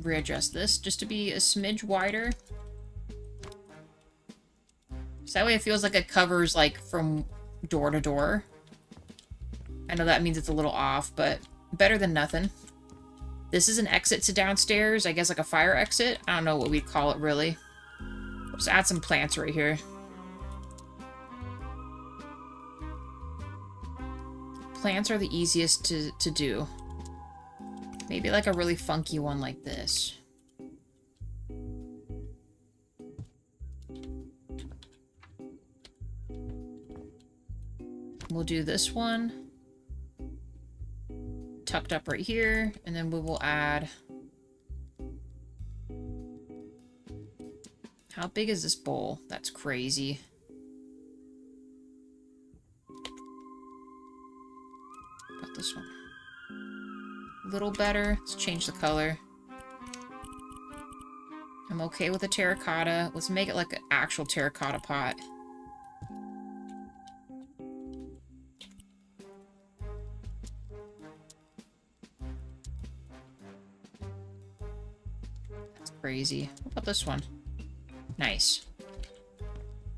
Readjust this just to be a smidge wider. So that way it feels like it covers, like, from door to door. I know that means it's a little off, but better than nothing. This is an exit to downstairs. I guess like a fire exit. I don't know what we'd call it, really. Let's add some plants right here. Plants are the easiest to do. Maybe like a really funky one like this. We'll do this one. Tucked up right here. And then we will add... How big is this bowl? That's crazy. About this one. A little better. Let's change the color. I'm okay with the terracotta. Let's make it like an actual terracotta pot. That's crazy. What about this one? Nice.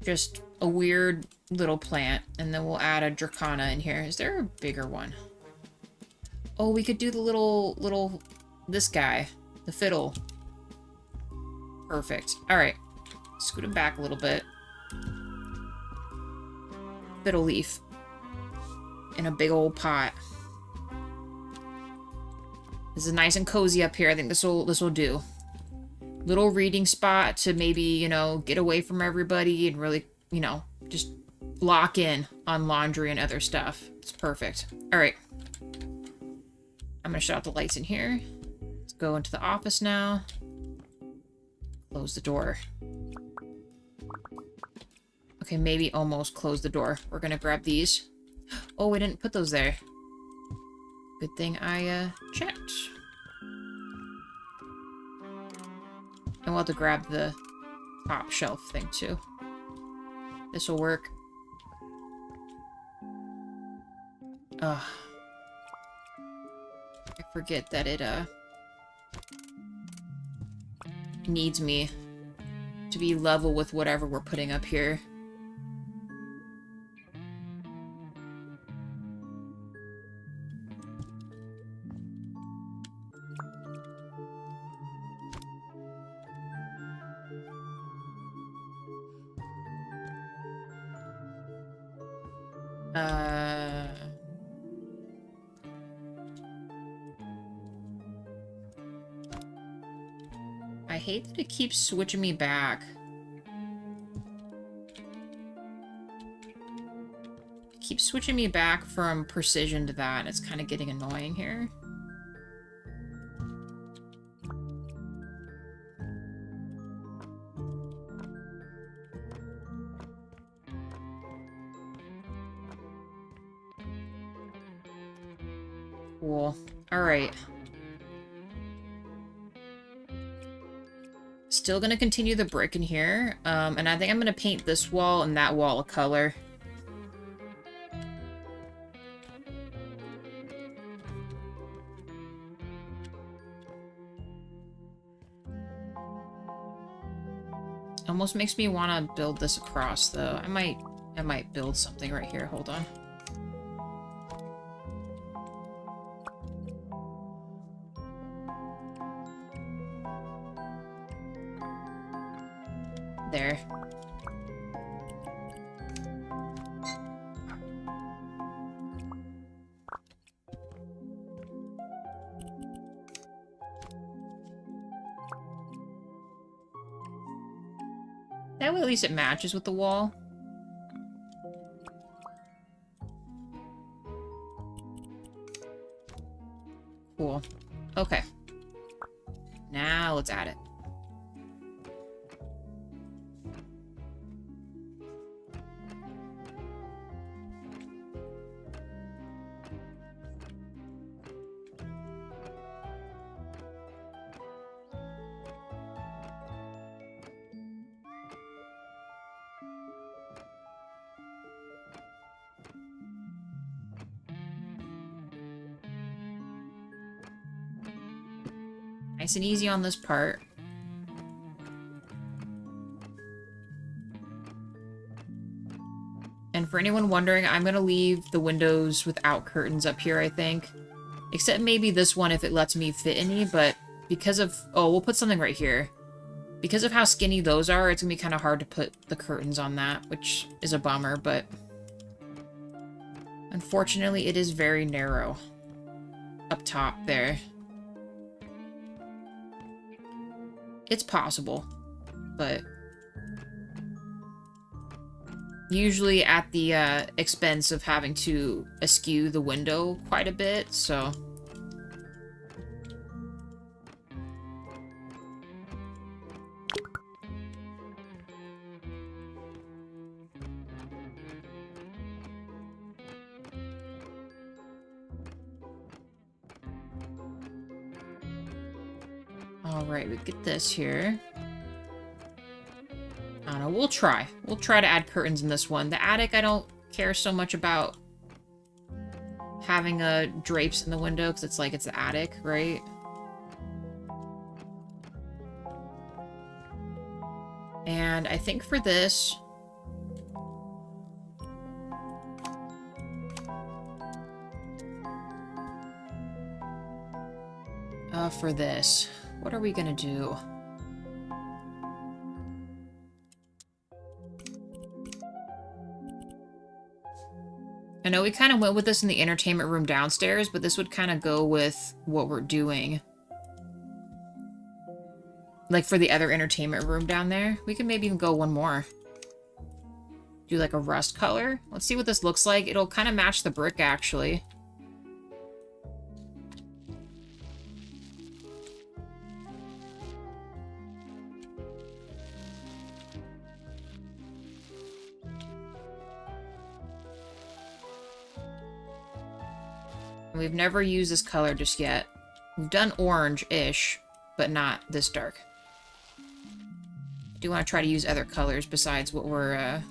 Just a weird little plant, and then we'll add a dracana in here. Is there a bigger one? Oh, we could do the little, this guy. The fiddle. Perfect. Alright. Scoot him back a little bit. Fiddle leaf. In a big old pot. This is nice and cozy up here. I think this will do. Little reading spot to maybe, you know, get away from everybody and really, you know, just lock in on laundry and other stuff. It's perfect. Alright. I'm gonna shut out the lights in here. Let's go into the office now. Close the door. Okay, maybe almost close the door. We're gonna grab these. Oh, we didn't put those there. Good thing I, checked. And we'll have to grab the top shelf thing, too. This'll work. Ugh. I forget that it, needs me to be level with whatever we're putting up here. I hate that it keeps switching me back. It keeps switching me back from precision to that, and it's kind of getting annoying here. Cool. Alright. Still gonna continue the brick in here, and I think I'm gonna paint this wall and that wall a color. Almost makes me want to build this across, though. I might build something right here. Hold on. There. That way at least it matches with the wall. Cool. Okay. Now let's add it. Nice and easy on this part. And for anyone wondering, I'm going to leave the windows without curtains up here, I think. Except maybe this one if it lets me fit any, but because of... Oh, we'll put something right here. Because of how skinny those are, it's going to be kind of hard to put the curtains on that, which is a bummer, but... Unfortunately, it is very narrow. Up top there. It's possible, but... Usually at the expense of having to askew the window quite a bit, so... Alright, we get this here. I don't know, we'll try. We'll try to add curtains in this one. The attic, I don't care so much about having drapes in the window, because it's like, it's the attic, right? And I think for this... for this, what are we gonna do? I know we kind of went with this in the entertainment room downstairs, but this would kind of go with what we're doing. Like for the other entertainment room down there. We could maybe even go one more. Do like a rust color. Let's see what this looks like. It'll kind of match the brick, actually. We've never used this color just yet. We've done orange-ish, but not this dark. I do want to try to use other colors besides what we're,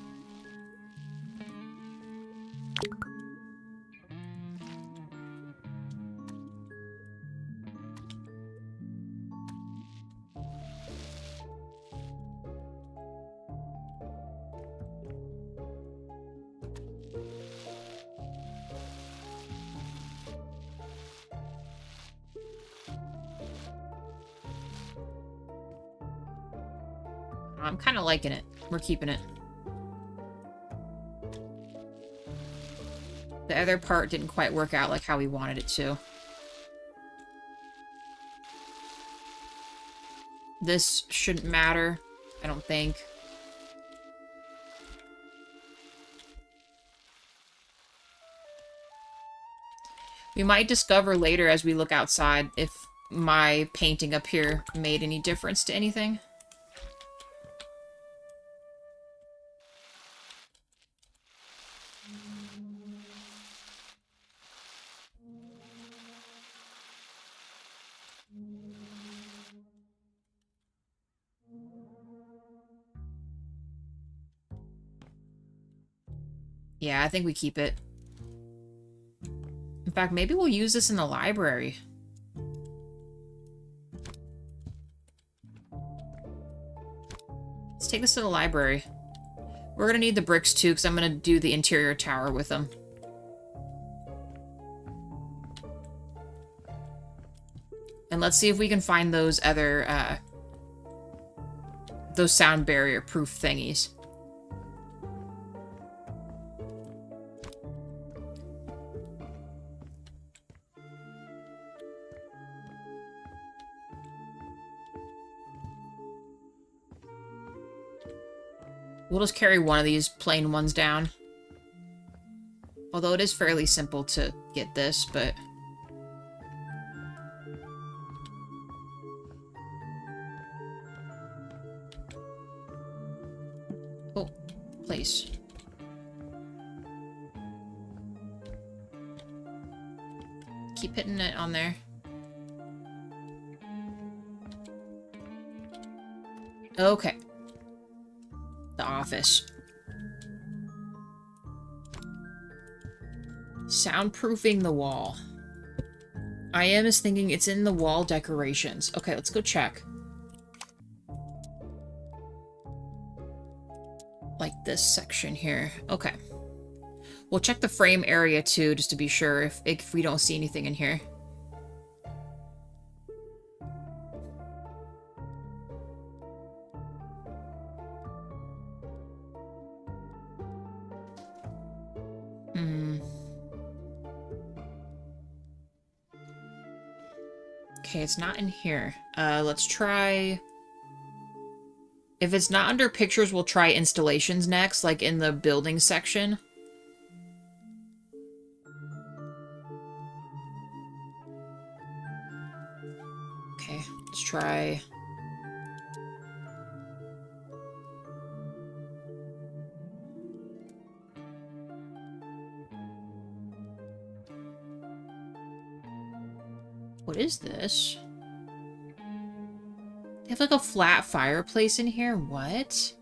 I'm kind of liking it. We're keeping it. The other part didn't quite work out like how we wanted it to. This shouldn't matter, I don't think. We might discover later as we look outside if my painting up here made any difference to anything. Yeah, I think we keep it. In fact, maybe we'll use this in the library. Let's take this to the library. We're gonna need the bricks too, because I'm gonna do the interior tower with them. And let's see if we can find those other, those sound barrier proof thingies. We'll just carry one of these plain ones down. Although it is fairly simple to get this, but... Oh, place. Keep hitting it on there. Okay. The office. Soundproofing the wall. I am is thinking it's in the wall decorations. Okay, let's go check. Like this section here. Okay. We'll check the frame area too, just to be sure if we don't see anything in here. Okay, it's not in here. Let's try... If it's not under pictures, we'll try installations next, like in the building section. Okay, let's try... What is this? They have like a flat fireplace in here? What?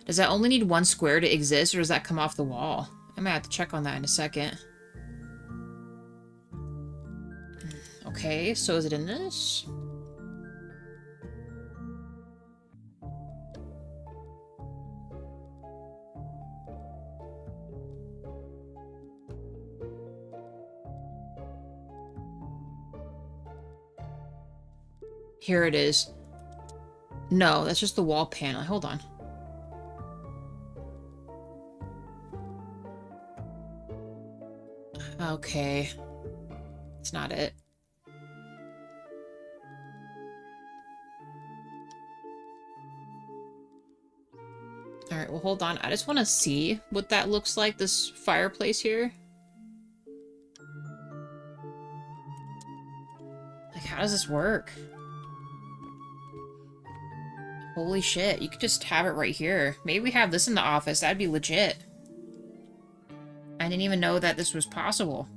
Does that only need one square to exist, or does that come off the wall? I might have to check on that in a second. Okay, so is it in this? Here it is. No, that's just the wall panel. Hold on. Okay. It's not it. Alright, well hold on. I just want to see what that looks like, this fireplace here. Like, how does this work? Holy shit, you could just have it right here. Maybe we have this in the office. That'd be legit. I didn't even know that this was possible.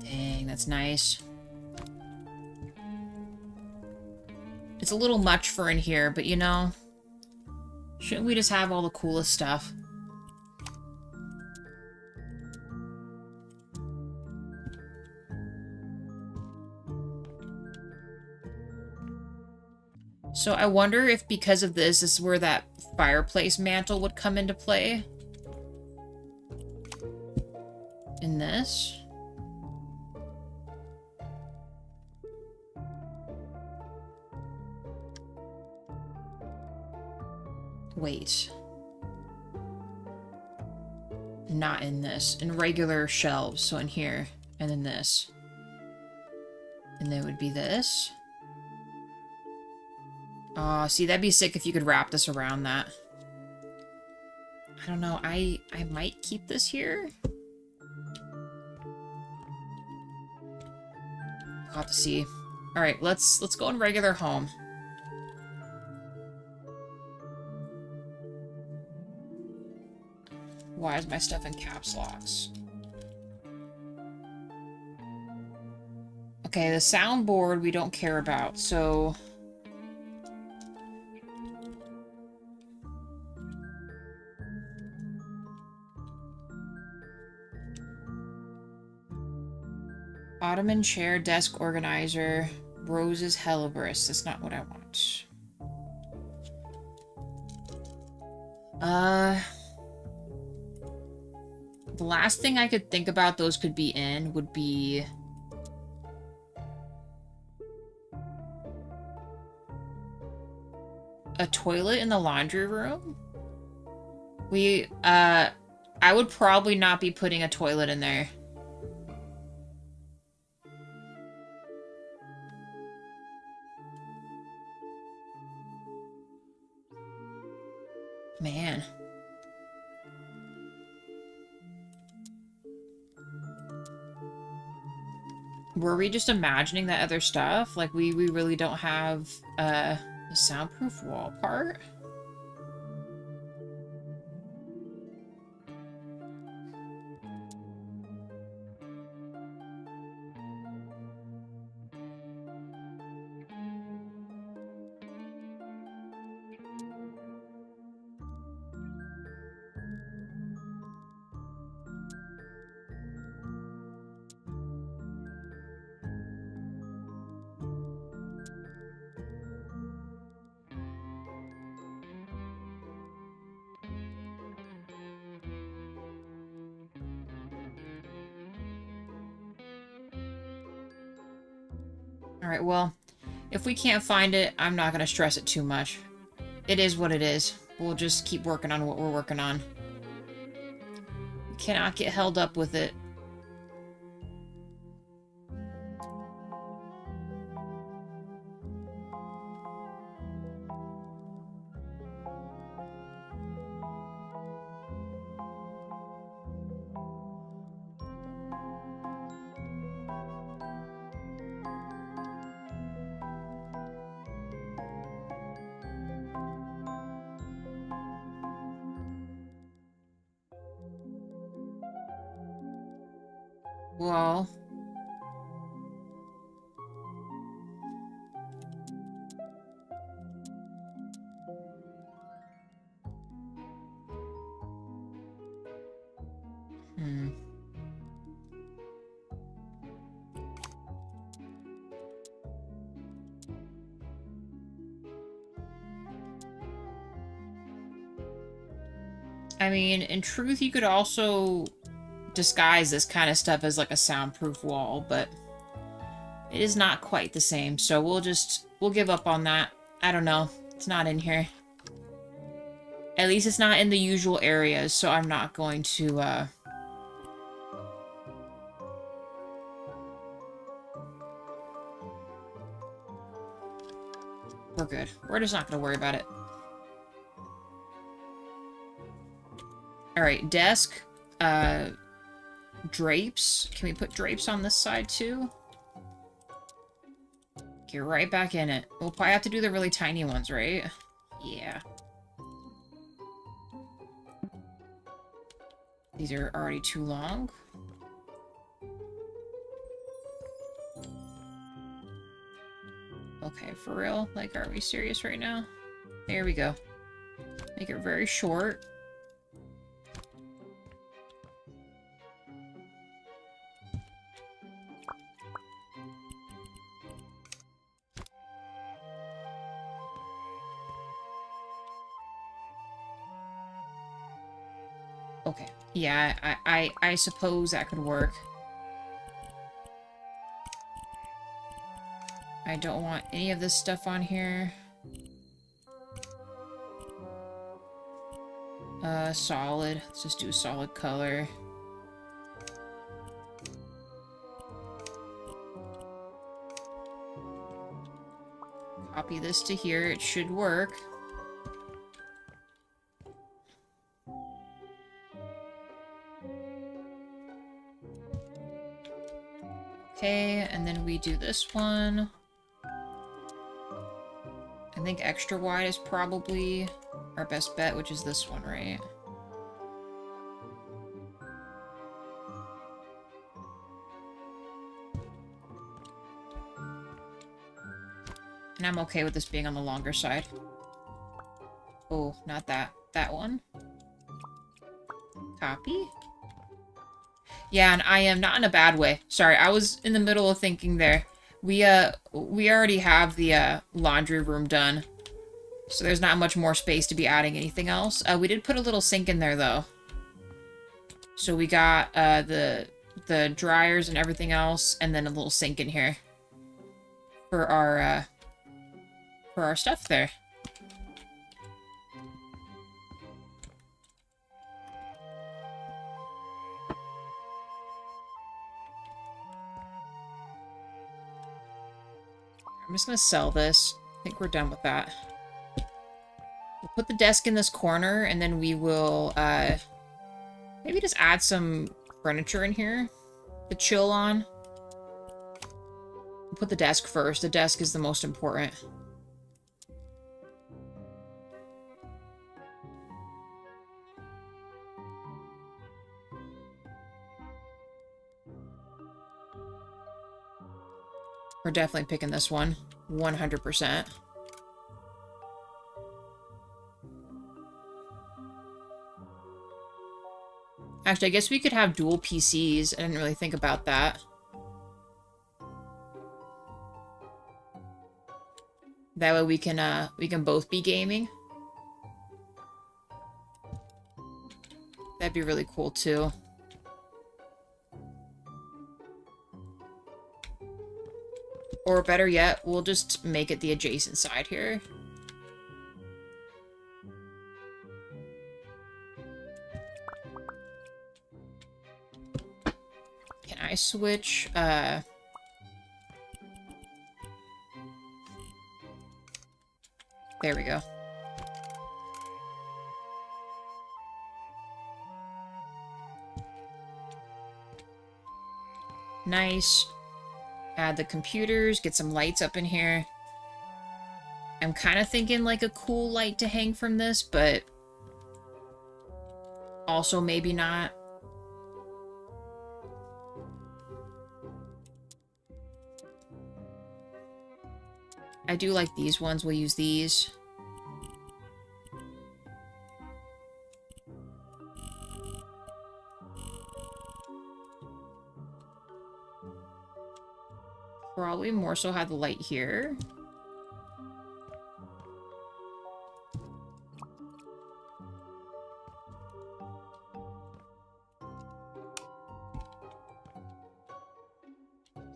Dang, that's nice. It's a little much for in here, but you know, shouldn't we just have all the coolest stuff? So I wonder if because of this is where that fireplace mantle would come into play. In this. Wait. Not in this. In regular shelves. So in here. And then this. And then it would be this. See, that'd be sick if you could wrap this around that. I don't know. I might keep this here. I'll have to see. Alright, let's go in regular home. Why is my stuff in caps locks? Okay, the soundboard we don't care about, so... Ottoman chair, desk organizer, roses, Hellebris. That's not what I want. The last thing I could think about those could be in would be... a toilet in the laundry room? I would probably not be putting a toilet in there. Man. Were we just imagining that other stuff? Like, we really don't have, the soundproof wall part? Alright, well, if we can't find it, I'm not gonna stress it too much. It is what it is. We'll just keep working on what we're working on. We cannot get held up with it. Well... I mean, in truth, you could also disguise this kind of stuff as like a soundproof wall, but it is not quite the same, so we'll give up on that. I don't know. It's not in here. At least it's not in the usual areas, so I'm not going to, we're good. We're just not gonna worry about it. Alright, desk. Drapes. Can we put drapes on this side, too? Get right back in it. We'll probably have to do the really tiny ones, right? Yeah. These are already too long. Okay, for real? Like, are we serious right now? There we go. Make it very short. Okay. Yeah, I suppose that could work. I don't want any of this stuff on here. Solid. Let's just do a solid color. Copy this to here. It should work. Okay, and then we do this one. I think extra wide is probably our best bet, which is this one, right? And I'm okay with this being on the longer side. Oh, not that. That one. Copy. Yeah, and I am not in a bad way. Sorry, I was in the middle of thinking there. We already have the, laundry room done. So there's not much more space to be adding anything else. We did put a little sink in there, though. So we got, the dryers and everything else, and then a little sink in here. For our stuff there. I'm just gonna sell this. I think we're done with that. We'll put the desk in this corner, and then we will, maybe just add some furniture in here to chill on. We'll put the desk first. The desk is the most important. We're definitely picking this one. 100%. Actually, I guess we could have dual PCs. I didn't really think about that. That way we can both be gaming. That'd be really cool, too. Or better yet, we'll just make it the adjacent side here. Can I switch, there we go. Nice. Add the computers, get some lights up in here. I'm kind of thinking like a cool light to hang from this, but also maybe not. I do like these ones. We'll use these. Probably more so have the light here.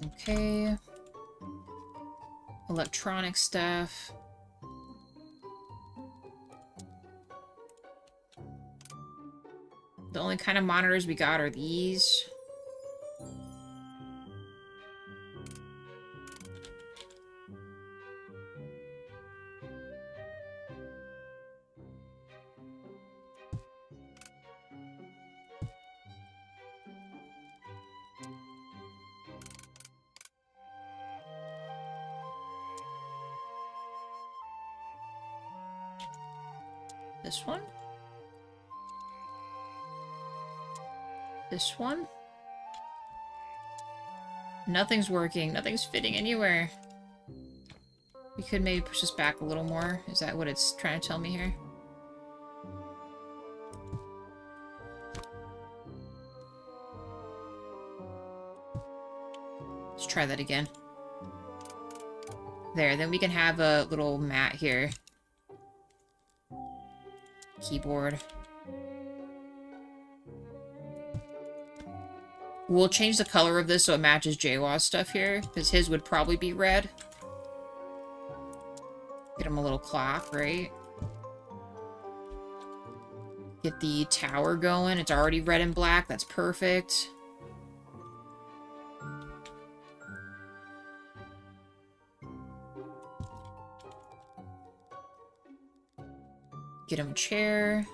Okay. Electronic stuff. The only kind of monitors we got are these. This one. This one. Nothing's working. Nothing's fitting anywhere. We could maybe push this back a little more. Is that what it's trying to tell me here? Let's try that again. There, then we can have a little mat here. Keyboard. We'll change the color of this so it matches Jaywaw's stuff here, because his would probably be red. Get him a little clock, right? Get the tower going. It's already red and black. That's perfect. Get him a chair.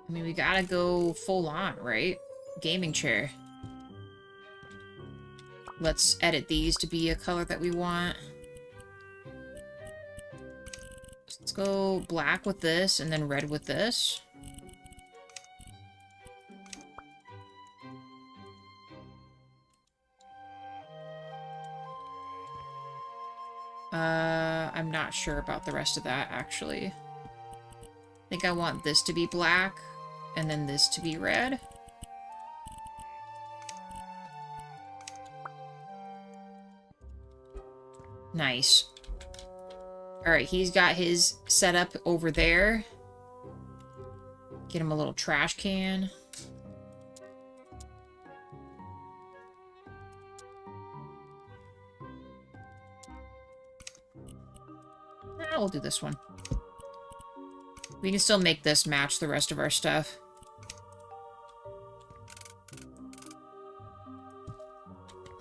I mean, we gotta go full on, right? Gaming chair. Let's edit these to be a color that we want. Let's go black with this and then red with this. I'm not sure about the rest of that, actually. I think I want this to be black, and then this to be red. Nice. Alright, he's got his set up over there. Get him a little trash can. We'll do this one. We can still make this match the rest of our stuff.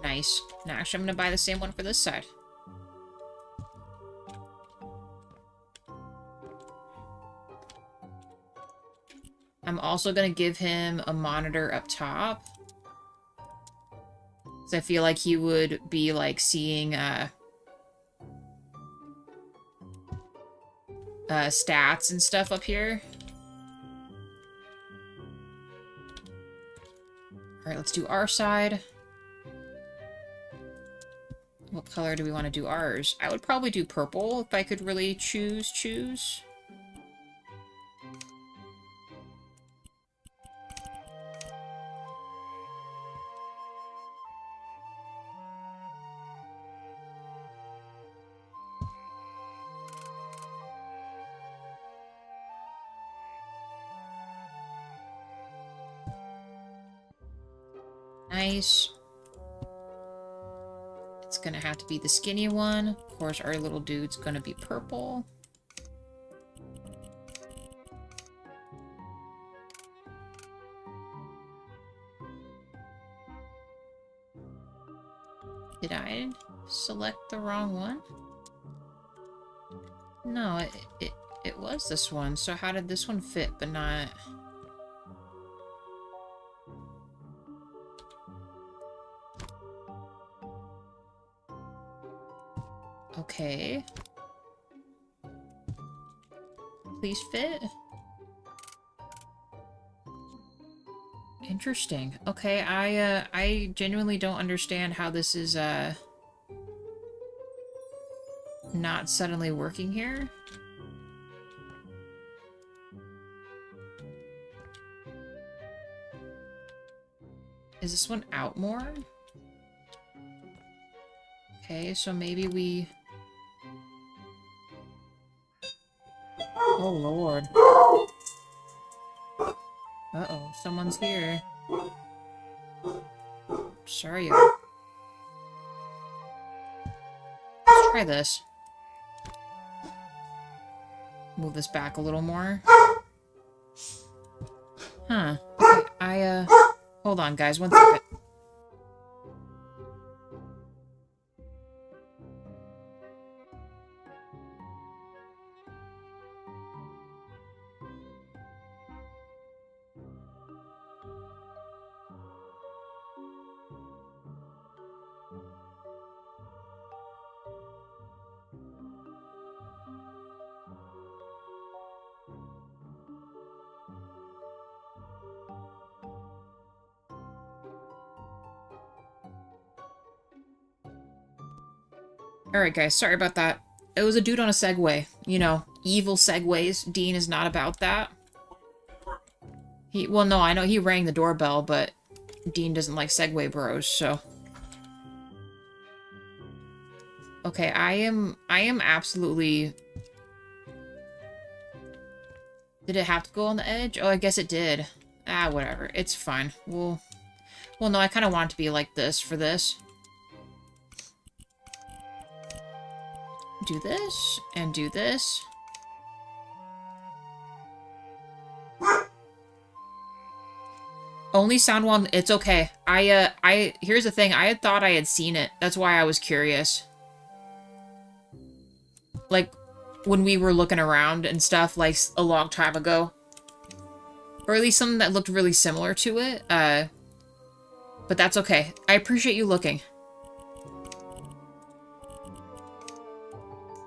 Nice. Now, actually, I'm going to buy the same one for this side. I'm also going to give him a monitor up top. Because I feel like he would be, like, seeing, stats and stuff up here. Alright, let's do our side. What color do we want to do ours? I would probably do purple if I could really choose. Nice. It's gonna have to be the skinny one. Of course, our little dude's gonna be purple. Did I select the wrong one? No, it was this one. So how did this one fit, but not... Okay. Please fit. Interesting. Okay, I genuinely don't understand how this is, not suddenly working here. Is this one out more? Okay, so maybe we... Oh, Lord. Uh-oh, someone's here. Sorry. Let's try this. Move this back a little more. Huh. Okay, hold on, guys, one second. Alright, guys, sorry about that. It was a dude on a Segway. You know, evil Segways. Dean is not about that. Well, no, I know he rang the doorbell, but Dean doesn't like Segway bros, so... Okay, I am absolutely... Did it have to go on the edge? Oh, I guess it did. Ah, whatever. It's fine. Well, no, I kind of want it to be like this for this. Do this, and do this. Only sound one, it's okay. Here's the thing, I had thought I had seen it. That's why I was curious. Like, when we were looking around and stuff, like, a long time ago. Or at least something that looked really similar to it. But that's okay. I appreciate you looking.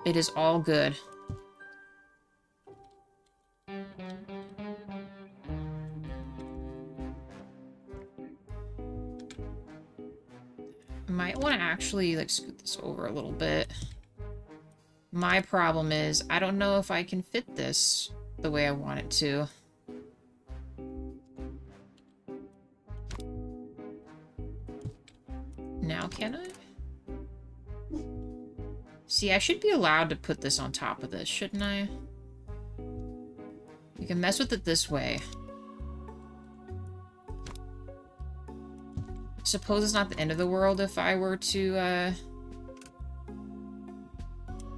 It is all good. Might want to actually, like, scoot this over a little bit. My problem is, I don't know if I can fit this the way I want it to. Now, can I? See, I should be allowed to put this on top of this, shouldn't I? You can mess with it this way. Suppose it's not the end of the world if I were to,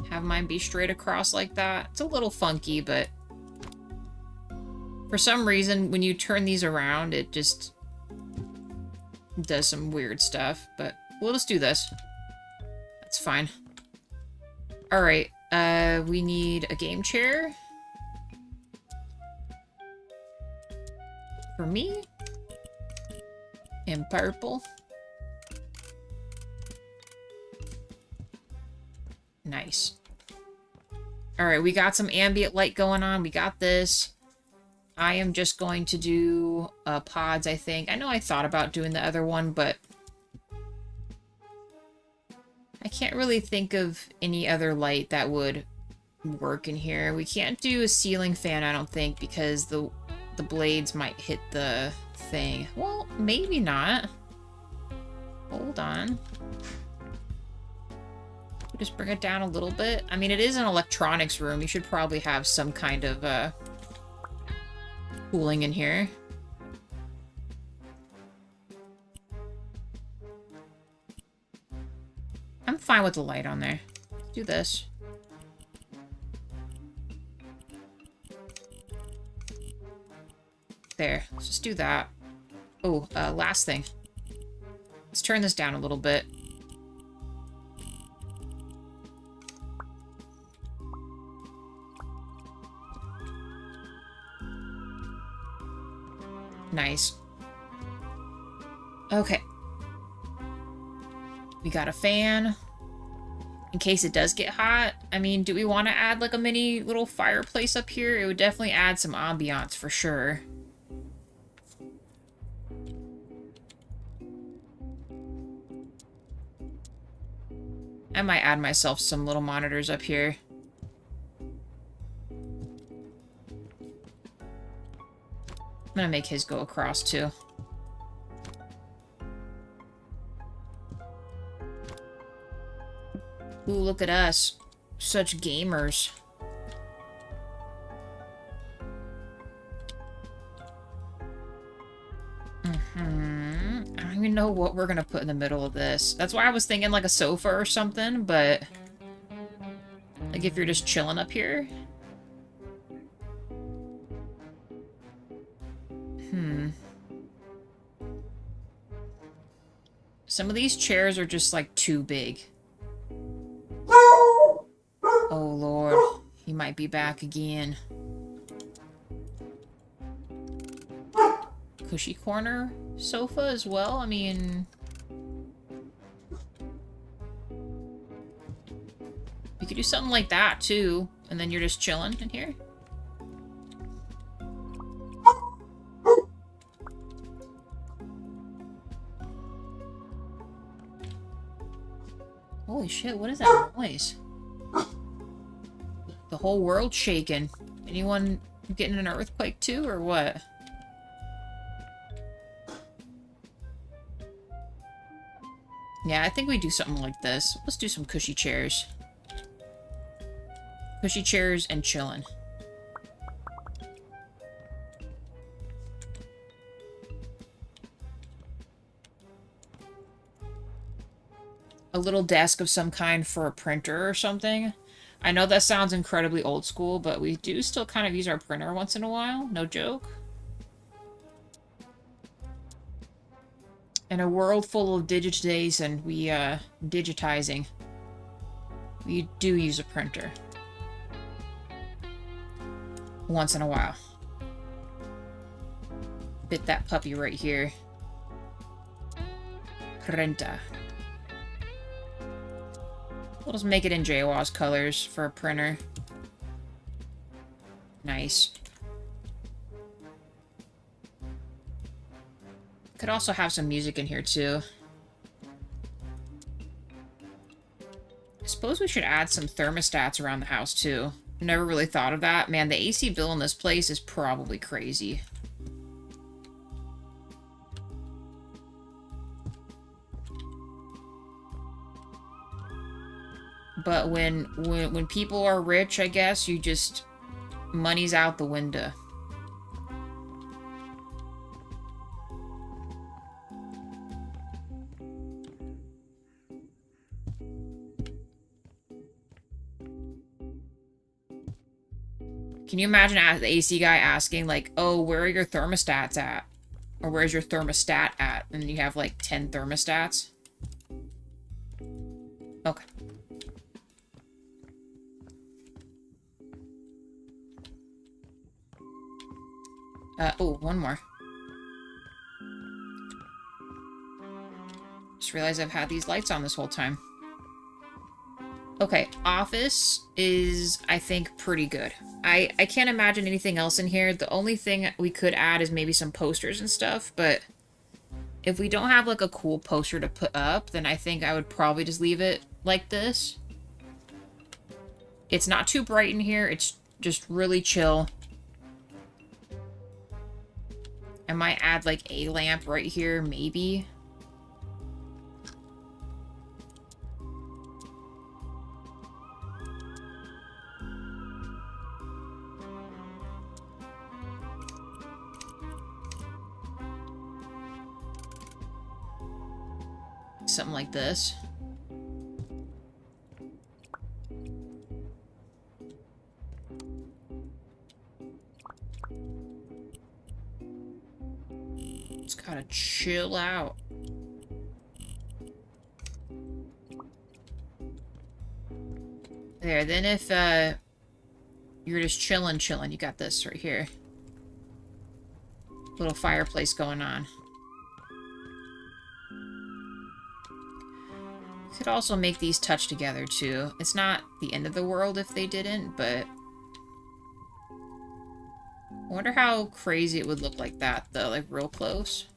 have mine be straight across like that. It's a little funky, but... For some reason, when you turn these around, it just... does some weird stuff, but we'll just do this. That's fine. Alright, we need a game chair. For me. In purple. Nice. Alright, we got some ambient light going on. We got this. I am just going to do pods, I think. I know I thought about doing the other one, but... I can't really think of any other light that would work in here. We can't do a ceiling fan, I don't think, because the blades might hit the thing. Well, maybe not. Hold on. We'll just bring it down a little bit. I mean, it is an electronics room. You should probably have some kind of cooling in here. I'm fine with the light on there. Let's do this. There. Let's just do that. Oh, last thing. Let's turn this down a little bit. Nice. Okay. We got a fan. In case it does get hot. I mean, do we want to add like a mini little fireplace up here? It would definitely add some ambiance for sure. I might add myself some little monitors up here. I'm gonna make his go across too. Ooh, look at us. Such gamers. I don't even know what we're gonna put in the middle of this. That's why I was thinking like a sofa or something, but... like if you're just chilling up here. Some of these chairs are just like too big. Oh Lord, he might be back again. Cushy corner sofa as well, I mean... you could do something like that too, and then you're just chilling in here. Holy shit, what is that noise? The whole world's shaking. Anyone getting an earthquake too, or what? Yeah, I think we do something like this. Let's do some cushy chairs. Cushy chairs and chillin'. A little desk of some kind for a printer or something. I know that sounds incredibly old school, but we do still kind of use our printer once in a while. No joke. In a world full of digitization, digitizing, we do use a printer. Once in a while. Bit that puppy right here. Printer. We'll just make it in JWA's colors for a printer. Nice. Could also have some music in here too. I suppose we should add some thermostats around the house too. Never really thought of that. Man, the AC bill in this place is probably crazy. But when people are rich, I guess, you just... money's out the window. Can you imagine the AC guy asking, like, oh, where are your thermostats at? Or where's your thermostat at? And you have, like, 10 thermostats? Okay. Oh, one more. Just realized I've had these lights on this whole time. Okay, office is, I think, pretty good. I can't imagine anything else in here. The only thing we could add is maybe some posters and stuff, but if we don't have, like, a cool poster to put up, then I think I would probably just leave it like this. It's not too bright in here. It's just really chill. I might add, like, a lamp right here, maybe. Something like this. Gotta chill out. There, then if you're just chilling, you got this right here. Little fireplace going on. Could also make these touch together too. It's not the end of the world if they didn't, but I wonder how crazy it would look like that though, like real close.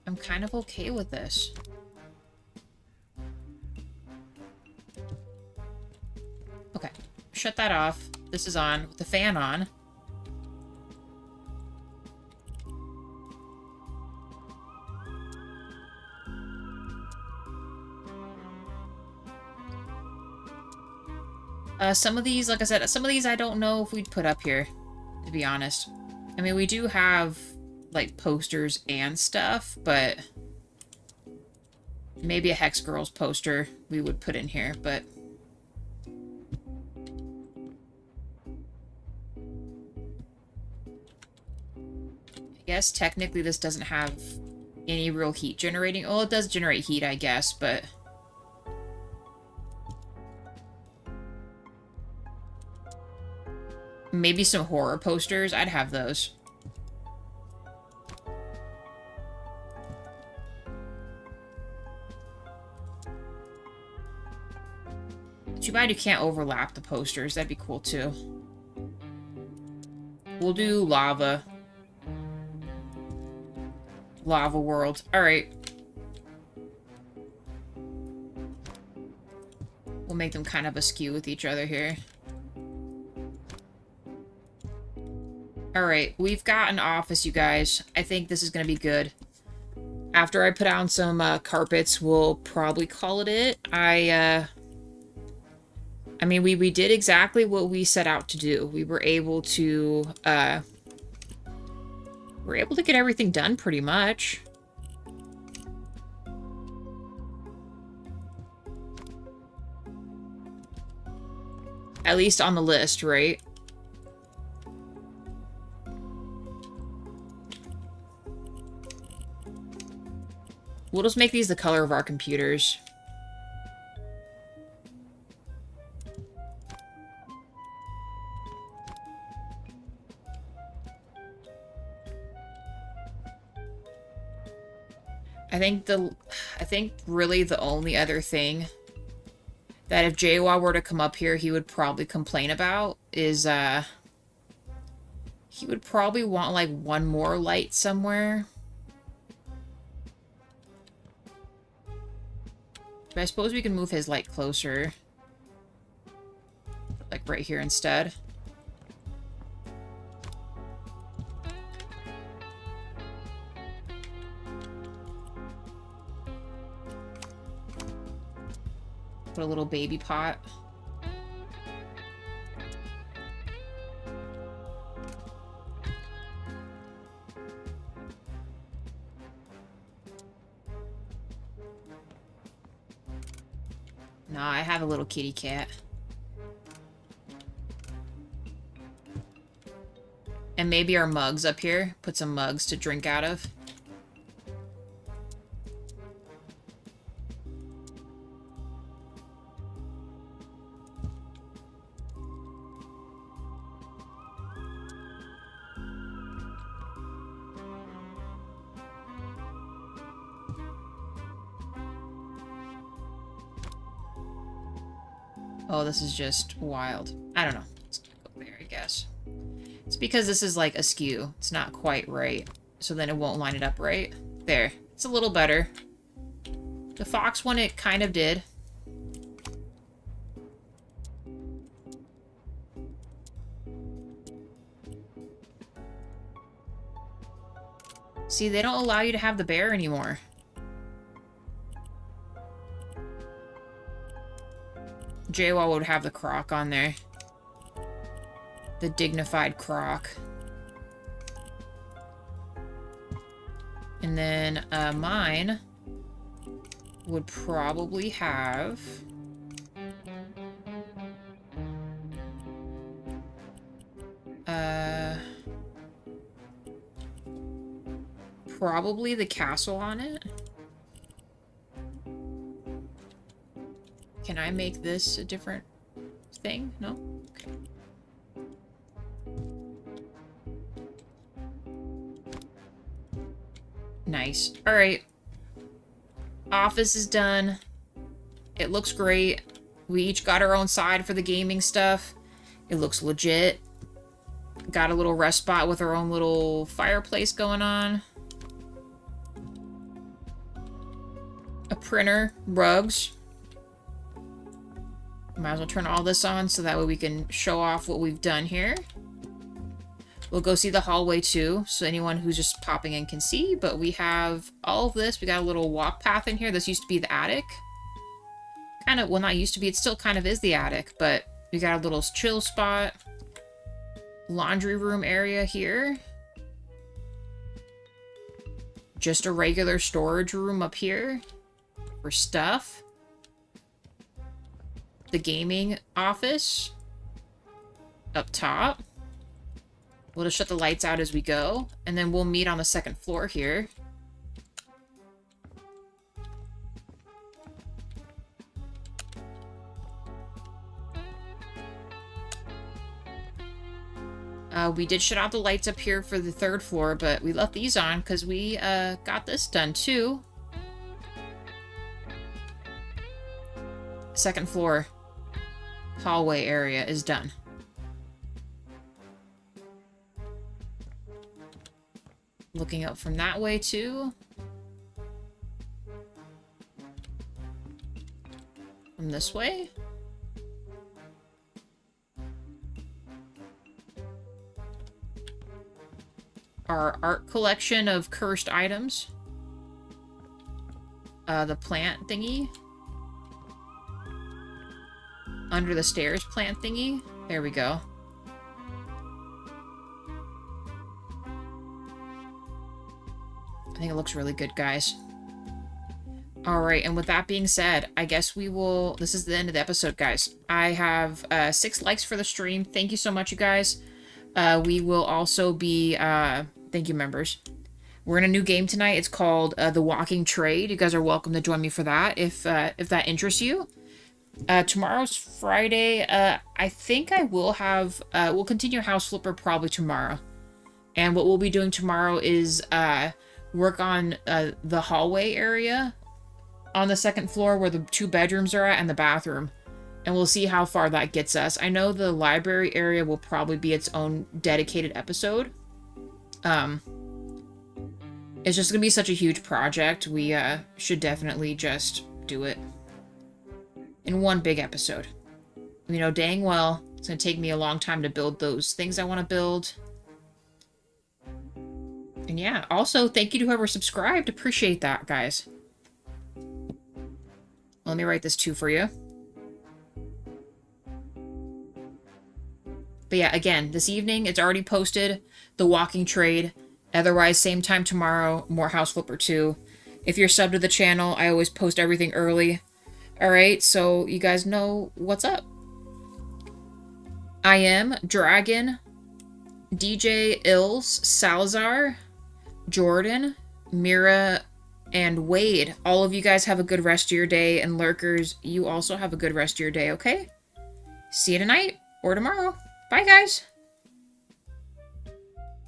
I'm kind of okay with this. Okay, shut that off. This is on with the fan on. Some of these, like I said, some of these I don't know if we'd put up here, to be honest. I mean, we do have, like, posters and stuff, but maybe a Hex Girls poster we would put in here, but I guess technically this doesn't have any real heat generating. Well, it does generate heat, I guess, but maybe some horror posters. I'd have those. Too bad you can't overlap the posters. That'd be cool, too. We'll do lava. Lava world. Alright. We'll make them kind of askew with each other here. Alright, we've got an office, you guys. I think this is going to be good. After I put down some carpets, we'll probably call it. I mean, we did exactly what we set out to do. We were able to, get everything done pretty much. At least on the list, right? We'll just make these the color of our computers. I think really the only other thing that if Jawa were to come up here, he would probably complain about is, he would probably want, like, one more light somewhere. But I suppose we can move his light closer. Like, right here instead. Put a little baby pot. Nah, I have a little kitty cat. And maybe our mugs up here. Put some mugs to drink out of. Oh, this is just wild. I don't know. Let's go there, I guess. It's because this is like askew. It's not quite right. So then it won't line it up right. There. It's a little better. The fox one, it kind of did. See, they don't allow you to have the bear anymore. Jawa would have the croc on there. The dignified croc. And then mine would probably have Probably the castle on it. Can I make this a different thing? No? Okay. Nice. Alright. Office is done. It looks great. We each got our own side for the gaming stuff. It looks legit. Got a little rest spot with our own little fireplace going on. A printer, rugs. Might as well turn all this on so that way we can show off what we've done here. We'll go see the hallway too, so anyone who's just popping in can see, but we have all of this. We got a little walk path in here. This used to be the attic. Kind of, well, not used to be, it still kind of is the attic, but we got a little chill spot. Laundry room area here. Just a regular storage room up here for stuff. The gaming office up top. We'll just shut the lights out as we go, and then we'll meet on the second floor here. We did shut out the lights up here for the third floor, but we left these on because we got this done too. Second floor hallway area is done. Looking up from that way too. From this way. Our art collection of cursed items. The plant thingy. Under the stairs plant thingy. There we go. I think it looks really good, guys. Alright, and with that being said, I guess we will... This is the end of the episode, guys. I have 6 likes for the stream. Thank you so much, you guys. We will also be... thank you, members. We're in a new game tonight. It's called The Walking Trade. You guys are welcome to join me for that if that interests you. Tomorrow's Friday. I think I will have... we'll continue House Flipper probably tomorrow. And what we'll be doing tomorrow is work on the hallway area on the second floor where the 2 bedrooms are at and the bathroom. And we'll see how far that gets us. I know the library area will probably be its own dedicated episode. It's just gonna be such a huge project. We should definitely just do it in one big episode. You know dang well it's gonna take me a long time to build those things I want to build. And yeah, also thank you to whoever subscribed. Appreciate that, guys. Let me write this too for you. But yeah, again, this evening, it's already posted, The Walking Trade. Otherwise, same time tomorrow, more House Flipper 2. If you're subbed to the channel, I always post everything early. Alright, so you guys know what's up. I am Dragon, DJ Ills, Salazar, Jordan, Mira, and Wade. All of you guys have a good rest of your day, and lurkers, you also have a good rest of your day, okay? See you tonight or tomorrow. Bye, guys!